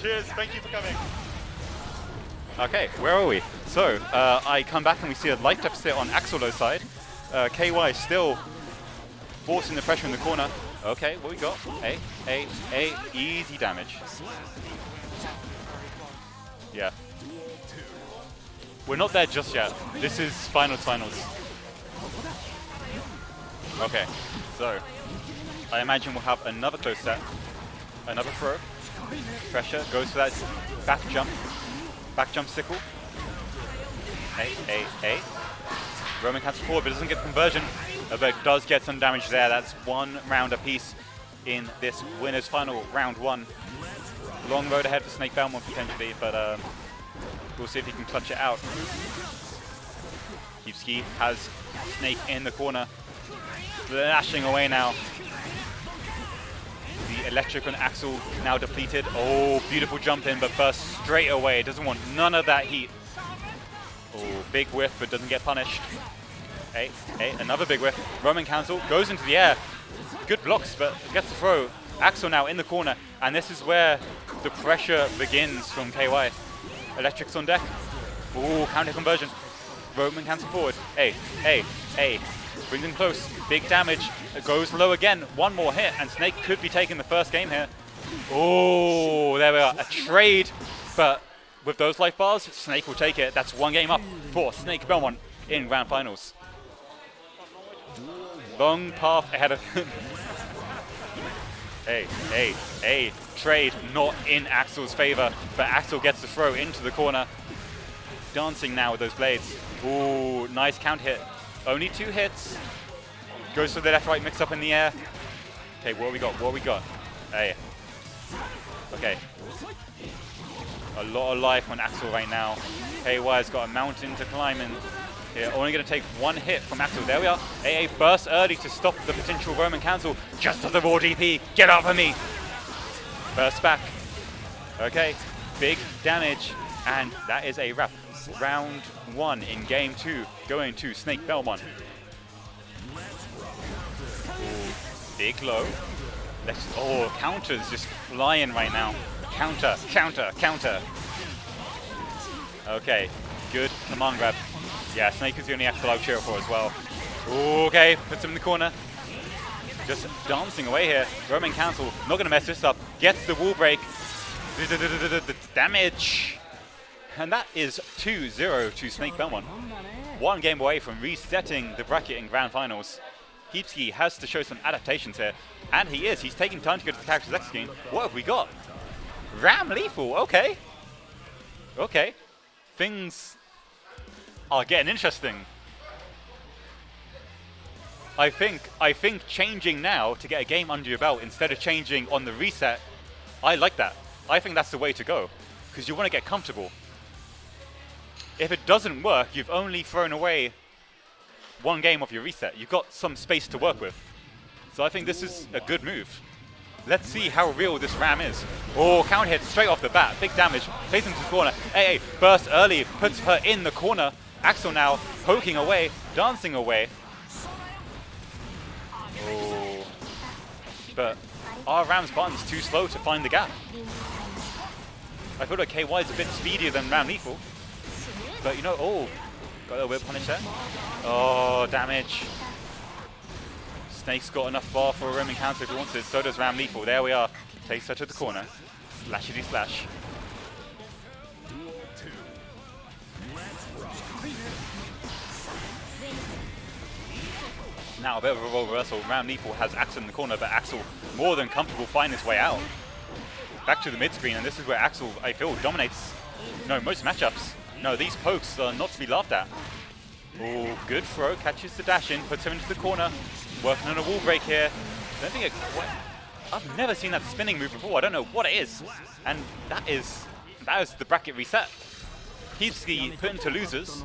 Cheers, thank you for coming. Okay, where are we? So, I come back and we see a life deficit on Axel's side. KY still forcing the pressure in the corner. Okay, what we got? Easy damage. Yeah. We're not there just yet. This is finals. Okay, so I imagine we'll have another close set. Another throw. Pressure, goes for that back jump sickle. Roman cancels forward, but doesn't get the conversion, but does get some damage there. That's 1 round apiece in this winner's final, round 1. Long road ahead for Snake Belmont potentially, but we'll see if he can clutch it out. Heepski has Snake in the corner, lashing away now. The electric on Axel now depleted. Oh, beautiful jump in, but bursts straight away. Doesn't want none of that heat. Oh, big whiff, but doesn't get punished. Another big whiff. Roman cancel, goes into the air. Good blocks, but gets the throw. Axel now in the corner, and this is where the pressure begins from KY. Electrics on deck. Oh, counter conversion. Roman cancel forward. Brings him close. Big damage. It goes low again. One more hit, and Snake could be taking the first game here. Oh, there we are. A trade, but with those life bars, Snake will take it. That's 1 game up for Snake Belmont in grand finals. Long path ahead of him. Trade not in Axel's favor, but Axel gets the throw into the corner. Dancing now with those blades. Ooh, nice count hit. Only 2 hits. Goes for the left-right mix-up in the air. Okay, what we got? Okay. A lot of life on Axel right now. KY's got a mountain to climb in. Here, only going to take 1 hit from Axel. There we are. AA bursts early to stop the potential Roman cancel. Just as the raw DP. Get off of me. Burst back. Okay. Big damage. And that is a wrap. Round 1 in game 2 going to Snake Belmont. Ooh, big low. Counters just flying right now. Counter. Okay, good command grab. Yeah, Snake is the only Axel I'll cheer for as well. Ooh, okay, puts him in the corner. just dancing away here. Roman Council not going to mess this up. Gets the wall break. Damage. And that is 2-0 to Snake Belmont. One game away from resetting the bracket in Grand Finals. Heepski has to show some adaptations here. And he is. He's taking time to go to the character select screen. What have we got? Ram Lethal. Okay. Okay. Things are getting interesting. I think changing now to get a game under your belt instead of changing on the reset, I like that. I think that's the way to go. Because you want to get comfortable. If it doesn't work, you've only thrown away one game of your reset. You've got some space to work with. So I think this is a good move. Let's see how real this Ram is. Oh, counter hit straight off the bat. Big damage. Takes him to the corner. AA bursts early. Puts her in the corner. Axel now poking away. Dancing away. Oh. But our Ram's button's too slow to find the gap. I feel like KY is a bit speedier than Ram Lethal. But you know, oh, got a little bit of punish there. Oh, damage. Snake's got enough bar for a Roman counter if he wants it. So does Ram Lethal. There we are. Takes her to the corner. Slashity slash. Now a bit of a role reversal. Ram Lethal has Axel in the corner, but Axel more than comfortable finding his way out. Back to the mid screen, and this is where Axel, I feel, dominates most matchups. No, these pokes are not to be laughed at. Oh, good throw, catches the dash in, puts him into the corner. Working on a wall break here. Don't think I've never seen that spinning move before. I don't know what it is. And that is the bracket reset. Heepski put into losers.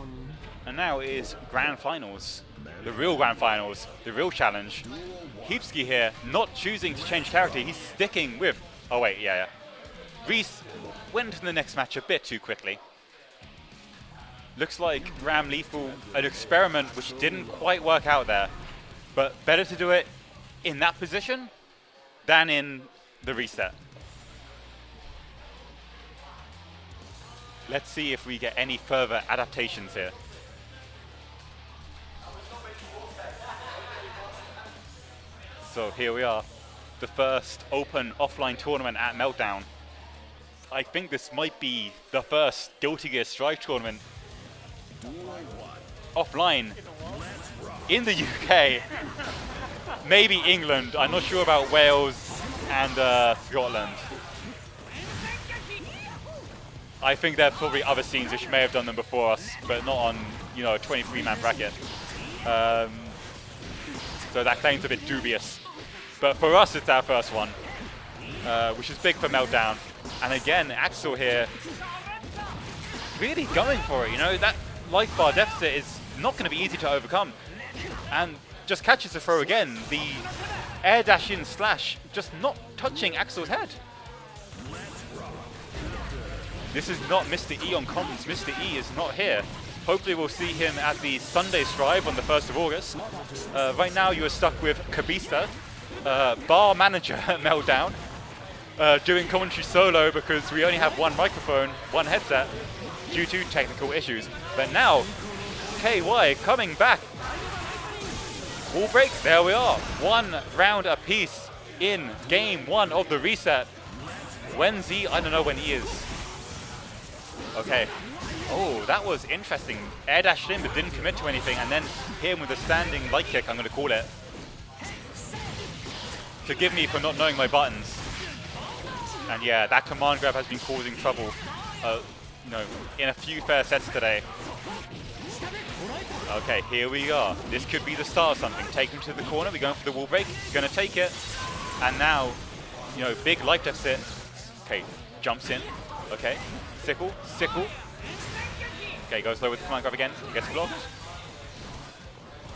And now it is Grand Finals. The real Grand Finals. The real challenge. Heepski here, not choosing to change character. He's sticking with... Oh wait, yeah. Reese went to the next match a bit too quickly. Looks like Ram Lethal, an experiment which didn't quite work out there. But better to do it in that position than in the reset. Let's see if we get any further adaptations here. So here we are, the first open offline tournament at Meltdown. I think this might be the first Guilty Gear Strive tournament offline in the UK, maybe England. I'm not sure about Wales and Scotland. I think there are probably other scenes which may have done them before us, but not on, a 23-man bracket. So that claim's a bit dubious. But for us, it's our first one, which is big for Meltdown. And again, Axel here, really going for it. That life bar deficit is not going to be easy to overcome. And just catches the throw again. The air dash in slash just not touching Axel's head. This is not Mr. E on comms. Mr. E is not here. Hopefully we'll see him at the Sunday Strive on the 1st of August. Right now you are stuck with Kabista, bar manager at Meltdown, doing commentary solo because we only have one microphone, one headset, due to technical issues. But now, KY coming back. Wall break, there we are. One round apiece in game one of the reset. When's he? I don't know when he is. Okay. Oh, that was interesting. Air dashed in but didn't commit to anything, and then hit him with a standing light kick, I'm going to call it. Forgive me for not knowing my buttons. And yeah, that command grab has been causing trouble in a few fair sets today. Okay, here we are. This could be the start of something. Take him to the corner. We're going for the wall break. Going to take it. And now, big life deficit. Okay, jumps in. Okay, sickle. Okay, goes low with the command grab again. Gets blocked.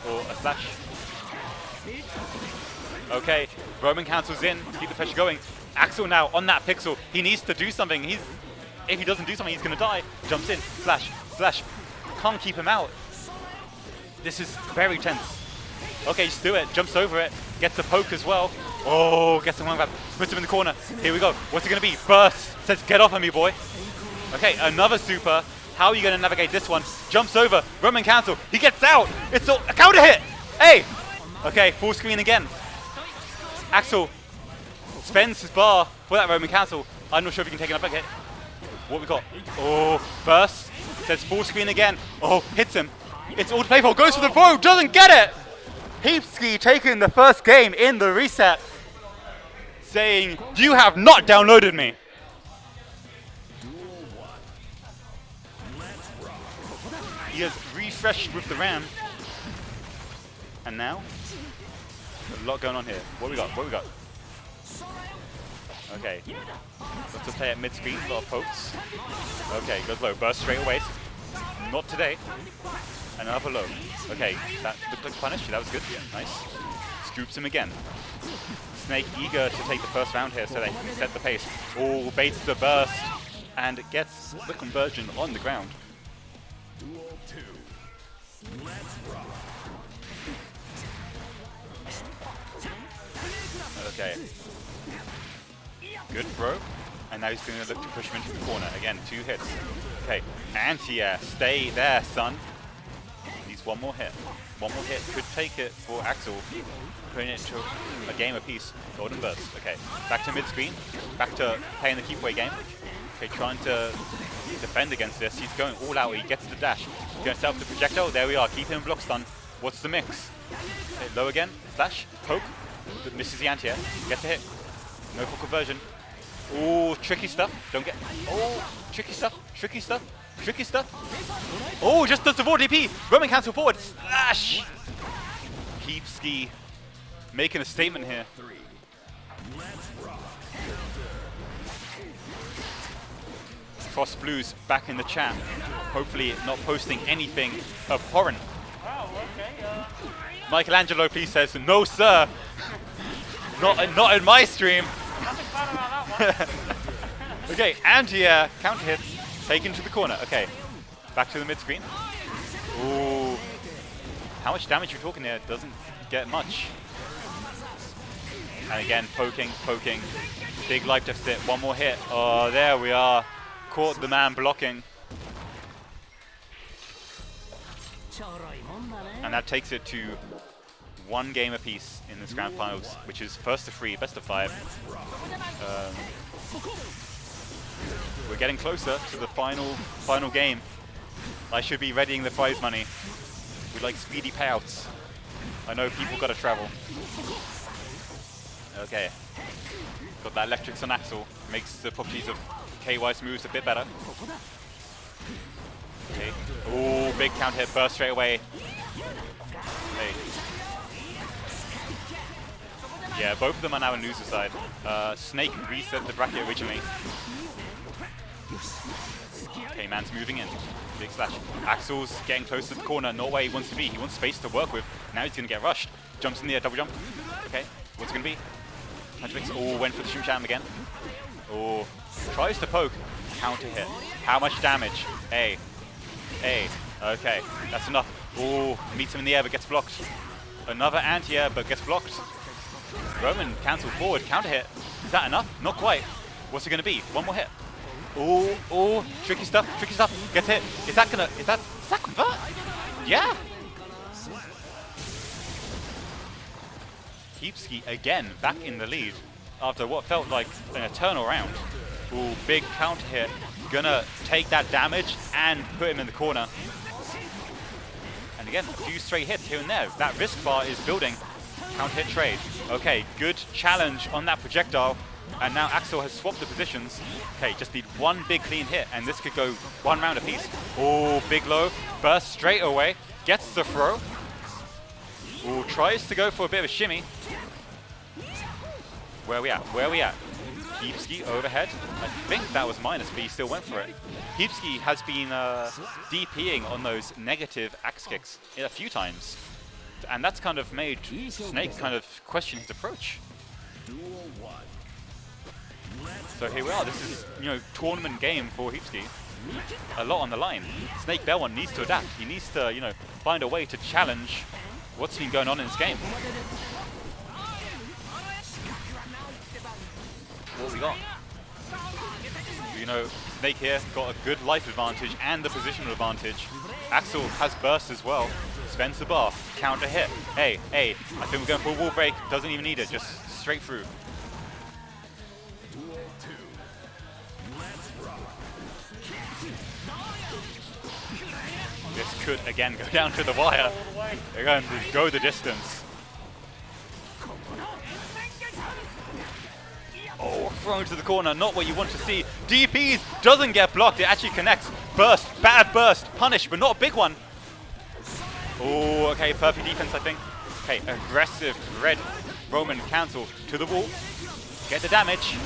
Or a slash. Okay, Roman cancels in to keep the pressure going. Axel now on that pixel. He needs to do something. If he doesn't do something, he's going to die. Jumps in. Slash. Can't keep him out. This is very tense. Okay, just do it. Jumps over it. Gets the poke as well. Oh, gets the one grab. Puts him in the corner. Here we go. What's it going to be? Burst. Says, get off of me, boy. Okay, another super. How are you going to navigate this one? Jumps over. Roman cancel. He gets out. It's a counter hit. Hey. Okay, full screen again. Axel spends his bar for that Roman cancel. I'm not sure if he can take another hit. What we got? Oh, burst. Says full screen again. Oh, hits him. It's all to play for. Goes for the throw. Doesn't get it. Heepski taking the first game in the reset. Saying, you have not downloaded me. He has refreshed with the RAM. And now, a lot going on here. What we got? What we got? Okay. Lots to play at mid-screen, a lot of pokes. Okay, goes low. Burst straight away. Not today. And another low. Okay, that looked like punish. That was good. Nice. Scoops him again. Snake eager to take the first round here so they can set the pace. Oh, baits the burst. And gets the conversion on the ground. Duel 2. Let's rock. Okay. Good throw. And now he's going to look to push him into the corner. Again, 2 hits. Okay. Anti-air. Stay there, son. Needs one more hit. One more hit could take it for Axel. Putting it to a game apiece. Golden burst. Okay. Back to mid-screen. Back to playing the keep away game. Okay, trying to defend against this. He's going all out. He gets the dash. He's going to set up the projectile. There we are. Keep him block stun. What's the mix? Okay, low again. Flash. Poke. Misses the anti-air. Gets a hit. No full conversion. Oh, tricky stuff. Don't get. Oh, tricky stuff. Tricky stuff. Tricky stuff. Oh, just does the forward DP. Roman cancel forward. Slash. Heepski making a statement here. Frost Blues back in the chat. Hopefully not posting anything abhorrent. Oh, okay. Michelangelo, please says, no, sir. not in my stream. Nothing fun about that one. Okay, anti-air, counter hits, taken to the corner. Okay, back to the mid-screen. Ooh. How much damage you're talking here? Doesn't get much. And again, poking. Big life deficit, one more hit. Oh, there we are. Caught the man blocking. And that takes it to 1 game apiece in this grand finals, which is first to 3, best of 5. We're getting closer to the final game. I should be readying the prize money. We like speedy payouts. I know people gotta travel. Okay. Got that electrics on Axel. Makes the properties of KY's moves a bit better. Okay. Oh, big counter hit, burst straight away. Hey. Yeah, both of them are now on loser side. Snake reset the bracket originally. Okay, man's moving in. Big slash. Axel's getting close to the corner. Not where he wants to be. He wants space to work with. Now he's going to get rushed. Jumps in the air, double jump. Okay, what's it going to be? Oh, went for the shim sham again. Oh, tries to poke. Counter hit. How much damage? A. Okay, that's enough. Oh, meets him in the air but gets blocked. Another anti-air but gets blocked. Roman cancel forward, counter hit. Is that enough? Not quite. What's it going to be? One more hit. Oh, tricky stuff. Gets hit. Is that convert? Yeah. Heepski again back in the lead after what felt like an eternal round. Ooh, big counter hit. Gonna take that damage and put him in the corner. And again, a few straight hits here and there. That risk bar is building. Counter hit trade. Okay, good challenge on that projectile. And now Axel has swapped the positions. Okay, just need 1 big clean hit and this could go 1 round apiece. Oh, big low. Burst straight away. Gets the throw. Ooh, tries to go for a bit of a shimmy. Where are we at? Heepski overhead. I think that was minus, but he still went for it. Heepski has been DPing on those negative axe kicks a few times. And that's kind of made Snake kind of question his approach. So here we are. This is, tournament game for Heepski. A lot on the line. Snake Belmont needs to adapt. He needs to, find a way to challenge what's been going on in this game. What we got? Snake here got a good life advantage and the positional advantage. Axel has burst as well. Spends the bar. Counter hit. Hey. I think we're going for a wall break. Doesn't even need it. Just straight through. Duel 2. Let's rock. This could again go down to the wire. They're going to go the distance. Oh, thrown to the corner, not what you want to see. DPs doesn't get blocked, it actually connects. Burst, bad burst, punish, but not a big one. Oh, okay, perfect defense, I think. Okay, aggressive red Roman cancel to the wall. Get the damage.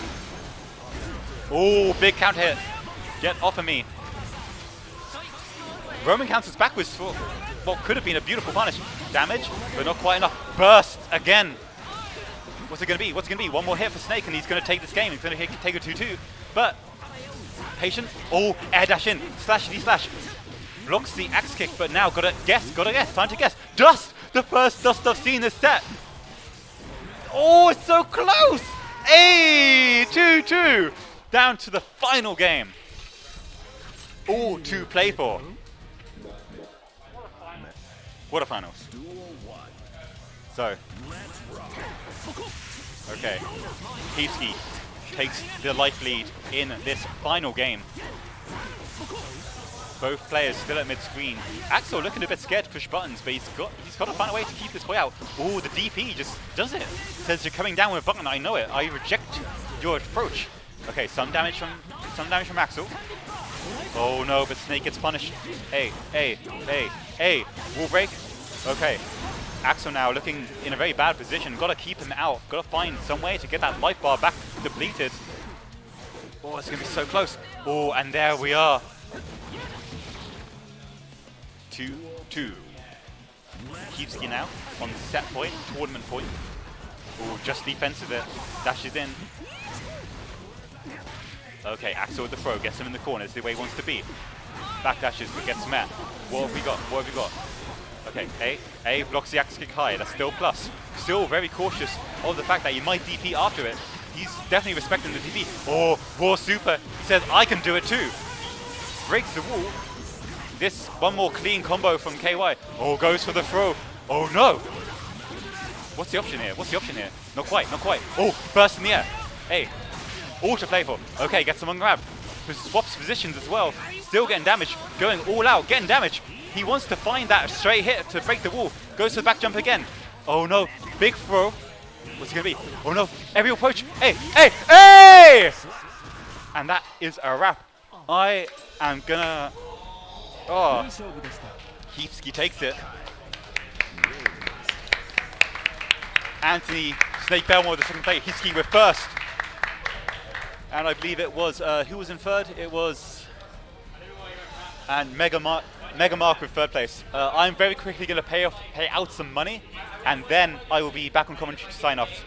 Oh, big counter hit. Get off of me. Roman cancels backwards for what could have been a beautiful punish. Damage, but not quite enough. Burst again. What's it going to be? What's it going to be? One more hit for Snake and he's going to take this game. He's going to take a 2-2. But, patient. Oh, air dash in. Slashity slash. Blocks the axe kick, but now gotta guess. Time to guess. Dust! The first dust I've seen this set. Oh, it's so close! Hey, 2-2. Down to the final game. All to play for. Quarterfinals. So, okay, Heepski takes the life lead in this final game. Both players still at mid-screen. Axel looking a bit scared to push buttons, but he's got to find a way to keep this boy out. Oh, the DP just does it. Says you're coming down with a button. I know it. I reject your approach. Okay, some damage from Axel. Oh no, but Snake gets punished. Hey, wall break. Okay, Axel now looking in a very bad position. Gotta keep him out. Gotta find some way to get that life bar back depleted. Oh, it's gonna be so close. Oh, and there we are. 2-2. Heepski now on set point, tournament point. Oh, just defenses it. Dashes in. Okay, Axel with the throw, gets him in the corner, is the way he wants to be. Back dashes, but gets met. What have we got? Okay, A blocks the axe kick high, that's still plus. Still very cautious of the fact that he might DP after it. He's definitely respecting the DP. Oh, raw super, he says, I can do it too. Breaks the wall. This one more clean combo from KY. Oh, goes for the throw. Oh no! What's the option here? Not quite. Oh, burst in the air. Hey. All to play for. Okay, gets him on grab. Swaps positions as well. Still getting damage. Going all out. Getting damage. He wants to find that straight hit to break the wall. Goes for the back jump again. Oh no. Big throw. What's it going to be? Oh no. Aerial approach. Hey! And that is a wrap. I am gonna... Oh. Heepski takes it. Anthony Snake Belmont with the second play. Heepski with first. And I believe it was, who was in third? It was, and Mega Mark with third place. I'm very quickly going to pay out some money, and then I will be back on commentary to sign off.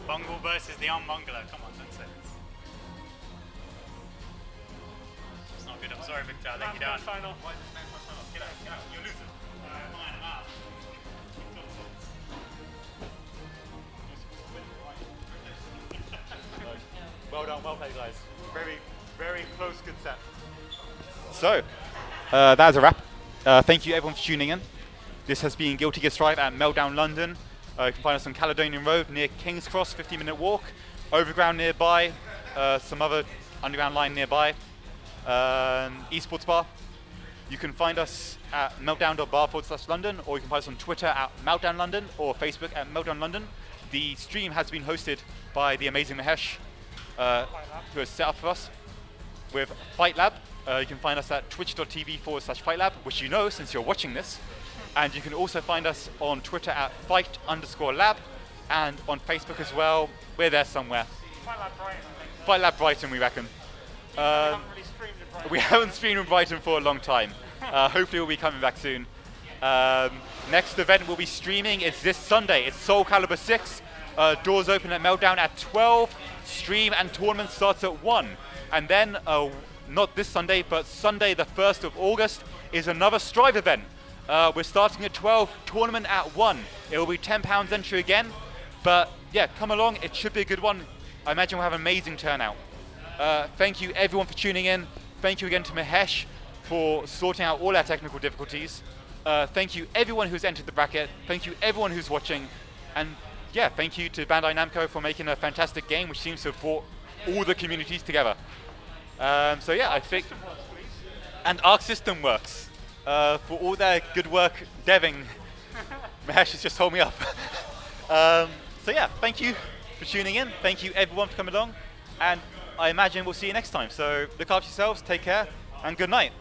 Bungle versus the unbungler. Come on, that's it. It's not good. I'm sorry, Victor. I'll let you down. Final. Get out. You're losing. Well done, well played, guys. Very, very close, good set. So, that is a wrap. Thank you everyone for tuning in. This has been Guilty Gear Strive at Meltdown London. You can find us on Caledonian Road near King's Cross, 15-minute walk. Overground nearby, some other underground line nearby. Esports bar. You can find us at meltdown.bar/London, or you can find us on Twitter at Meltdown London, or Facebook at Meltdown London. The stream has been hosted by the amazing Mahesh, who has set up for us with Fight Lab. You can find us at twitch.tv/Fight Lab, which you know since you're watching this. And you can also find us on Twitter at Fight_Lab, and on Facebook as well. We're there somewhere. Fight Lab Brighton, I think. Fight Lab Brighton, we reckon. We haven't really streamed in Brighton. We haven't streamed in Brighton for a long time. Hopefully we'll be coming back soon. Next event we'll be streaming is this Sunday. It's Soul Calibur 6. Doors open at Meltdown at 12. Stream and tournament starts at 1. And then, not this Sunday, but Sunday the 1st of August is another Strive event. We're starting at 12, tournament at 1. It will be £10 entry again. But yeah, come along, it should be a good one. I imagine we'll have an amazing turnout. Thank you everyone for tuning in. Thank you again to Mahesh for sorting out all our technical difficulties. Thank you everyone who's entered the bracket. Thank you everyone who's watching. And yeah, thank you to Bandai Namco for making a fantastic game which seems to have brought all the communities together. So yeah, I think... And Arc System Works for all their good work deving. Mahesh has just told me up. So yeah, thank you for tuning in. Thank you everyone for coming along. And I imagine we'll see you next time. So look after yourselves, take care, and good night.